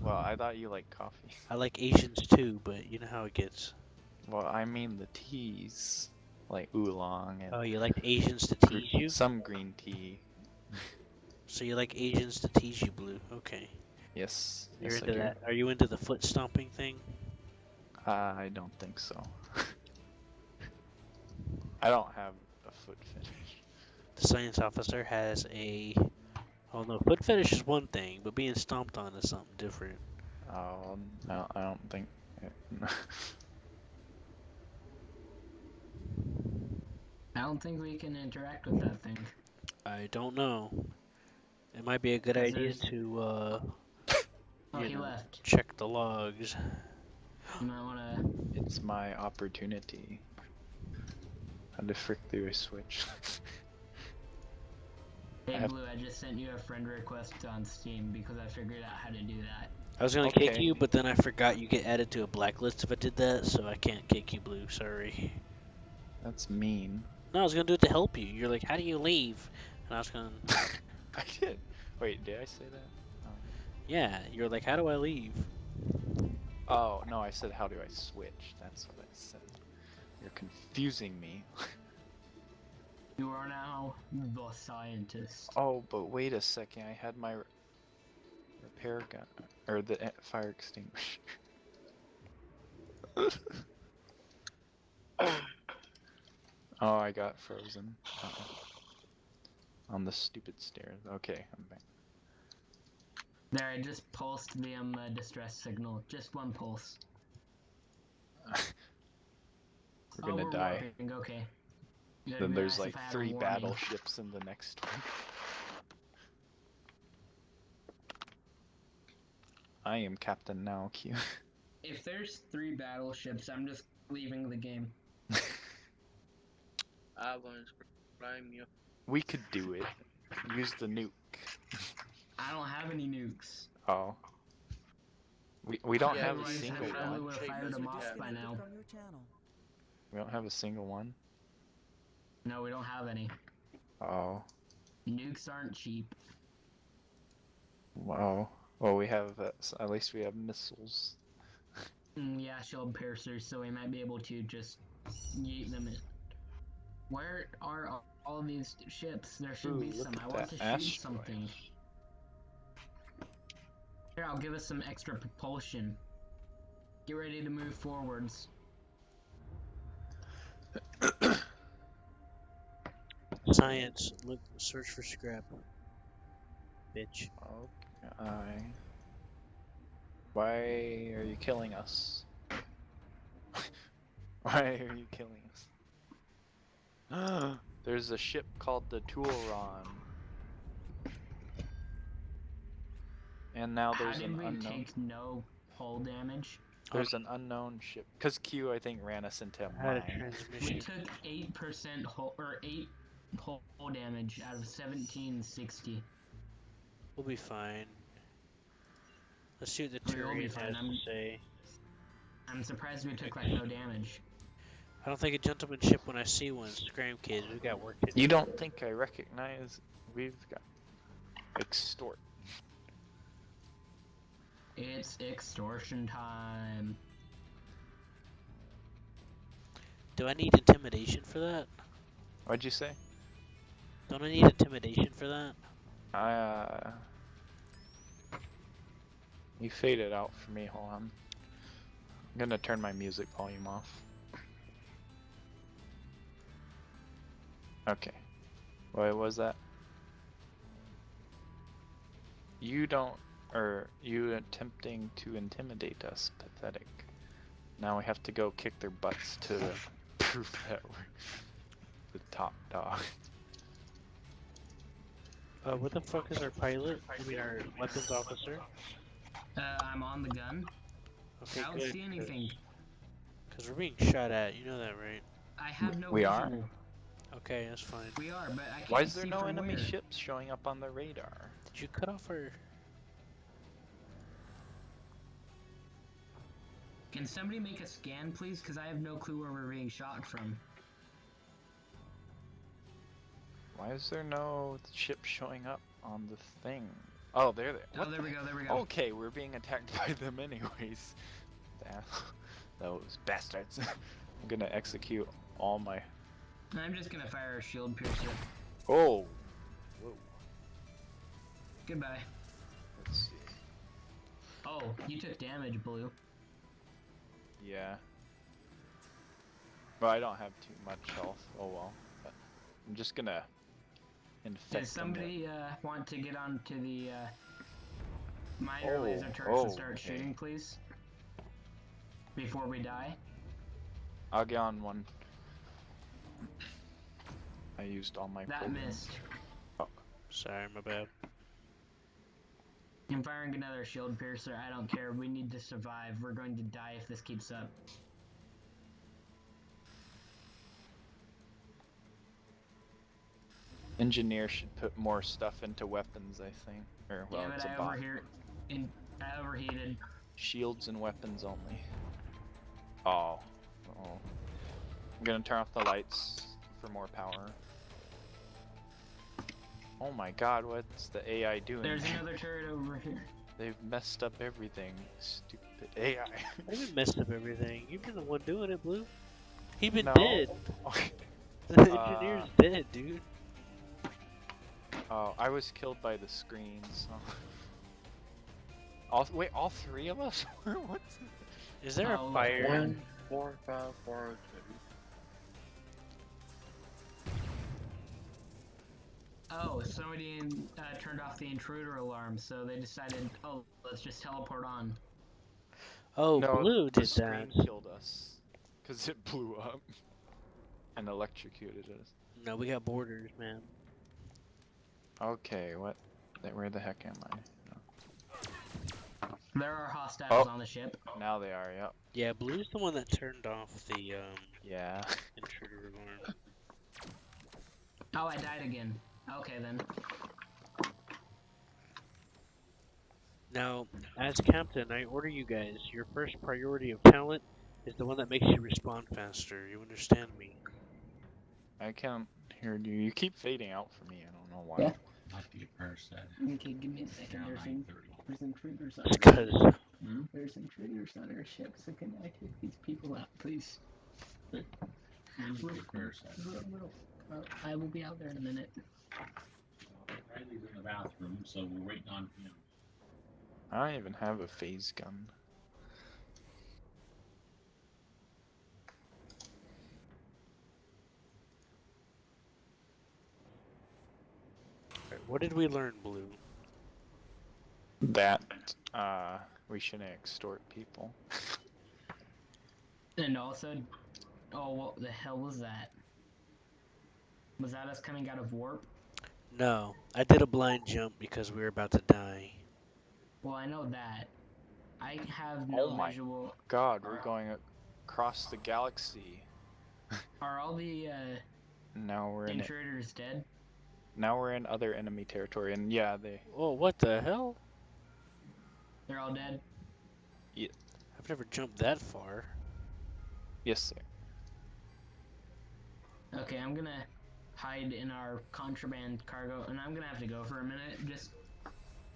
Well, I thought you like coffee. I like Asians too, but you know how it gets. Well, I mean the teas, like oolong and Oh, you like Asians to tease you? some green tea. So you like Asians to tease you, Blue? Okay. Yes, You're yes I into do. that. Are you into the foot stomping thing? I don't think so. I don't have a foot fetish. The science officer has a. Oh no, foot fetish is one thing, but being stomped on is something different. Oh, no, I don't think. I don't think we can interact with that thing. I don't know. It might be a good 'Cause idea there's- to Oh, you he know, left. check the logs. You might want to. It's my opportunity. How to frick do a switch? Hey, have- Blue, I just sent you a friend request on Steam because I figured out how to do that. I was gonna kick Okay. you, but then I forgot you get added to a blacklist if I did that, so I can't kick you, Blue. Sorry. That's mean. No, I was gonna do it to help you. You're like, how do you leave? And I was gonna. I did. Wait, did I say that? Yeah, you're like, how do I leave? Oh, no, I said how do I switch? That's what I said. You're confusing me. You are now the scientist. Oh, but wait a second. I had my repair gun or the fire extinguisher. Oh, I got frozen. On the stupid stairs. Okay, I'm back. There, I just pulsed the distress signal. Just one pulse. We're gonna we're die. warping. Okay. You'd Then be there's nice like if I had a 3 warning. battleships in the next one. I am captain now, Q. If there's 3 battleships, I'm just leaving the game. I won't blame you. We could do it. Use the nuke. I don't have any nukes. Oh. We don't Yeah, have a otherwise I single probably one. would have fired User them off by disconnected now. from your channel. We don't have a single one. No, we don't have any. Oh. Nukes aren't cheap. Wow. Well, we have at least we have missiles. Yeah, shield piercers, so we might be able to just yeet them in. Where are all of these ships? There should Ooh, be look some. at I want that to shoot asteroid. something. Here, I'll give us some extra propulsion. Get ready to move forwards. Science. Look, search for scrap. Bitch. Okay. Why are you killing us? Why are you killing us? There's a ship called the Turon. And now How there's did an we unknown. take no hull damage? There's an unknown ship. Because Q, I think, ran us into a I had a mine. We transmission. took 8% hull or 8 hull damage out of 1760. We'll be fine. Let's see what the We will be Turian fine. has to say. I'm surprised we took like no damage. I don't think a gentleman ship when I see one. Scram kids, we got work to do. You don't think I recognize? We've got extort. It's extortion time. Do I need intimidation for that? What'd you say? Don't I need intimidation for that? You faded out for me. Hold on. I'm gonna turn my music volume off. Okay. What was that? You don't, or you attempting to intimidate us. Pathetic. Now we have to go kick their butts to prove that we're the top dog. What the fuck is our pilot? I mean, our weapons officer? I'm on the gun. Okay, I don't good. see anything. Because we're being shot at, you know that, right? I have no We are? visual. Okay, that's fine. We are, but I can't Why is there see no from enemy where. ships showing up on the radar? Did you cut off our... Can somebody make a scan, please? Because I have no clue where we're being shot from. Why is there no ship showing up on the thing? Oh, there. Oh, there we go, there we go. Okay, we're being attacked by them anyways. Damn. Those bastards. I'm gonna execute all my... I'm just gonna fire a shield piercer. Oh! Whoa. Goodbye. Let's see. Oh, you took damage, Blue. Yeah. Well, I don't have too much health. Oh well. But I'm just gonna infect Does somebody want to get onto the minor laser turrets and start okay. shooting, please? Before we die? I'll get on one. I used all my That programs. missed. Oh. Sorry, my bad. I'm firing another shield piercer. I don't care. We need to survive. We're going to die if this keeps up. Engineer should put more stuff into weapons, I think. Or, well, yeah, it's but a I bot. I overheated. Shields and weapons only. Oh. Oh. I'm gonna turn off the lights for more power. Oh my god, what's the AI doing? There's another turret over here. They've messed up everything. Stupid AI. I haven't messed up everything. You've been the one doing it, Blue. He been No. dead. The engineer's dead, dude. Oh, I was killed by the screens. Wait, all three of us? What's Is there Oh, a fire? 1, 4, 5, 4, 2. Oh, somebody turned off the intruder alarm, so they decided, oh, let's just teleport on. Oh, No, Blue the did that. screen killed us. Because it blew up. And electrocuted us. No, we got borders, man. Okay, what? Where the heck am I? There are hostiles Oh. on the ship. Now they are, yep. Yeah, Blue's the one that turned off the Yeah. intruder alarm. Oh, I died again. Okay, then. Now, as captain, I order you guys, your first priority of talent is the one that makes you respond faster. You understand me? I can't hear you. You keep fading out for me. I don't know why. Yeah. Like the first set. Okay, give me a second. Down There's 9:30. intruders on It's because There's intruders on our ship, so can I take these people out, please? The first set. I will be out there in a minute. Riley's in the bathroom, so we're waiting on him. I don't even have a phase gun. What did we learn, Blue? That we shouldn't extort people. And also, oh, what the hell was that? Was that us coming out of warp? No, I did a blind jump because we were about to die. Well, I know that. I have Oh no my visual. God, we're going across the galaxy. Are all the Now we're in it. intruders dead? Now we're in other enemy territory, and yeah, they. Oh, what the hell? They're all dead? I've never jumped that far. Yes, sir. Okay, I'm gonna hide in our contraband cargo, and I'm gonna have to go for a minute. Just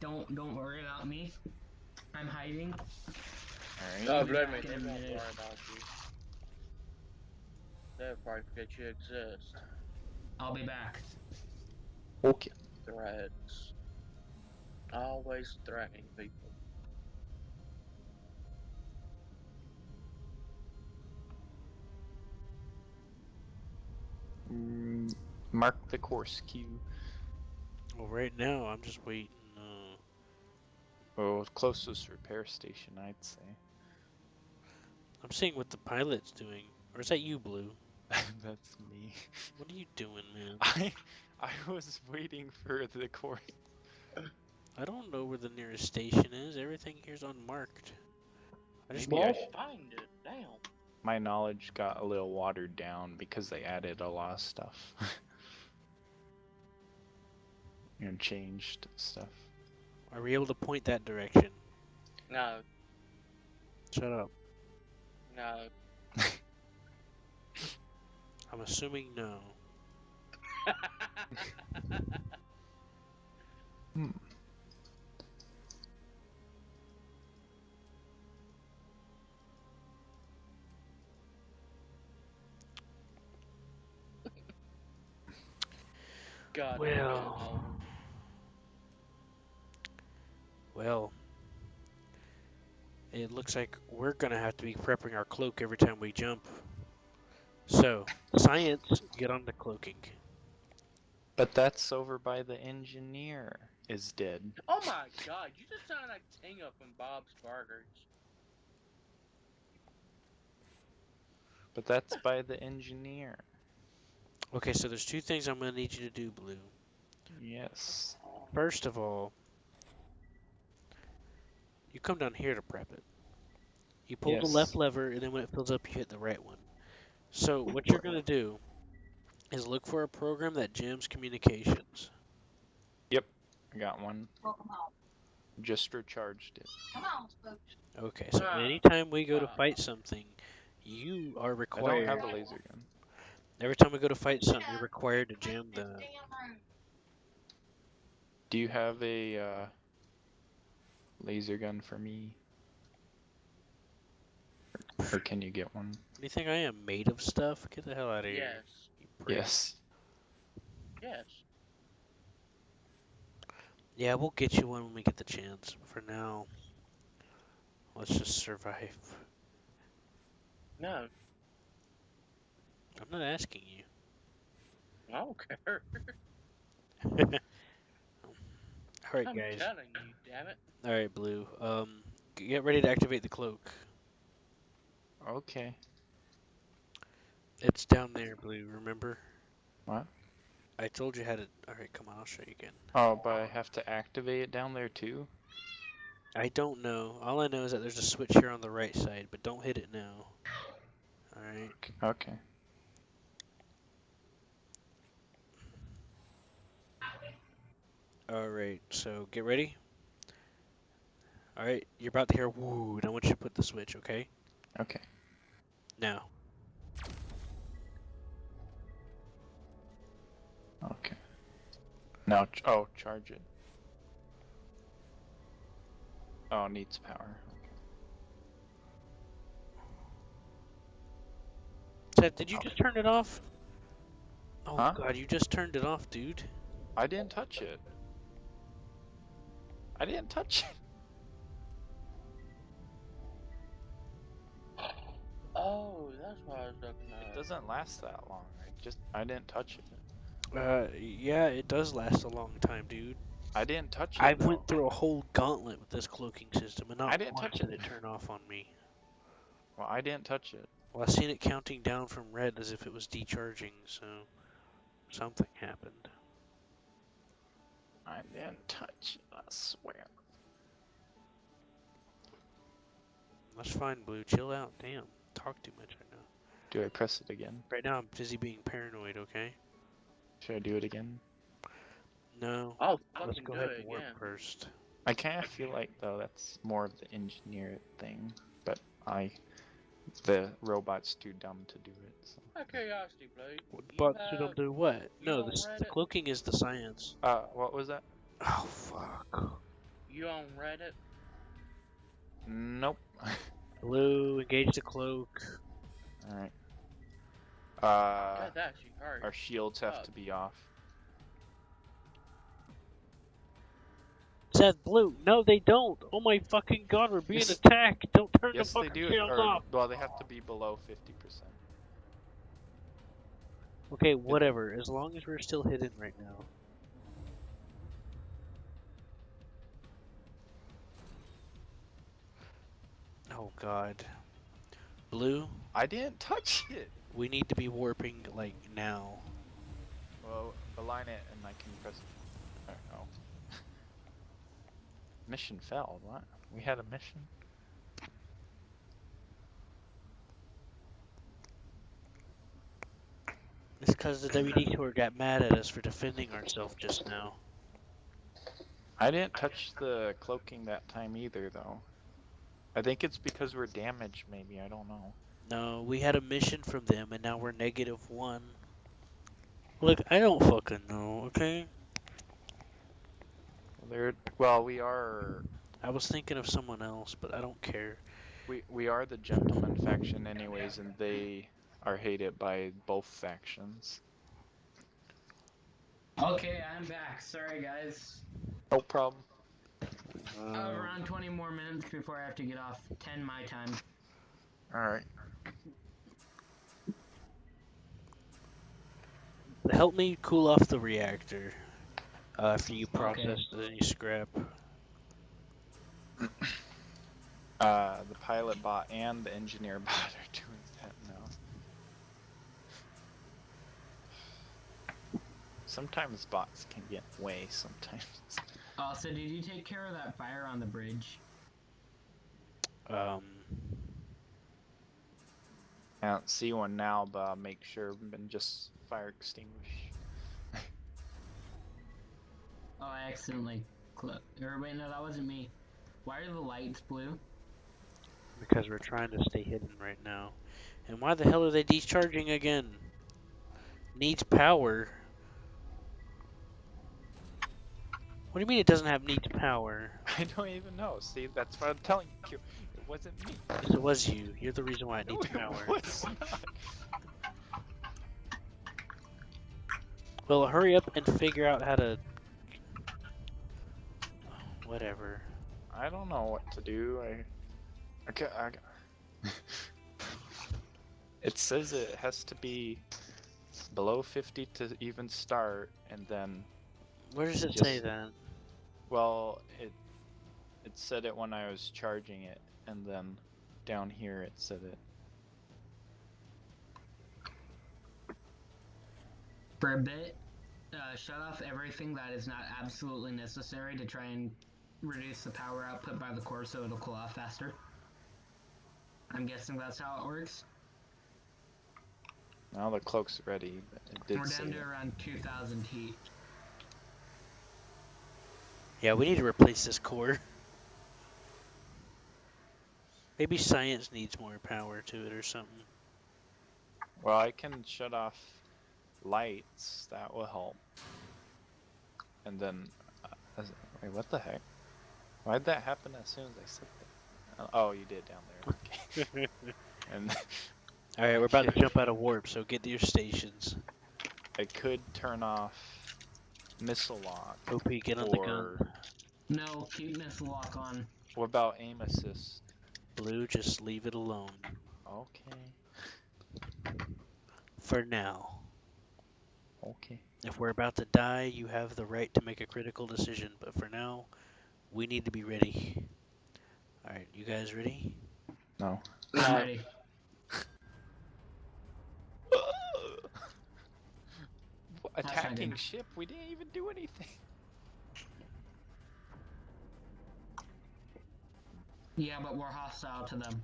don't worry about me. I'm hiding. All Oh, right. believe me, Back in they a won't minute. worry about you. They'll probably forget you exist. I'll be back. Okay. Threats. Always threatening people. Mark the course cue. Well, right now I'm just waiting. Oh, closest repair station, I'd say. I'm seeing what the pilot's doing. Or is that you, Blue? That's me. What are you doing, man? I was waiting for the course. I don't know where the nearest station is. Everything here's unmarked. I just Maybe I Won't find it. Damn. my knowledge got a little watered down because they added a lot of stuff. And changed stuff. Are we able to point that direction? No. Shut up. No. I'm assuming no. Hmm. God, Well, it looks like we're gonna have to be prepping our cloak every time we jump. So, science, get on the cloaking. But that's over by the engineer is dead. Oh my God, you just sound like Tinga from Bob's Burgers. But that's by the engineer. Okay, so there's two things I'm gonna need you to do, Blue. Yes. First of all, you come down here to prep it. You pull the left Yes. lever, and then when it fills up, you hit the right one. So what you're gonna do is look for a program that jams communications. Yep. I got one. Just recharged it. Okay, so Ah, anytime we go to fight something, you are I required. don't have a laser gun. Every time we go to fight something, you're required to jam the. Do you have a laser gun for me? Or can you get one? What do you think I am, made of stuff? Get the hell out of here. yes. You prick. Yes. Yes. Yeah, we'll get you one when we get the chance. For now, let's just survive. No. I'm not asking you. I don't care. Alright, I'm guys. telling you, damn it. Alright, Blue. Get ready to activate the cloak. Okay. It's down there, Blue, remember? What? I told you how to. Alright, come on, I'll show you again. Oh, but I have to activate it down there too? I don't know. All I know is that there's a switch here on the right side, but don't hit it now. Alright. Okay. Alright, so get ready. Alright, you're about to hear woo, and I want you to put the switch, okay? Okay. Now. Okay. Now, charge it. Oh, it needs power. Ted, did you just turn it off? Oh Huh? god, you just turned it off, dude. I didn't touch it. I didn't touch it. Oh, that's what I was looking at. It doesn't last that long. I didn't touch it. Yeah, it does last a long time, dude. I didn't touch I it though. went through a whole gauntlet with this cloaking system, and I not didn't once touch did it. it turn off on me. Well, I didn't touch it. Well, I seen it counting down from red as if it was decharging, so something happened. I didn't touch it, I swear. That's fine, Blue. Chill out. Damn. Talk too much right now. Do I press it again? Right now, I'm busy being paranoid, okay? Should I do it again? No. I'll Let's fucking go do ahead it and work again. first. I kind of feel like though that's more of the engineer thing, but the robot's too dumb to do it. So. Out of curiosity, Blade. But should I do what? You No, on the Reddit? cloaking is the science. What was that? Oh, fuck. You on Reddit? Nope. Blue, engage the cloak. Alright. God, that actually hurt. Our shields have to be off. Says Blue. No, they don't. Oh my fucking god, we're being Yes. attacked. Don't turn Yes, the they fucking do. shields Or, off. well, they have to be below 50%. Okay, whatever. As long as we're still hidden right now. Oh god. Blue, I didn't touch it. we need to be warping, like, now. Well, align it and I can press. Oh. Mission failed. What? We had a mission? It's because the WD tour got mad at us for defending ourselves just now. I didn't touch the cloaking that time either, though. I think it's because we're damaged, maybe. I don't know. No, we had a mission from them, and now we're -1. Look, I don't fucking know, okay? Well, we are. I was thinking of someone else, but I don't care. We are the gentleman faction, anyways, and they are hated by both factions. Okay, I'm back. Sorry, guys. No problem. Around 20 more minutes before I have to get off. 10 my time. Alright. Help me cool off the reactor after you process any scrap. The pilot bot and the engineer bot are doing that now. Sometimes bots can get way sometimes. So did you take care of that fire on the bridge? I don't see one now, but I'll make sure and just fire extinguish. Oh, I accidentally or wait, no, that wasn't me. Why are the lights blue? Because we're trying to stay hidden right now. And why the hell are they discharging again? Needs power. What do you mean it doesn't have needs power? I don't even know. See, that's what I'm telling you. It wasn't me. Yes, it was you. You're the reason why it needs No, power. it was not. Well, hurry up and figure out how to... Whatever. I don't know what to do. Okay. It says it has to be below 50 to even start, and then. Where does it say that? Well, it said it when I was charging it, and then down here it said it. For a bit, shut off everything that is not absolutely necessary to try and reduce the power output by the core so it'll cool off faster. I'm guessing that's how it works. Now the cloak's ready, but it did We're say down to it. around 2,000 heat. Yeah, we need to replace this core. Maybe science needs more power to it or something. Well, I can shut off lights. That will help. And then, wait, what the heck? Why'd that happen as soon as I said that? Oh, you did down there. Okay. And Alright, we're about to jump out of warp, so get to your stations. I could turn off missile lock. OP, get on the gun. No, keep missile lock on. What about aim assist? Blue, just leave it alone. Okay. For now. Okay. If we're about to die, you have the right to make a critical decision, but for now, we need to be ready. Alright, you guys ready? No. I'm ready. Attacking good. ship? We didn't even do anything. Yeah, but we're hostile to them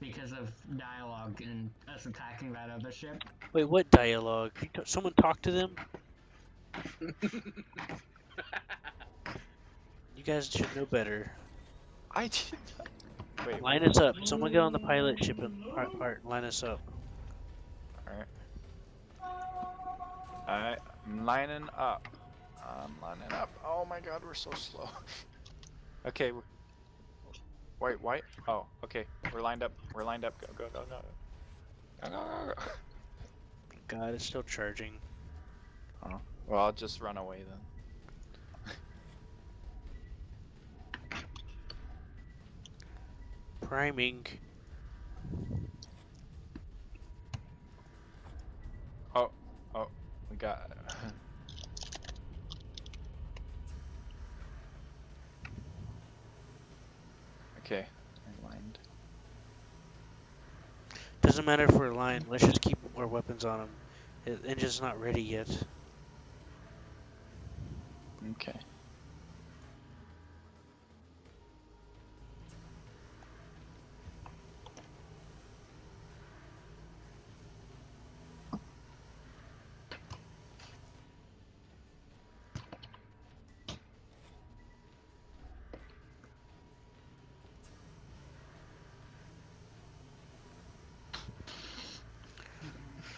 because of dialogue and us attacking that other ship. Wait, what dialogue? Someone talk to them? You guys should know better. I did not. Wait. Line us up. Someone get on the pilot ship and line us up. Alright. I'm lining up. I'm lining up. Oh my god, we're so slow. Okay. Wait, why? Oh, okay. We're lined up. We're lined up. Go, go, go, go. Go, go, go, go. God, it's still charging. Oh. Well, I'll just run away then. Priming. Oh, oh, we got. Okay, I'm lined. Doesn't matter if we're aligned. Let's just keep more weapons on them. The engine's not ready yet. Okay.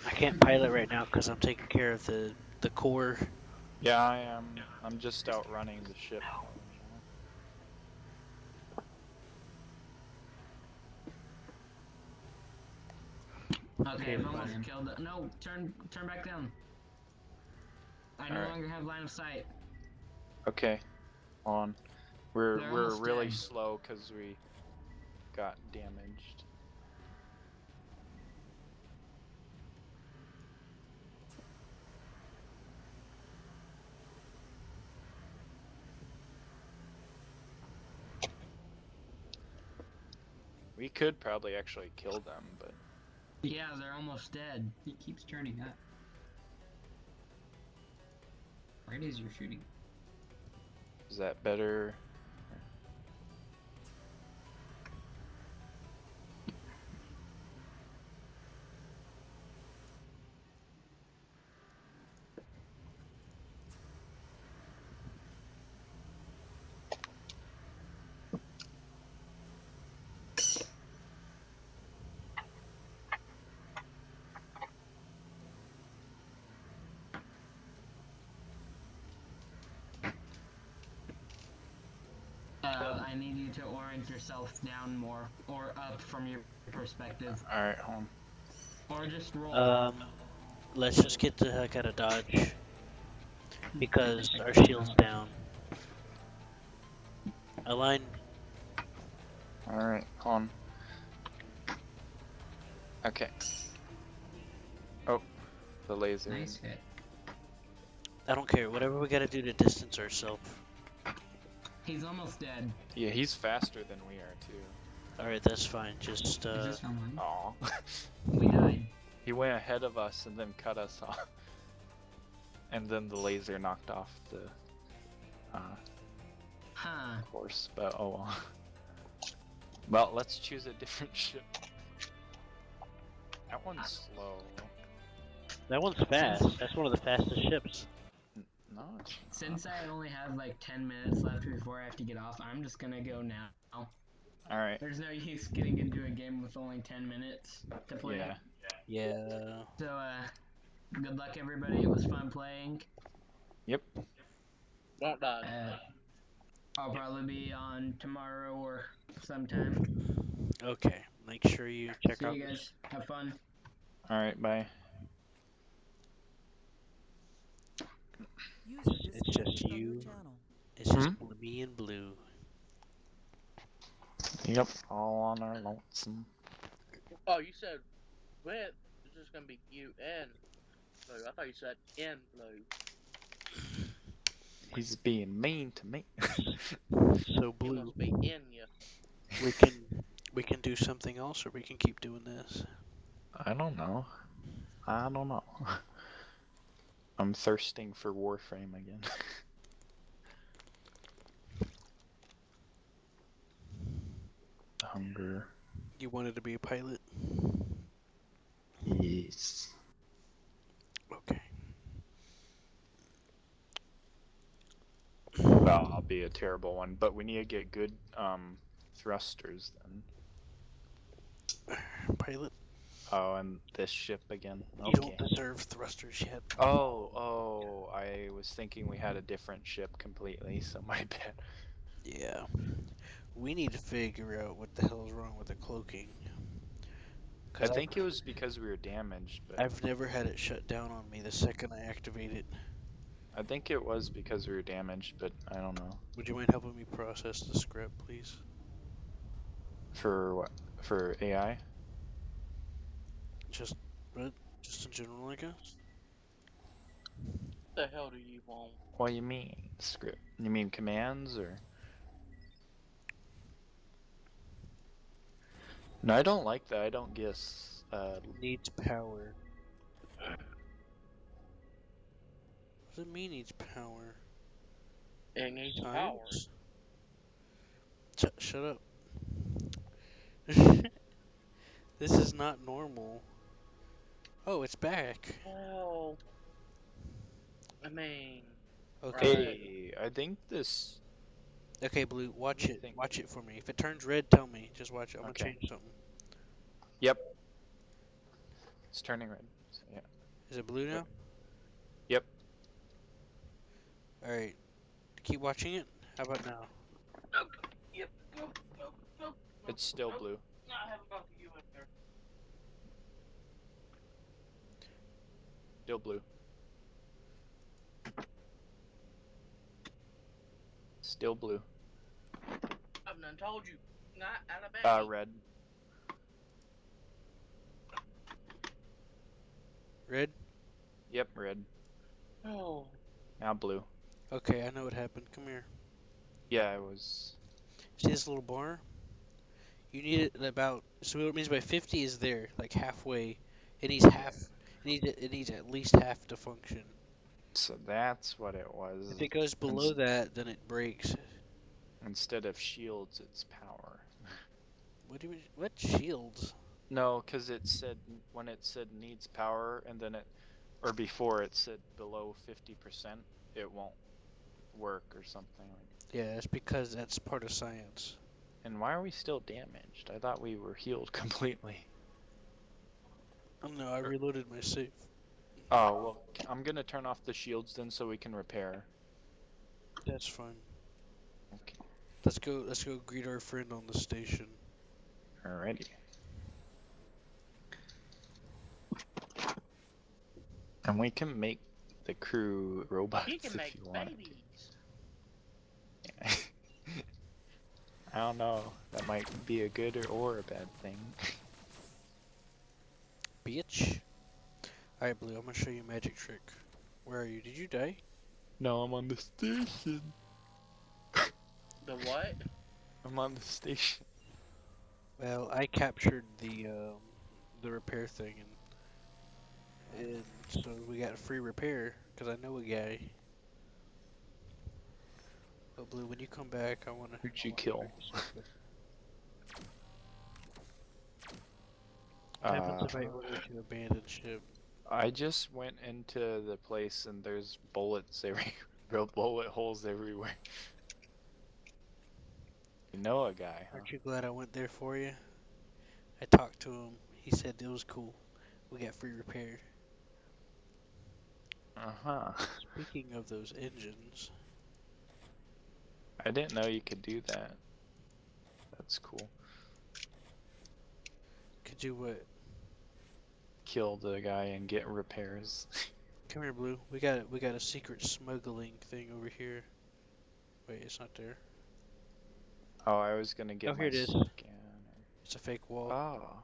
I can't pilot right now because I'm taking care of the core. Yeah, I am. I'm just outrunning the ship. Okay, I've almost killed it. No, turn back down. I no longer have line of sight. Okay, on. They're We're almost really dead. slow because we got damaged. We could probably actually kill them, but Yeah, they're almost dead. He keeps turning up. Where it is you're shooting? is that better? I need you to orient yourself down more, or up from your perspective. Alright, home. Or just roll. Let's just get the heck out of Dodge. Because our shield's down. Align. Alright, on. Okay. Oh, the laser. Nice hit. I don't care. Whatever we gotta do to distance ourselves. He's almost dead. Yeah, he's faster than we are too. Alright, that's fine. Just, Is this online? Aw. We died. He went ahead of us and then cut us off. And then the laser knocked off the Huh. course, but oh well. Well, let's choose a different ship. That one's slow. that one's fast. That's one of the fastest ships. No, it's Since I only have like 10 minutes left before I have to get off, I'm just gonna go now. Alright. There's no use getting into a game with only 10 minutes to play. Yeah. Yeah. So, good luck everybody. It was fun playing. Yep. Don't die. I'll probably be on tomorrow or sometime. Okay. Make sure you check See out. you guys. Have fun. Alright, bye. User It's just disconnected from your you. channel. It's just me and Blue. Yep, all on our lonesome. Oh, you said with. It's just gonna be you and blue. I thought you said in blue. He's being mean to me. So He Blue, must be in you. we can do something else, or we can keep doing this. I don't know. I'm thirsting for Warframe again. Hunger. You wanted to be a pilot? Yes. Okay. Well, I'll be a terrible one, but we need to get good thrusters then. Pilot? Oh, and this ship again. You don't Okay. deserve thrusters yet. Oh, I was thinking we had a different ship completely, so my bad. Yeah. We need to figure out what the hell's wrong with the cloaking. I 'Cause think it was because we were damaged, but I've never had it shut down on me the second I activate it. I think it was because we were damaged, but I don't know. Would you mind helping me process the script, please? For what? For AI? Just, but just in general, I guess. The hell do you want? What do you mean, script? You mean commands, or? No, I don't like that. I don't guess. Needs power. What does it mean needs power? It needs power. Science? Shut up. This is not normal. Oh, it's back. Well, I mean, Okay. right. Hey, I think this. Okay, Blue, watch me it. think. Watch it for me. If it turns red, tell me. Just watch it. I'm Okay. gonna change something. Yep. It's turning red. So yeah. Is it blue now? Yep. Alright. Keep watching it. How about now? Yep. Go. It's still blue. I have both of you in there. Still blue. Still blue. I've done told you. Not Alabama. Red. Red? Yep, red. Oh. Now blue. Okay, I know what happened. Come here. Yeah, it was. See this little bar? You need it about. So what it means by 50 is there, like halfway. It needs half. It needs at least half to function. So that's what it was. If it goes below that, then it breaks. Instead of shields, it's power. What do you mean? What shields? No, because it said when it said needs power, and then or before it said below 50%, it won't work or something. Yeah, it's because that's part of science. And why are we still damaged? I thought we were healed completely. Oh no, I reloaded my save. Oh, well, I'm gonna turn off the shields then so we can repair. That's fine. Okay. Let's go greet our friend on the station. Alrighty. And we can make the crew robots You can if make you want. babies. I don't know. That might be a good or a bad thing. Bitch. Alright, Blue, I'm gonna show you a magic trick. Where are you? Did you die? No, I'm on the station. The what? I'm on the station. Well, I captured the repair thing, and so we got free repair because I know a guy. But Blue, when you come back, I wanna. Who'd you kill? What happens if I order to abandon ship? I just went into the place and there's bullets real bullet holes everywhere. You know a guy, huh? Aren't you glad I went there for you? I talked to him. He said it was cool. We got free repair. Uh-huh. Speaking of those engines, I didn't know you could do that. That's cool. could you what? Kill the guy and get repairs. Come here, Blue. We got a secret smuggling thing over here. Wait, it's not there. Oh, I was gonna get Oh, my here it is. scanner. It's a fake wall. Oh.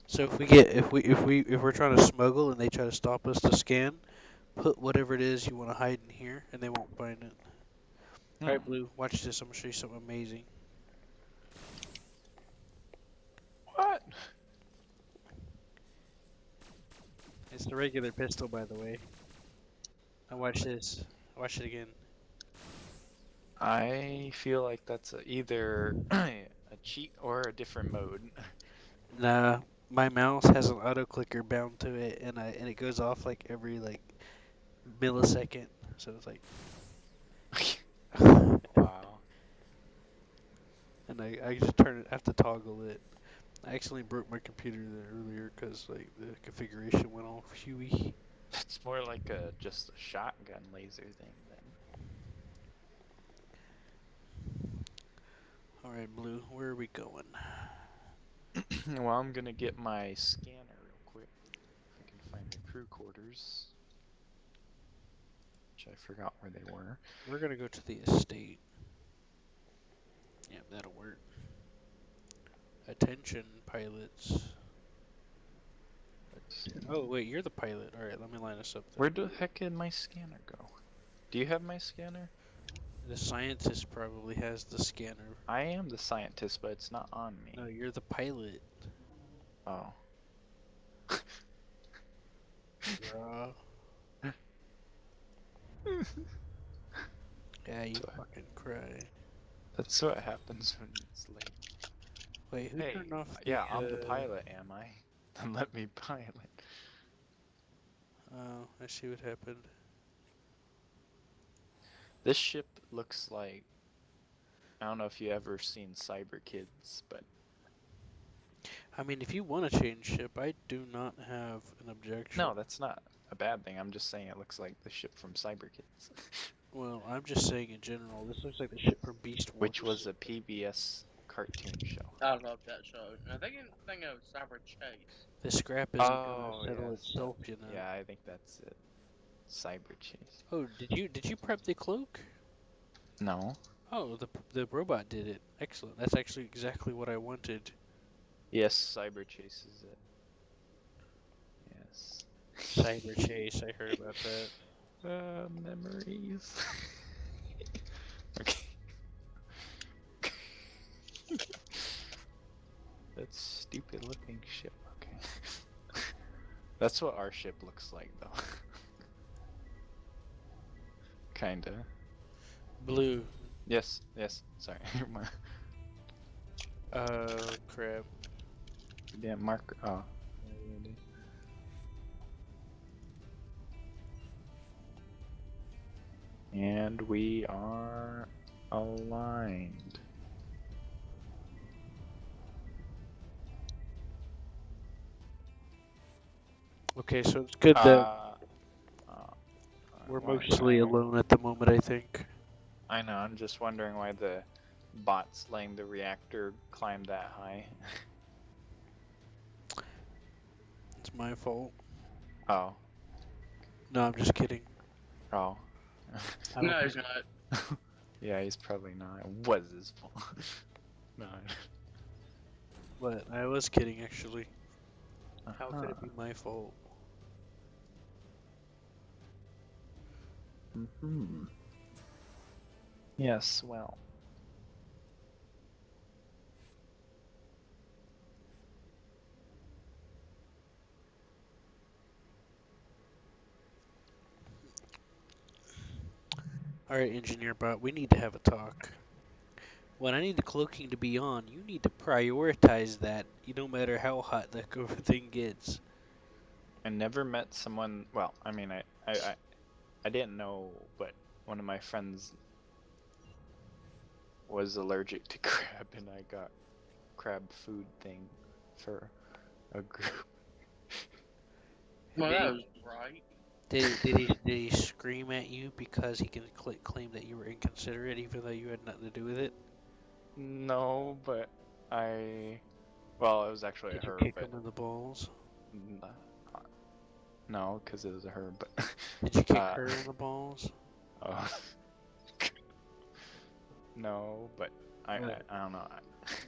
So if we're trying to smuggle and they try to stop us to scan, put whatever it is you want to hide in here, and they won't find it. All right, Blue, watch this. I'm gonna show you something amazing. What? It's the regular pistol, by the way. Now watch this. Watch it again. I feel like that's either a cheat or a different mode. Nah, my mouse has an auto clicker bound to it, and it goes off like every like millisecond. So it's like, Wow. and I just turn it. I have to toggle it. I accidentally broke my computer there earlier because like the configuration went all huey. It's more like just a shotgun laser thing then. All right, Blue, where are we going? Well, I'm gonna get my scanner real quick. If I can find the crew quarters. Which I forgot where they were. We're gonna go to the estate. Yep, that'll work. Attention, pilots. Oh wait, you're the pilot. All right, let me line us up. Then. Where the heck did my scanner go? Do you have my scanner? The scientist probably has the scanner. I am the scientist, but it's not on me. No, you're the pilot. Oh. Bruh. Yeah, you fucking cry. That's what happens when it's late. Wait, who Hey, turned off the, yeah, I'm the pilot, am I? Then let me pilot. Oh, I see what happened. This ship looks like... I don't know if you ever seen Cyber Kids, but... I mean, if you want to change ship, I do not have an objection. No, that's not a bad thing. I'm just saying it looks like the ship from Cyber Kids. Well, I'm just saying in general, this looks like the ship from Beast Wars. Which was a PBS cartoon show. I love that show. I think of Cyber Chase. The scrap isn't gonna settle itself, you know. Yeah, I think that's it. Cyber Chase. Oh, did you prep the cloak? No. Oh, the robot did it. Excellent. That's actually exactly what I wanted. Yes, Cyber Chase is it. Yes. Cyber Chase, I heard about that. Memories. Okay. That stupid looking ship, okay. That's what our ship looks like, though. Kinda. Blue. Yes, sorry. Crap. Yeah, mark. Oh. And we are aligned. Okay, so it's good that we're mostly alone at the moment, I think. I know, I'm just wondering why the bots laying the reactor climbed that high. It's my fault. Oh. No, I'm just kidding. Oh. No, he's not. Yeah, he's probably not. It was his fault. No. But I was kidding, actually. How could it be my fault? Mm-hmm. Yes, well. Alright, Engineer Bot, we need to have a talk. When I need the cloaking to be on, you need to prioritize that, no matter how hot that thing gets. I never met someone, well, I mean, I didn't know, but one of my friends was allergic to crab, and I got crab food thing for a group. Well, that was right. Did he scream at you because he can claim that you were inconsiderate, even though you had nothing to do with it? No, but well, it was actually Did her, you kick but him in the balls? no, because it was her, but... Did you kick her in the balls? No, but I don't know.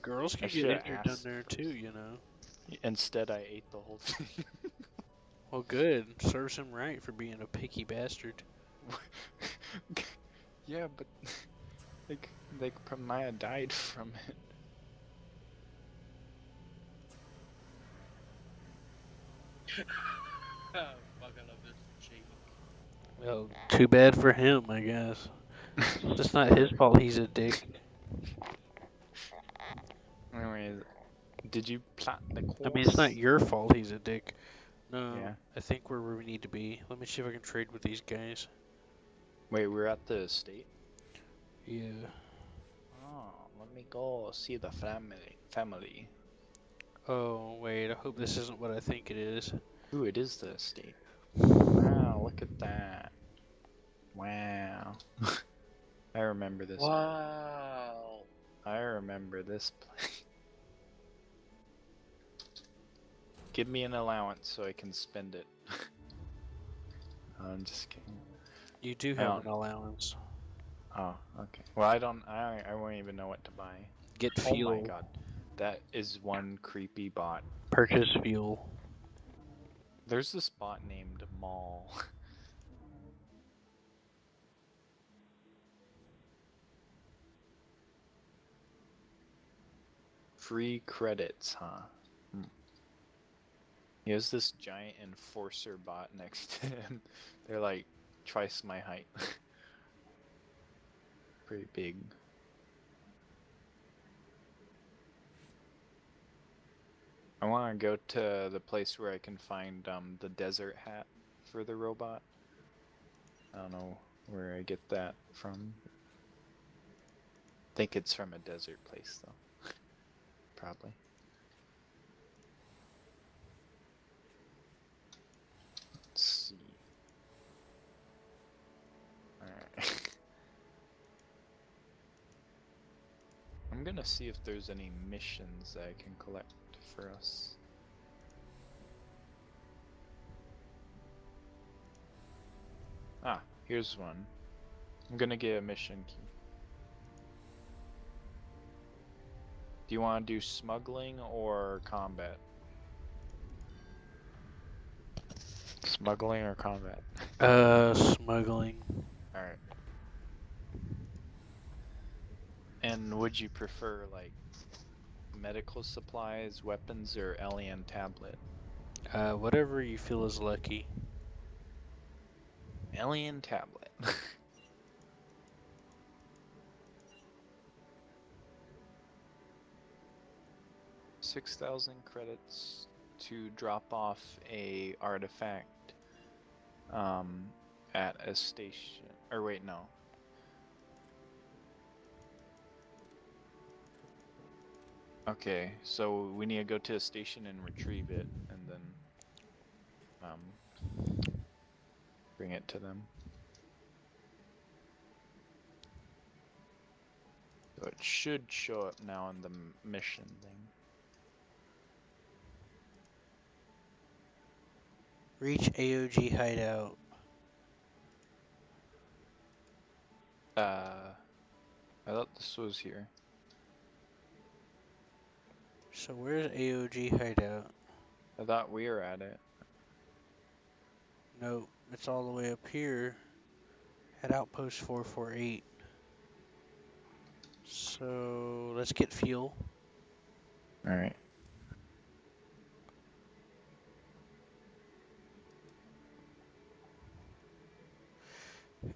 Girls can get injured down there too, you know. Instead, I ate the whole thing. Well, good. Serves him right for being a picky bastard. Yeah, but like Maya died from it. Oh, fuck, I love this cheek. Well, too bad for him, I guess. It's not his fault he's a dick. Anyways, did you plant the I mean, it's not course? your fault he's a dick. No, Yeah. I think we're where we need to be. Let me see if I can trade with these guys. Wait, we're at the estate? Yeah. Oh, let me go see the family. Oh, wait, I hope this isn't what I think it is. Ooh, it is the estate. Wow, look at that. Wow. I remember this. Wow. I remember this place. Give me an allowance so I can spend it. I'm just kidding. You do I have don't. an allowance. Oh, okay. Well, I don't. I won't even know what to buy. Get Oh my fuel. god, that is one creepy bot. Purchase fuel. There's this bot named Mall. Free credits, huh? Hmm. He has this giant enforcer bot next to him. They're like twice my height. Pretty big. I want to go to the place where I can find the desert hat for the robot. I don't know where I get that from. I think it's from a desert place though. Probably. Let's see. Alright. I'm gonna see if there's any missions that I can collect for us. Ah, here's one. I'm gonna get a mission key. Do you want to do smuggling or combat? Smuggling or combat? Smuggling. Alright. And would you prefer, like, medical supplies, weapons, or alien tablet? Whatever you feel is lucky. Alien tablet. 6,000 credits to drop off a artifact at a station. Or wait, no. Okay, so we need to go to a station and retrieve it, and then bring it to them. So it should show up now in the mission thing. Reach AOG hideout. I thought this was here. So where's AOG hideout? I thought we were at it. Nope, it's all the way up here at outpost 448. So let's get fuel. Alright.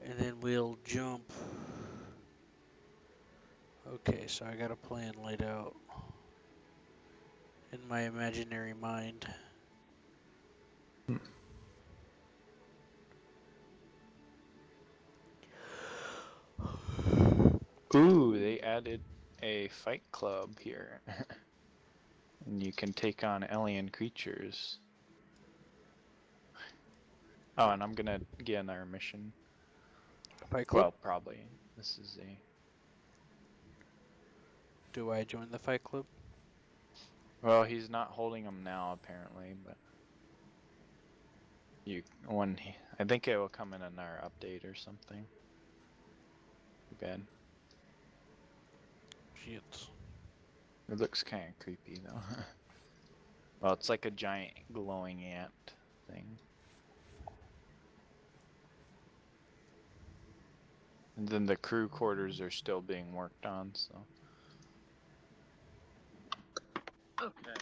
And then we'll jump. Okay, so I got a plan laid out in my imaginary mind. Ooh, they added a fight club here. And you can take on alien creatures. Oh, and I'm gonna get another mission. Fight Club? Well, probably. This is a... Do I join the Fight Club? Well, he's not holding them now, apparently, but... I think it will come in another update or something. Too bad. Shit. It looks kind of creepy, though. Well, it's like a giant glowing ant thing. And then the crew quarters are still being worked on, so. Okay.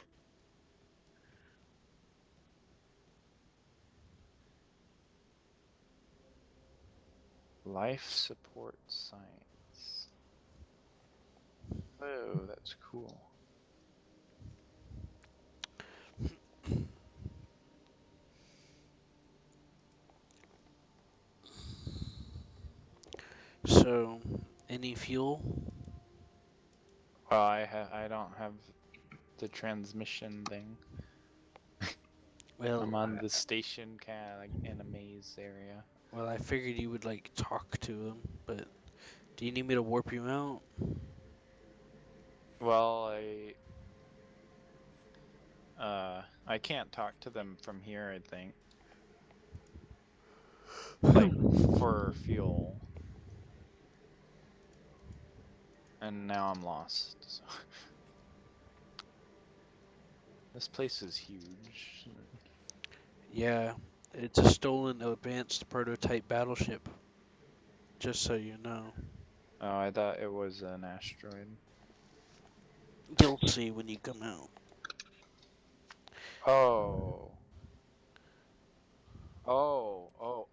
Life support science. Oh, that's cool. So, any fuel? Well, I don't have the transmission thing. Well, I'm on the station kind of like in a maze area. well, I figured you would like talk to them, but do you need me to warp you out? Well, I can't talk to them from here, I think. Like for fuel. And now I'm lost. So. This place is huge. Yeah, it's a stolen advanced prototype battleship. Just so you know. Oh, I thought it was an asteroid. You'll see when you come out. Oh. Oh.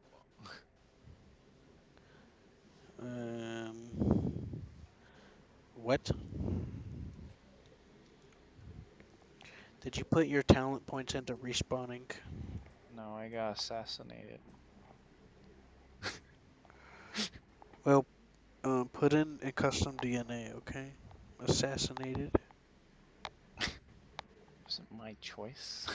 What? Did you put your talent points into respawning? No, I got assassinated. Well, put in a custom DNA, okay? Assassinated. Wasn't my choice.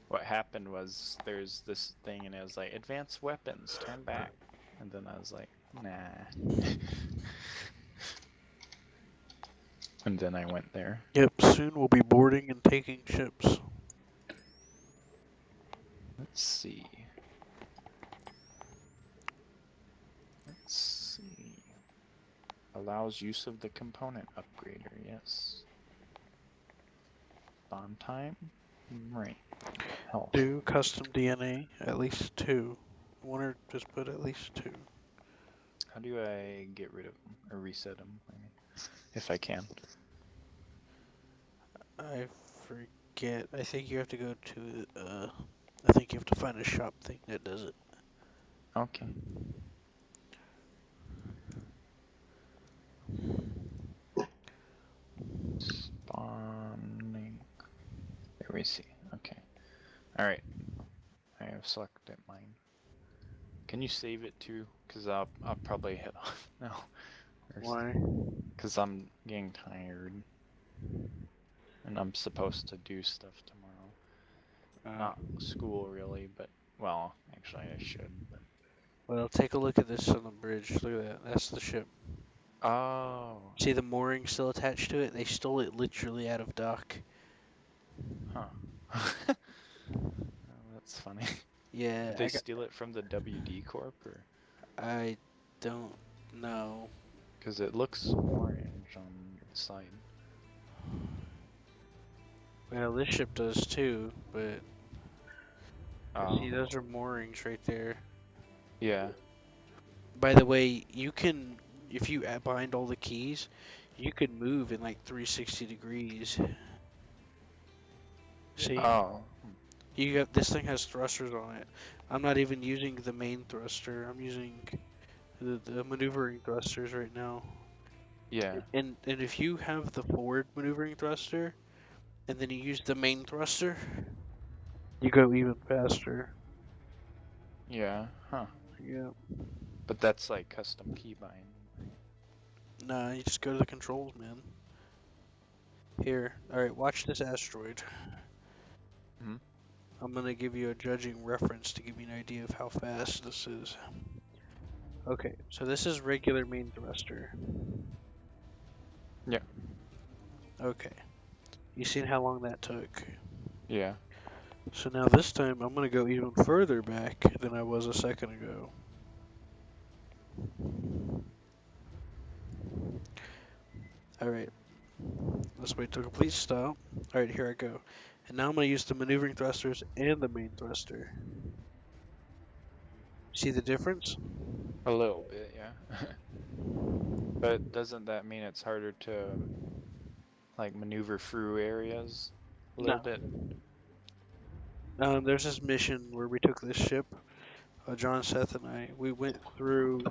What happened was there's this thing and it was like advanced weapons, turn back. And then I was like, nah. And then I went there. Yep, soon we'll be boarding and taking ships. Let's see. Let's see. Allows use of the component upgrader, yes. Spawn time? Right. Health. Do custom DNA, at least 2. One or just put at least 2. How do I get rid of them? Or reset them? I mean, if I can. I forget. I think you have to go to, I think you have to find a shop thing that does it. Okay. Spawning. There we see. Okay. Alright. I have selected mine. Can you save it too? Because I'll probably head off now. Why? Because I'm getting tired. And I'm supposed to do stuff tomorrow. Not school really, but well, actually I should. But... Well, take a look at this on the bridge. Look at that. That's the ship. Oh. See the mooring still attached to it? They stole it literally out of dock. Huh. Oh, that's funny. Yeah, Did they steal it from the WD Corp or? I don't know. Because it looks orange on the side. Well, this ship does too, but see, those Oh. are moorings right there. Yeah. By the way, you can, if you bind all the keys, you can move in like 360 degrees. See? Oh. You got, this thing has thrusters on it. I'm not even using the main thruster. I'm using the maneuvering thrusters right now. Yeah. And if you have the forward maneuvering thruster, and then you use the main thruster, you go even faster. Yeah. Huh. Yeah. But that's like custom keybind. Nah, you just go to the controls, man. Here, alright, watch this asteroid. Hmm? I'm gonna give you a judging reference to give you an idea of how fast this is. Okay, so this is regular main thruster. Yeah. Okay. You seen how long that took? Yeah. So now this time I'm gonna go even further back than I was a second ago. Alright. Let's wait till complete stop. Alright, here I go. And now I'm going to use the maneuvering thrusters and the main thruster. See the difference? A little bit, yeah. But doesn't that mean it's harder to like maneuver through areas a little No. bit? There's this mission where we took this ship, John, Seth, and I. We went through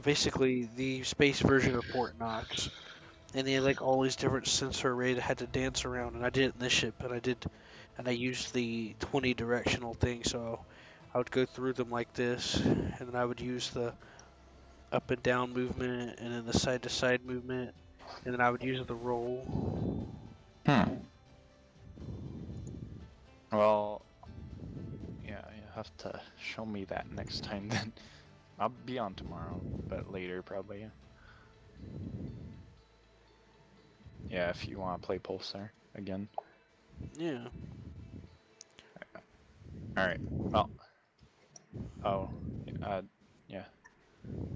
basically the space version of Fort Knox. And they had like all these different sensor arrays that had to dance around, and I did it in this ship, and I used the 20 directional thing, so I would go through them like this, and then I would use the up and down movement, and then the side to side movement, and then I would use the roll. Well, yeah, you have to show me that next time then. I'll be on tomorrow, but later probably. Yeah, if you want to play Pulsar again. Yeah. Alright, well. Oh, yeah.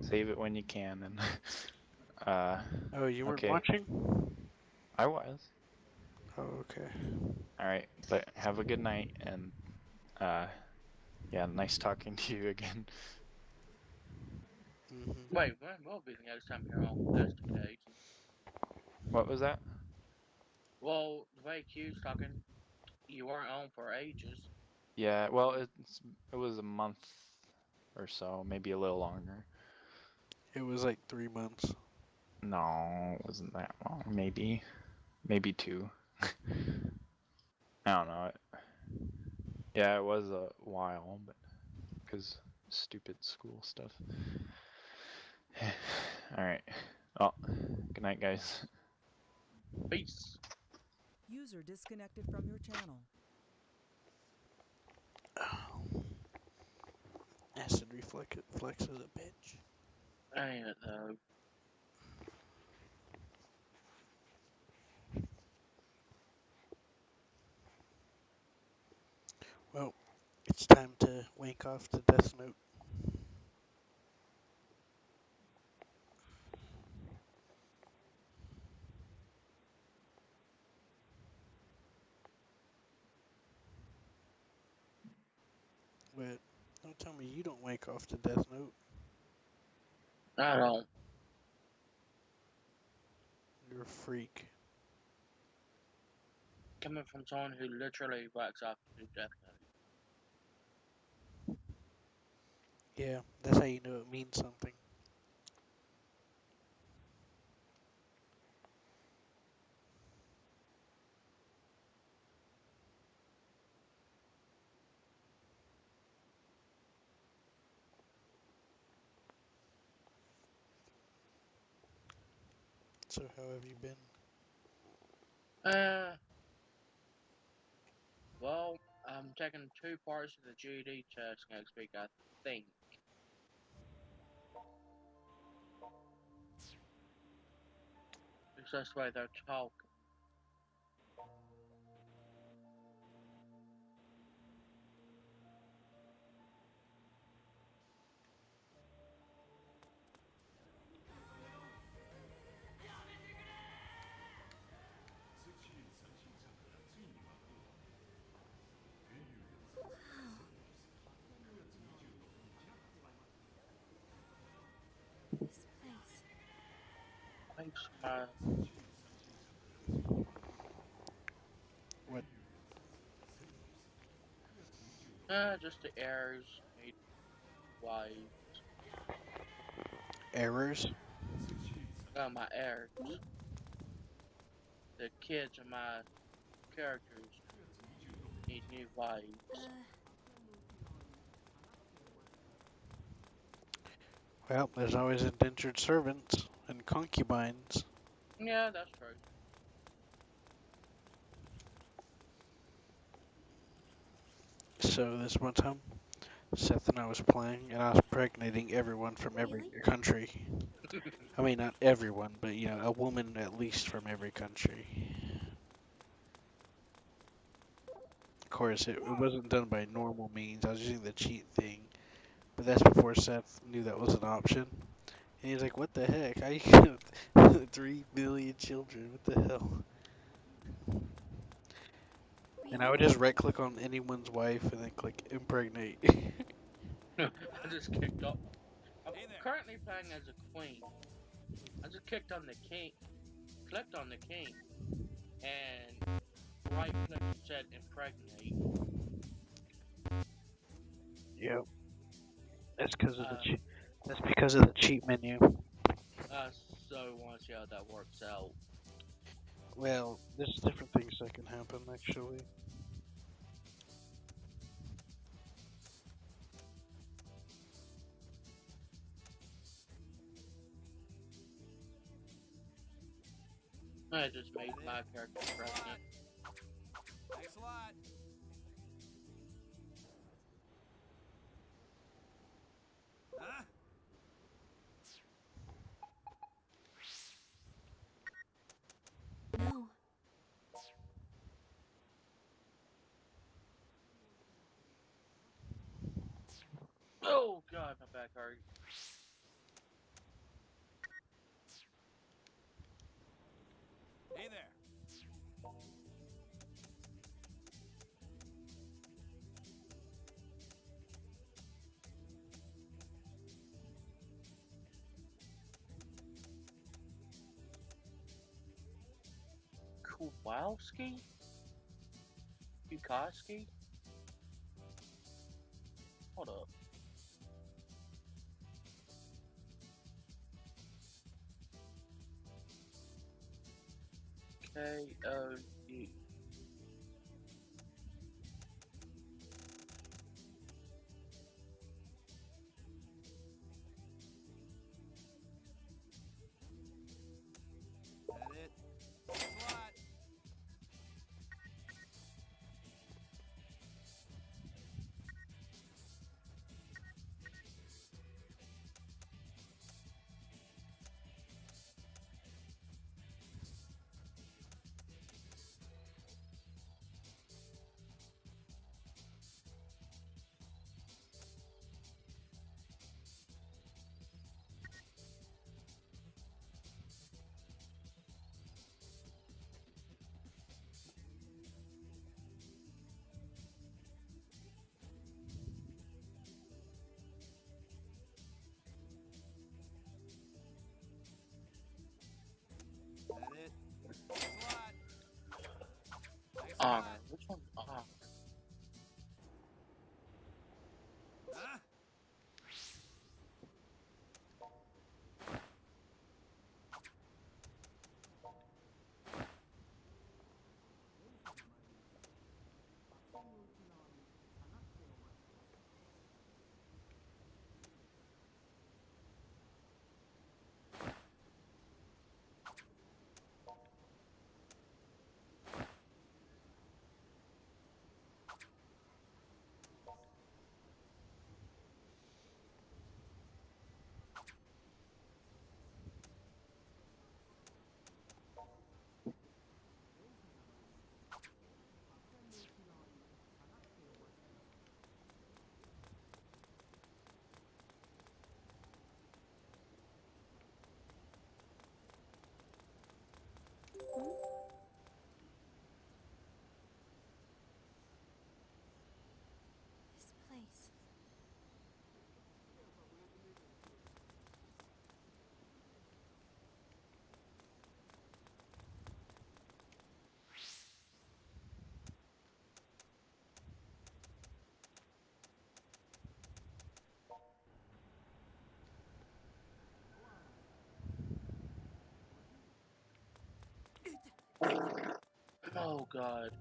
Save it when you can and Oh, you weren't okay. watching? I was. Oh, okay. Alright, but have a good night and yeah, nice talking to you again. Wait, when will be the next time you're on? That's the case. What was that? Well, the way Q's talking, you weren't on for ages. Yeah, well, it was a month or so, maybe a little longer. It was like 3 months. No, it wasn't that long. Maybe 2. I don't know. Yeah, it was a while, but because stupid school stuff. All right. Well, good night, guys. Peace. User disconnected from your channel. Acid reflex is a bitch. Ain't it though? Well, it's time to wank off the Death Note. But don't tell me you don't wank off the Death Note. I don't. You're a freak. Coming from someone who literally works off to death note. Yeah, that's how you know it means something. So how have you been? Well, I'm taking 2 parts of the GED test next week, I think. Because that's the way they're talking. This place. Thanks, my. What? Just the errors need wiped. Errors? My errors. The kids and my characters need new wipes. Well, there's always indentured servants and concubines. Yeah, that's true. So this one time, Seth and I was playing, and I was impregnating everyone from every Really? country. I mean, not everyone, but you know, a woman at least from every country. Of course, it wasn't done by normal means. I was using the cheat thing, but that's before Seth knew that was an option. And he's like, "What the heck? How you get 3 billion children? What the hell?" And I would just right click on anyone's wife and then click impregnate. I just kicked off. I'm Hey there. currently playing as a queen. I just kicked on the king, clicked on the king, and right click said impregnate. Yep. That's because of the Uh, that's because of the cheat menu. uh, so want to see how that works out. Well, there's different things that can happen actually. I just made my character pregnant. Thanks a lot. Huh? No. Oh god, my back hurt. Hey there. Kowalski? Bukowski? Hold up. K-O-U. That it? Thanks a lot. That it? Thanks a lot. Thanks a Honor. lot. Which one's honor? Huh? This place. Oh god.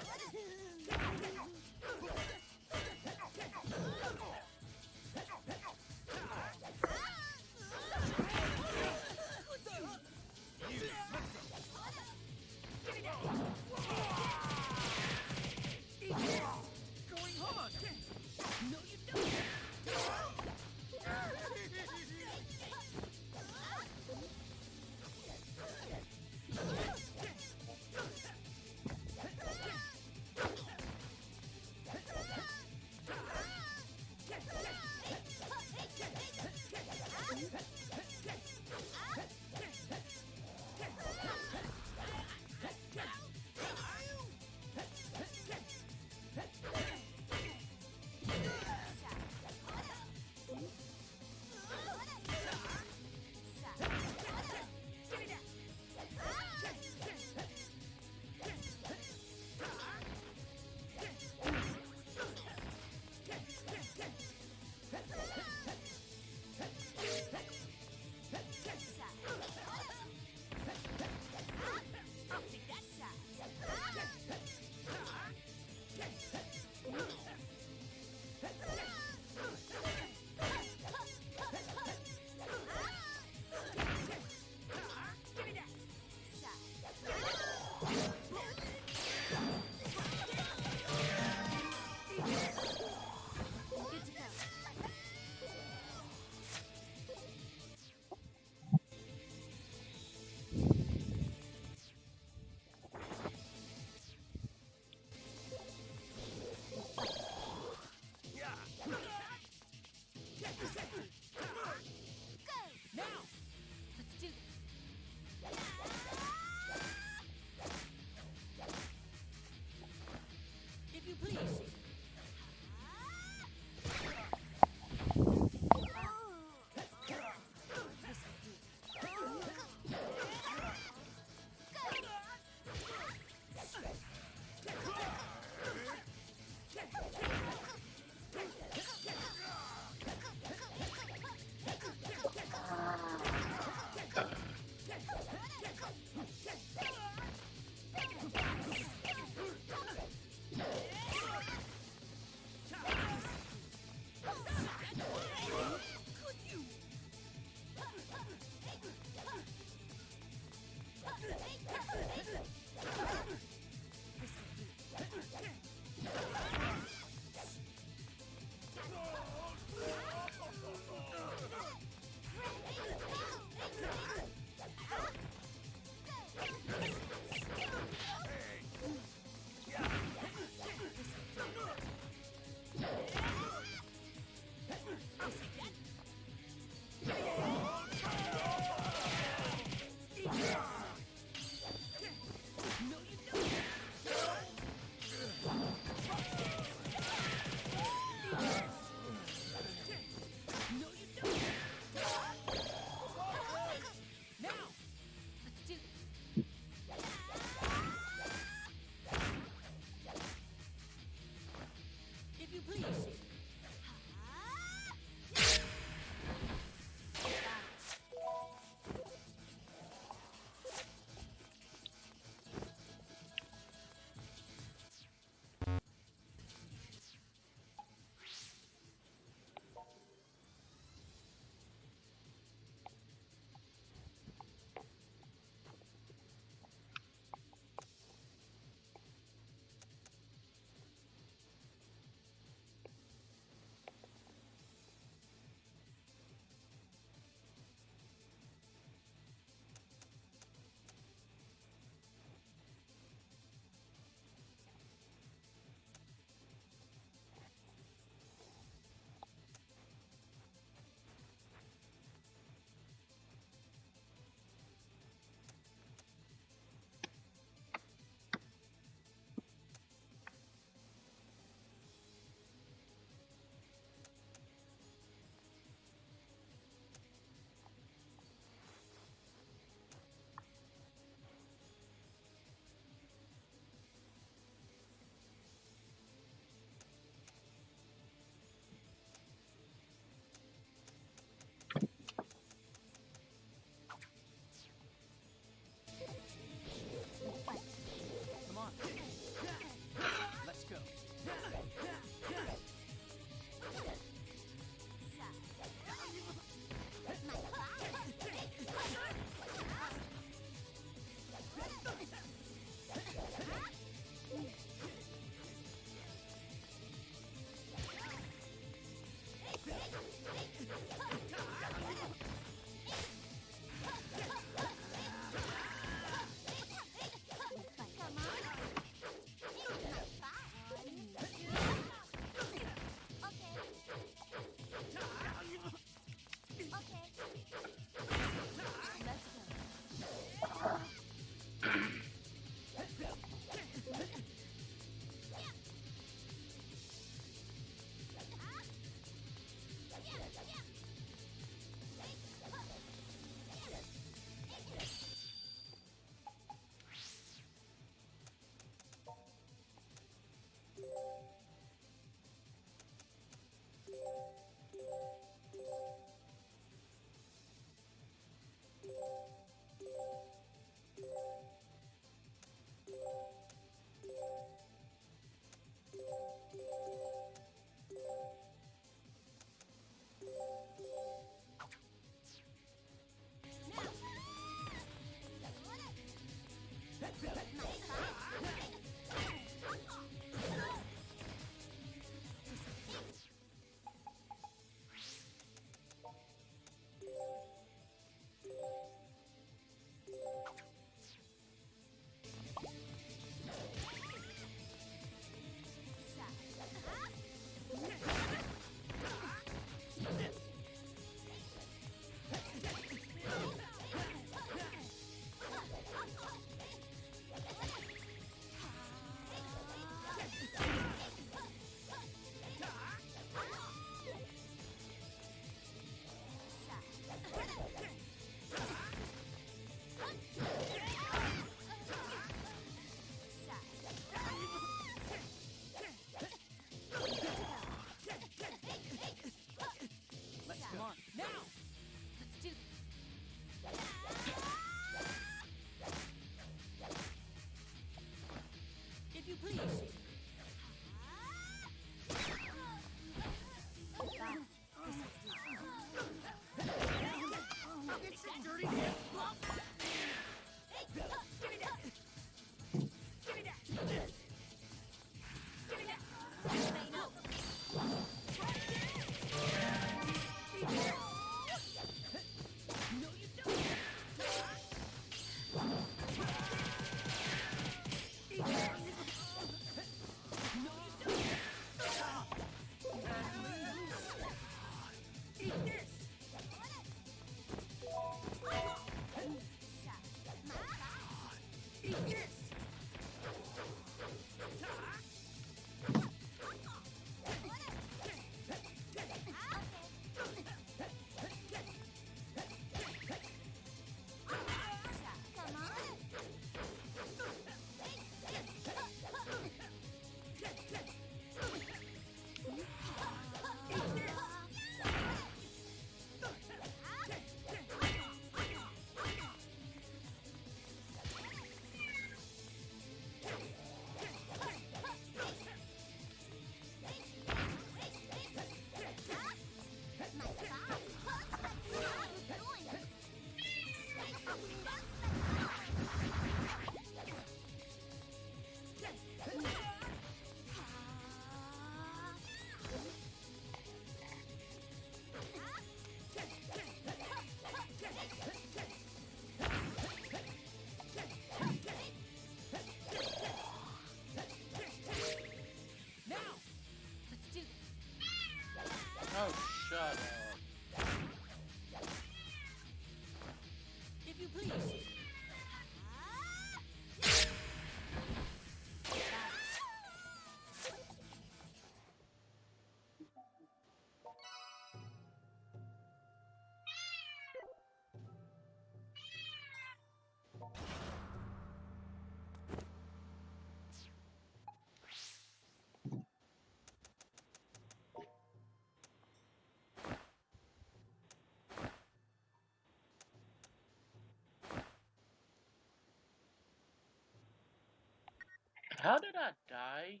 How did I die?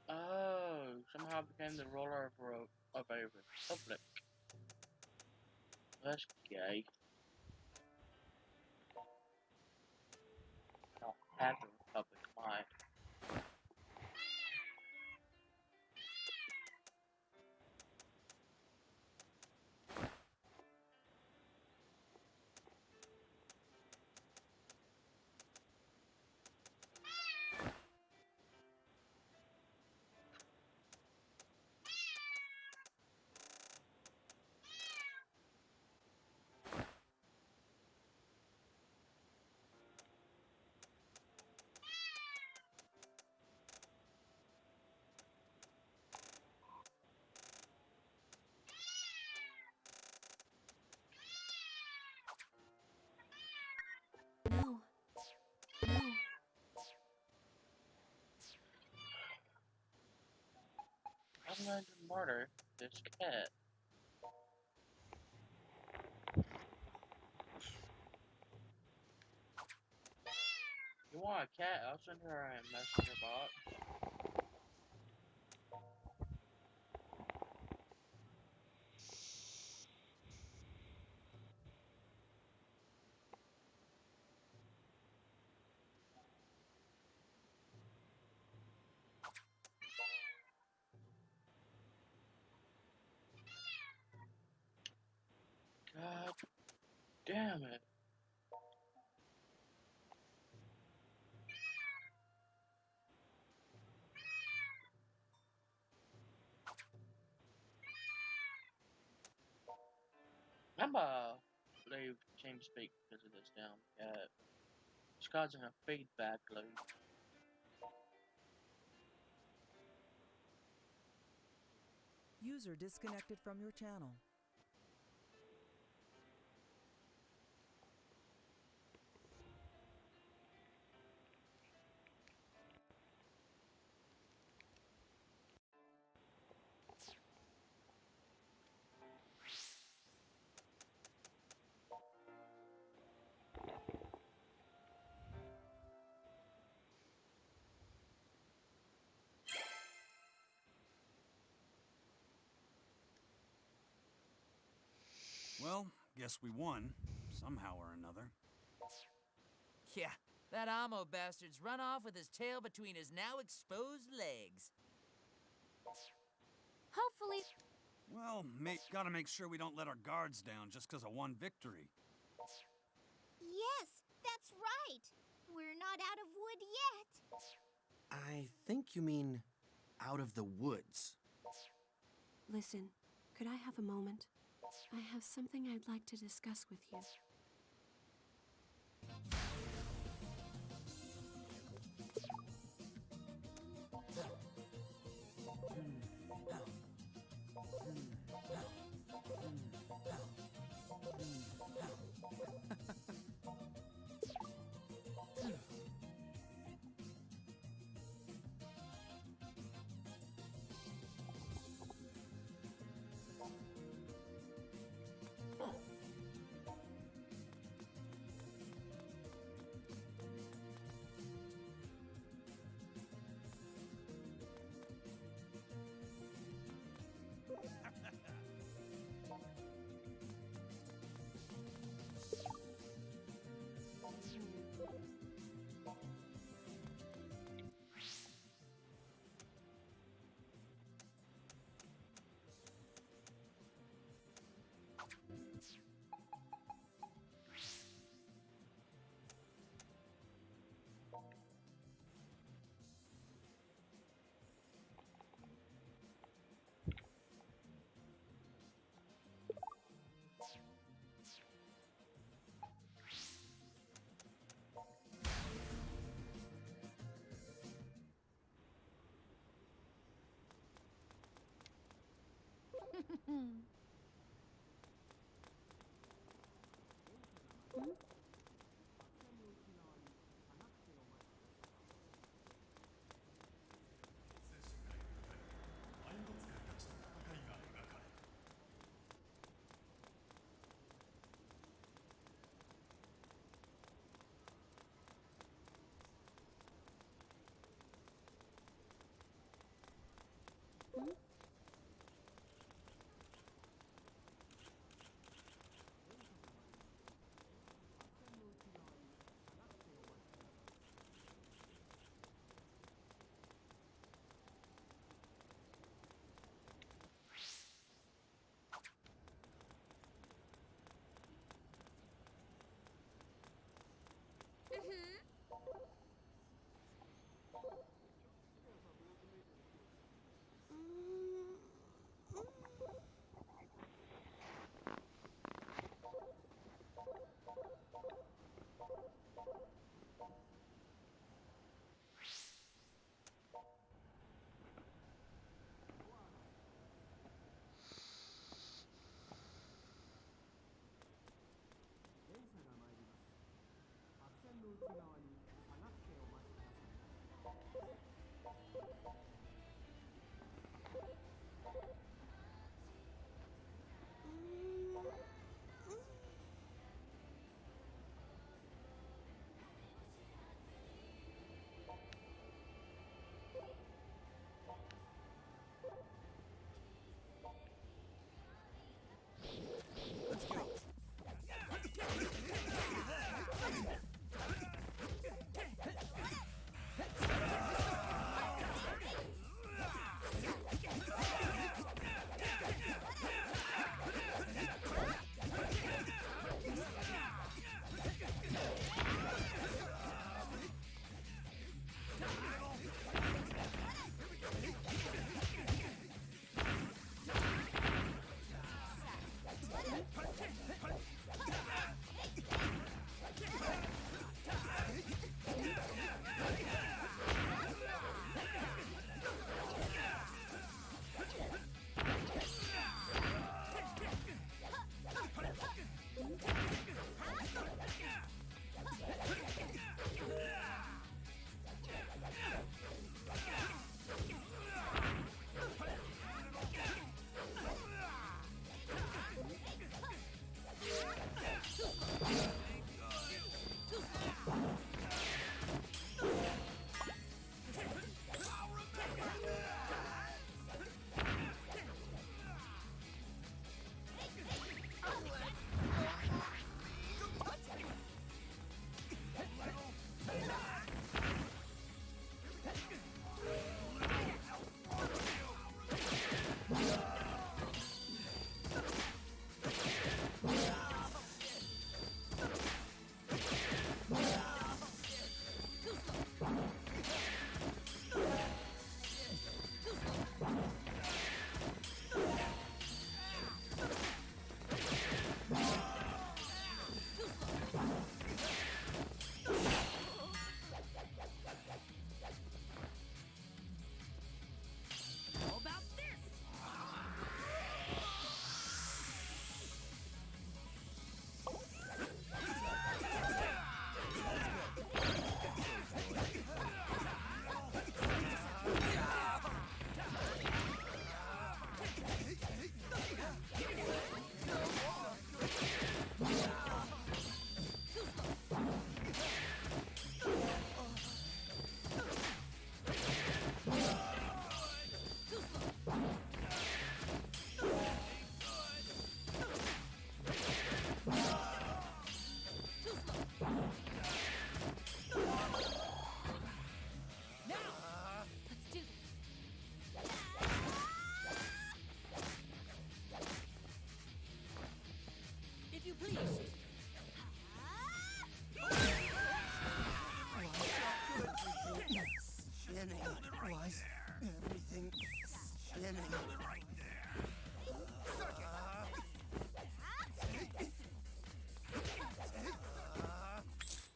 Oh, somehow I became the ruler of a republic. That's gay. I don't have a republic, my. No. No. I'm going to murder this cat. You want a cat? I'll send her a messenger box. God damn it. I'm leave TeamSpeak because of this damn cat. It's causing a feedback loop. User disconnected from your channel. Well, guess we won, somehow or another. Yeah, that Amo bastard's run off with his tail between his now exposed legs. Hopefully. Well, gotta make sure we don't let our guards down just because of one victory. Yes, that's right. We're not out of wood yet. I think you mean out of the woods. Listen, could I have a moment? I have something I'd like to discuss with you.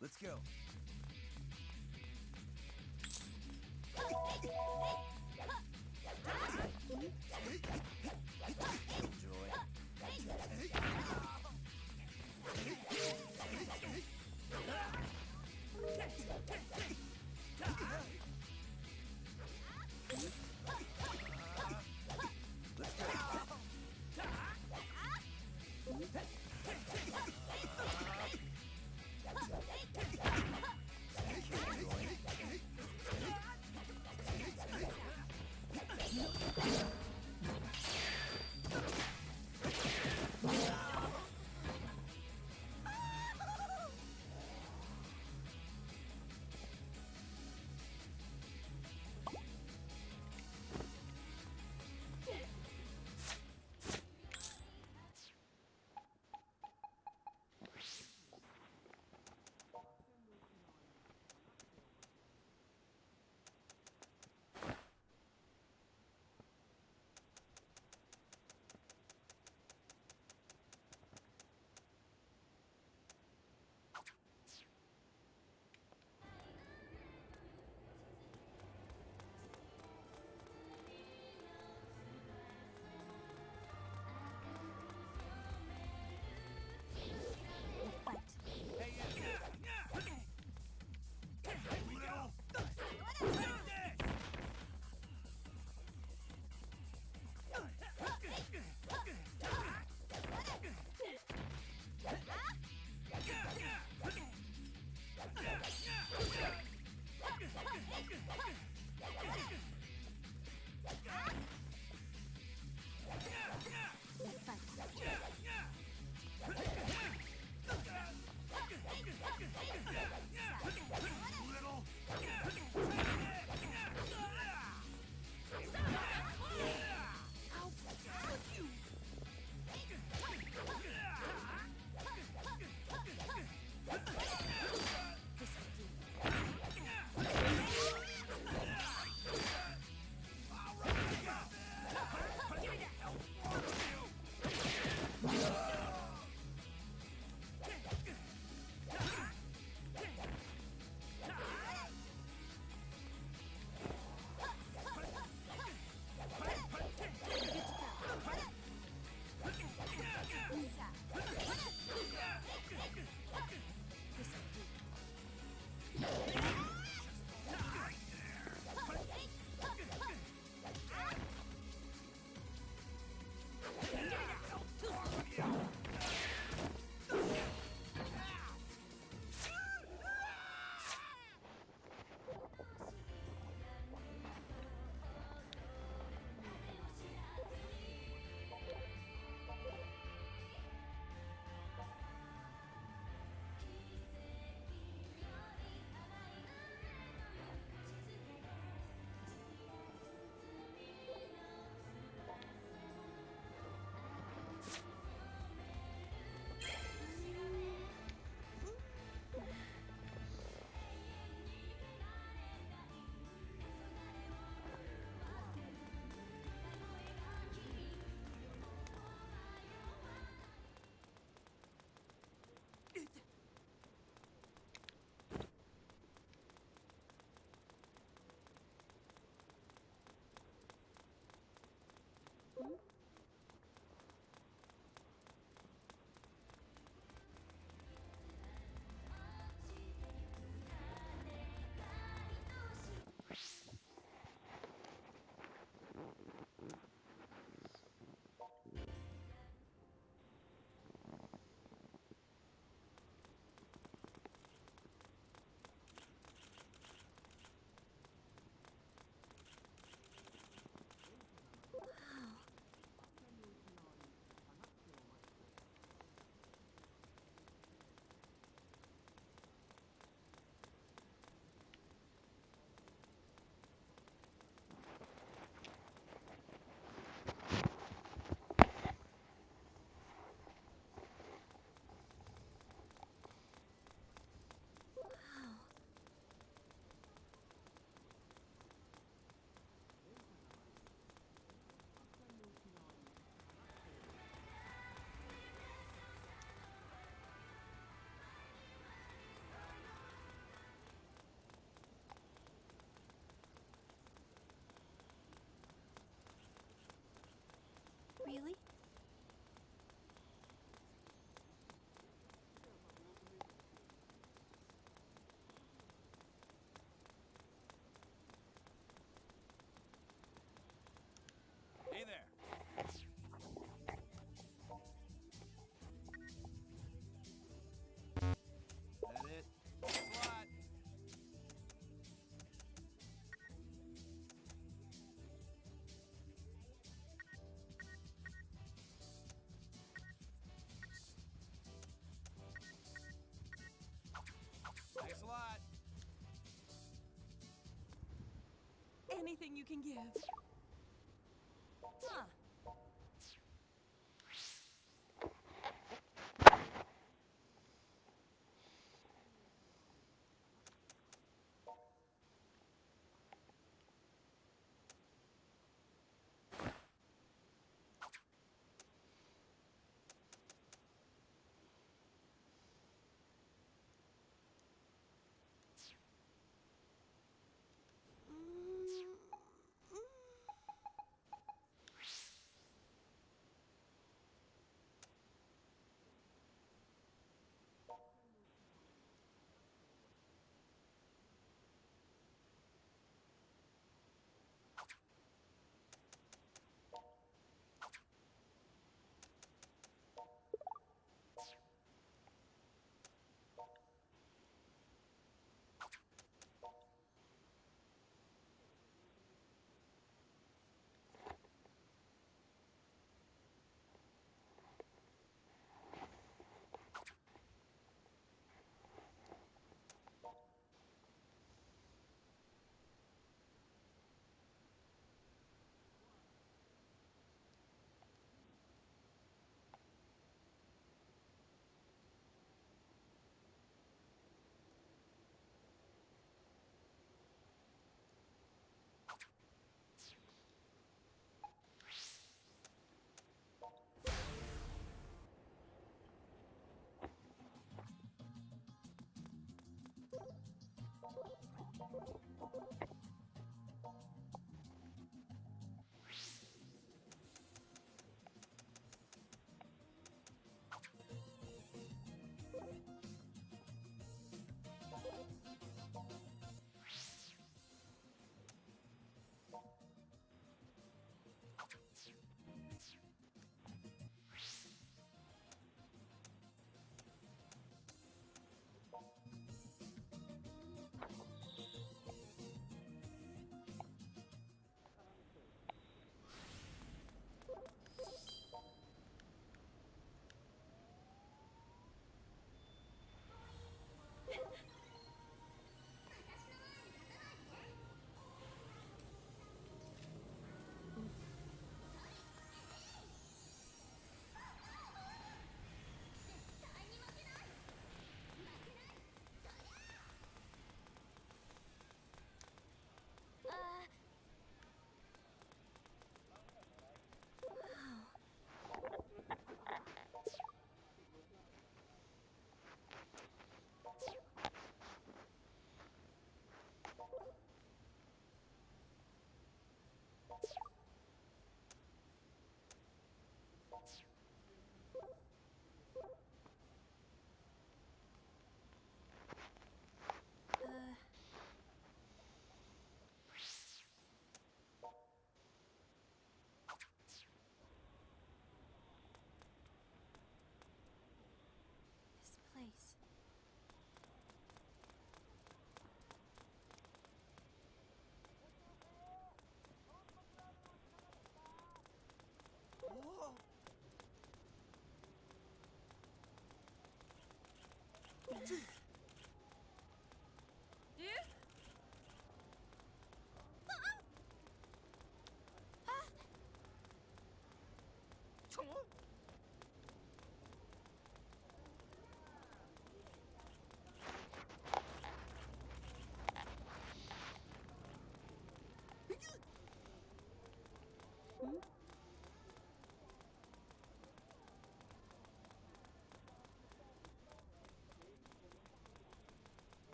Let's go. Really? Hey there. That it? Thanks a lot. Thanks a lot. Anything you can give. Huh.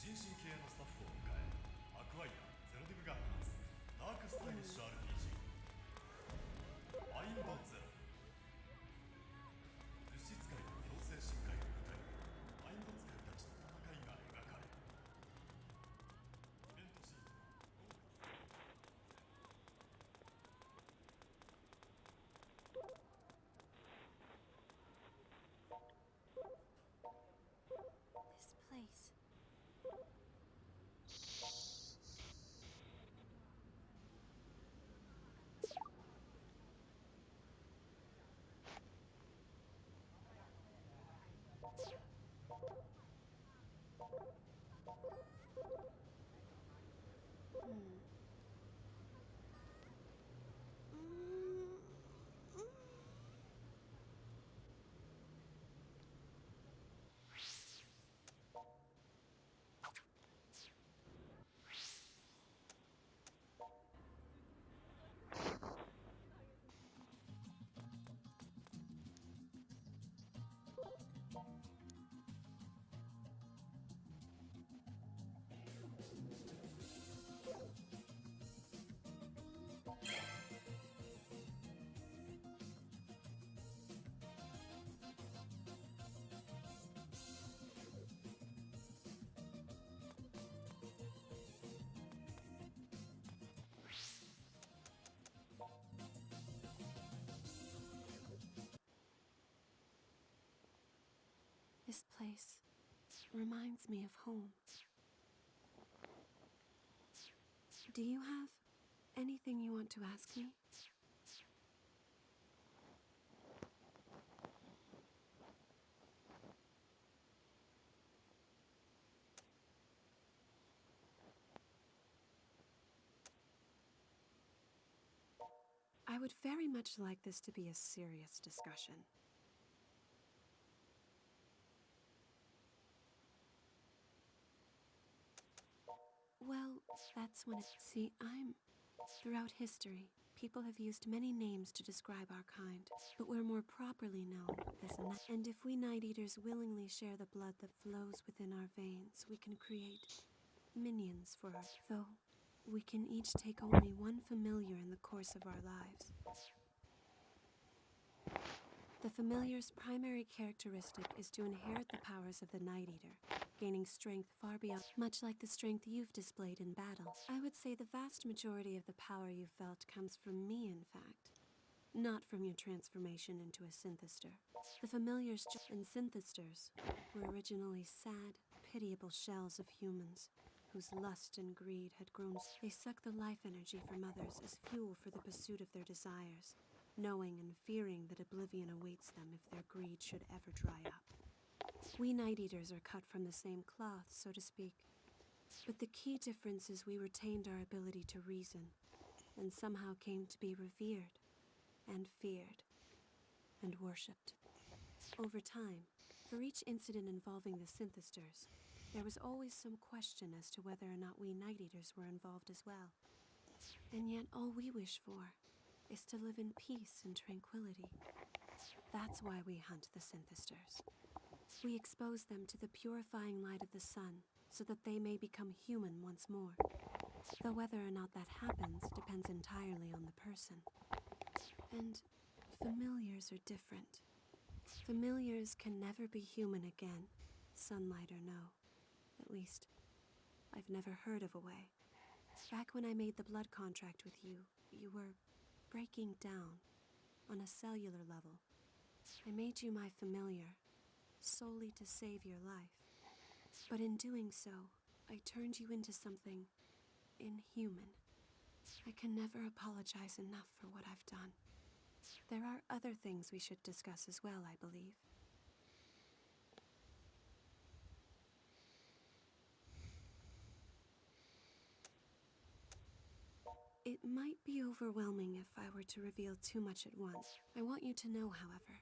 新進気鋭のスタッフを迎え、アクアイアゼロディブが放つダークスタイリッシュ RPG マインドゼロ。物質界と強制深海を舞台にマインド使いたちの戦いが描かれる。イベントシーンはThis place. This place reminds me of home. Do you have anything you want to ask me? I would very much like this to be a serious discussion. Well, that's when See, Throughout history, people have used many names to describe our kind, but we're more properly known as And if we Night Eaters willingly share the blood that flows within our veins, we can create minions for our... Though, we can each take only one familiar in the course of our lives. The familiar's primary characteristic is to inherit the powers of the Night Eater, gaining strength far beyond, much like the strength you've displayed in battle. I would say the vast majority of the power you felt comes from me, in fact, not from your transformation into a synthester. The familiars and synthesters were originally sad, pitiable shells of humans, whose lust and greed had grown. They suck the life energy from others as fuel for the pursuit of their desires, knowing and fearing that oblivion awaits them if their greed should ever dry up. We Night Eaters are cut from the same cloth, so to speak. But the key difference is we retained our ability to reason, and somehow came to be revered, and feared, and worshipped. Over time, for each incident involving the synthesters, there was always some question as to whether or not we Night Eaters were involved as well. And yet all we wish for is to live in peace and tranquility. That's why we hunt the synthesters. We expose them to the purifying light of the sun, so that they may become human once more. Though whether or not that happens depends entirely on the person. And familiars are different. Familiars can never be human again, sunlight or no. At least, I've never heard of a way. Back when I made the blood contract with you, you were breaking down on a cellular level. I made you my familiar, solely to save your life. But in doing so, I turned you into something inhuman. I can never apologize enough for what I've done. There are other things we should discuss as well, I believe. It might be overwhelming if I were to reveal too much at once. I want you to know, however,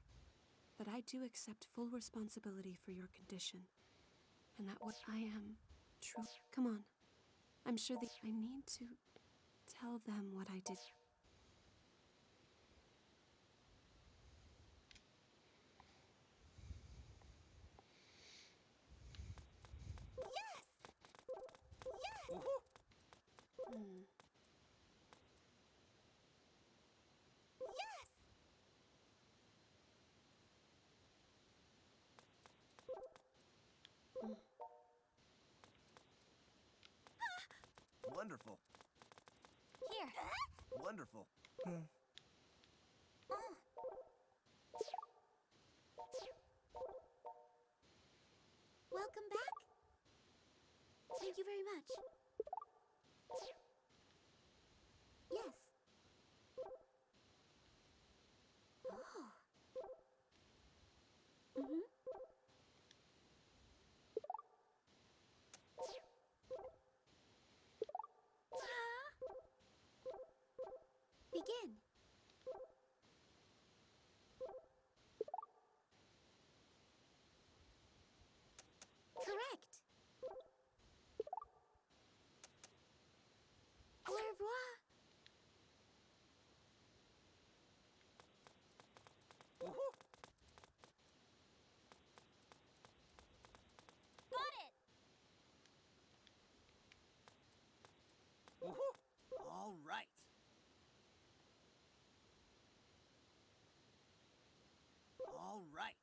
that I do accept full responsibility for your condition, and that what I am true. Come on. I'm sure that I need to tell them what I did. Hmm. Wonderful. Here. Wonderful. Welcome back. Thank you very much. Yes. Oh. Mm-hmm. Begin. Correct. Au revoir. Got it. All right. All right.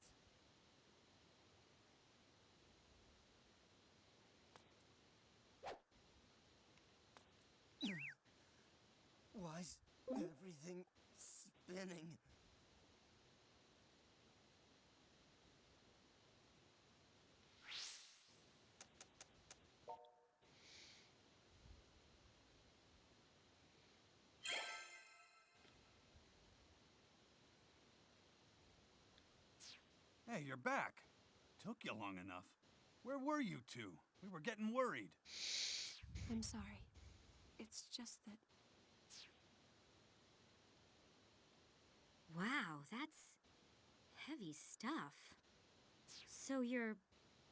Why's everything spinning? Hey, you're back. Took you long enough. Where were you two? We were getting worried. I'm sorry. It's just that Wow, that's heavy stuff. So you're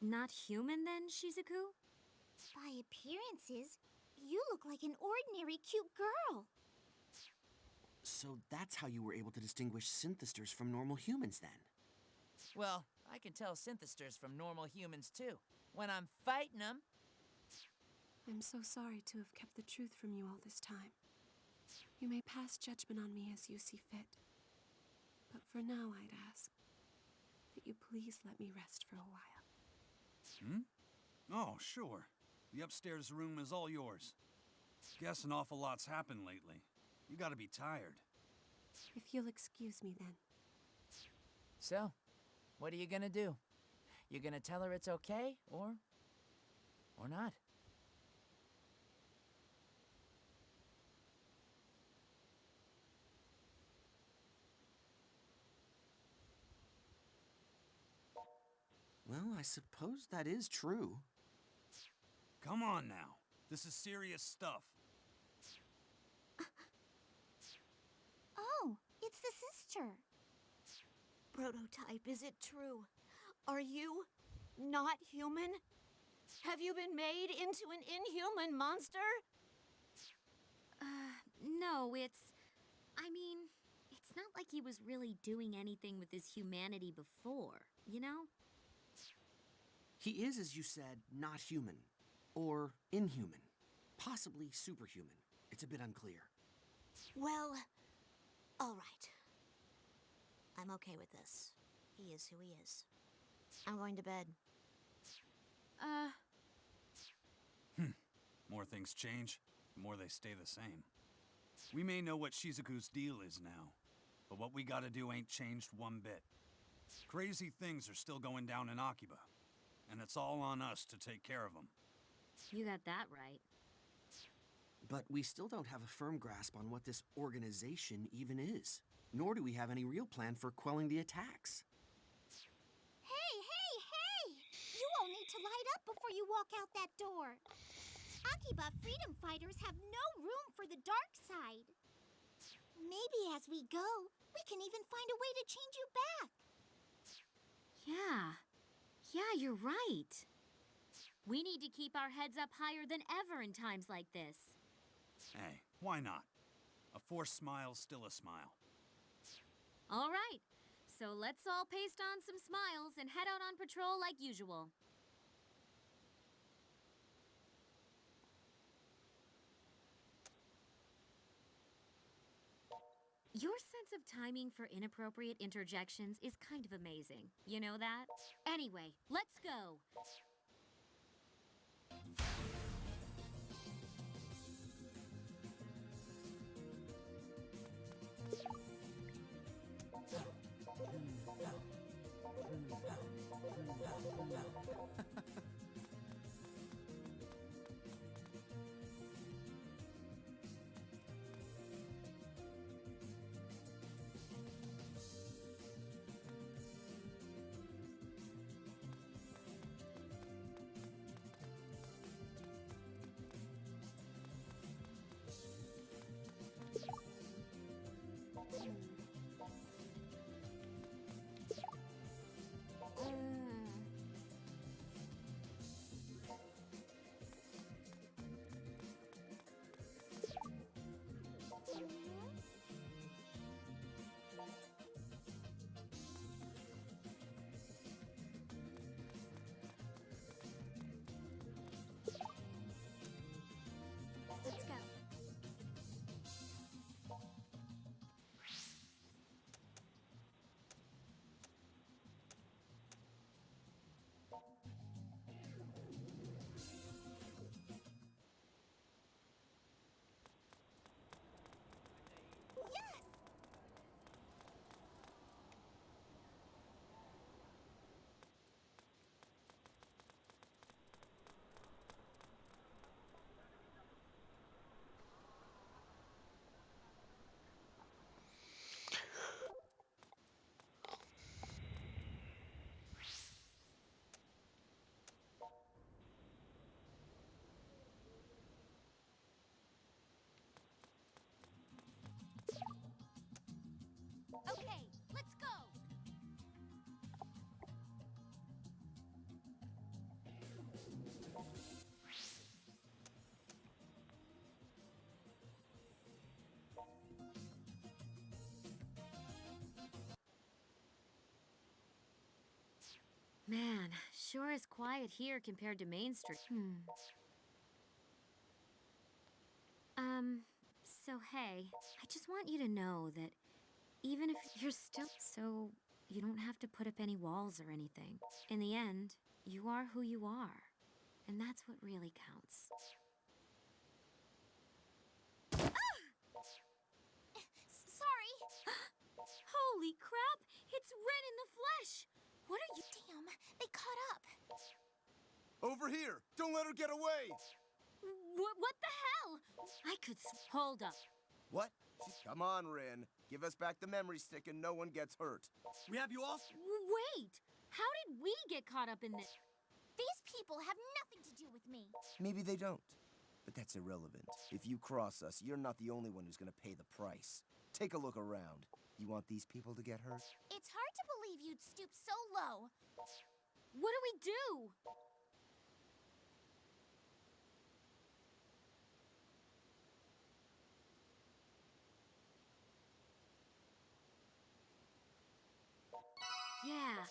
not human then, Shizuku? By appearances, you look like an ordinary cute girl. So that's how you were able to distinguish synthesters from normal humans then? Well, I can tell synthesters from normal humans too, when I'm fighting them. I'm so sorry to have kept the truth from you all this time. You may pass judgment on me as you see fit. But for now, I'd ask that you please let me rest for a while. Oh, sure. The upstairs room is all yours. Guess an awful lot's happened lately. You gotta be tired. If you'll excuse me then. So, what are you gonna do? You gonna tell her it's okay, or not? Well, I suppose that is true. Come on now. This is serious stuff. Oh, it's the sister. Prototype, is it true? Are you not human? Have you been made into an inhuman monster? No, I mean, it's not like he was really doing anything with his humanity before, you know? He is, as you said, not human. Or inhuman. Possibly superhuman. It's a bit unclear. Well, all right. I'm okay with this. He is who he is. I'm going to bed. More things change, the more they stay the same. We may know what Shizuku's deal is now, but what we gotta do ain't changed one bit. Crazy things are still going down in Akiba, and it's all on us to take care of them. You got that right. But we still don't have a firm grasp on what this organization even is. Nor do we have any real plan for quelling the attacks. Hey! You all need to light up before you walk out that door. Akiba freedom fighters have no room for the dark side. Maybe as we go, we can even find a way to change you back. Yeah, you're right. We need to keep our heads up higher than ever in times like this. Hey, why not? A forced smile's still a smile. All right, so let's all paste on some smiles and head out on patrol like usual. Your sense of timing for inappropriate interjections is kind of amazing. You know that? Anyway, let's go. Man, sure is quiet here compared to Main Street. So hey, I just want you to know that even if you're still so you don't have to put up any walls or anything. In the end, you are who you are. And that's what really counts. Sorry. Holy crap! It's Ren in the flesh! What are you— Damn, they caught up. Over here! Don't let her get away! What the hell? I could hold up. What? Come on, Rin. Give us back the memory stick and no one gets hurt. We have you all. Wait! How did we get caught up in this? These people have nothing to do with me. Maybe they don't. But that's irrelevant. If you cross us, you're not the only one who's gonna pay the price. Take a look around. You want these people to get hurt? It's hard to believe you'd stoop so low. What do we do? Yeah,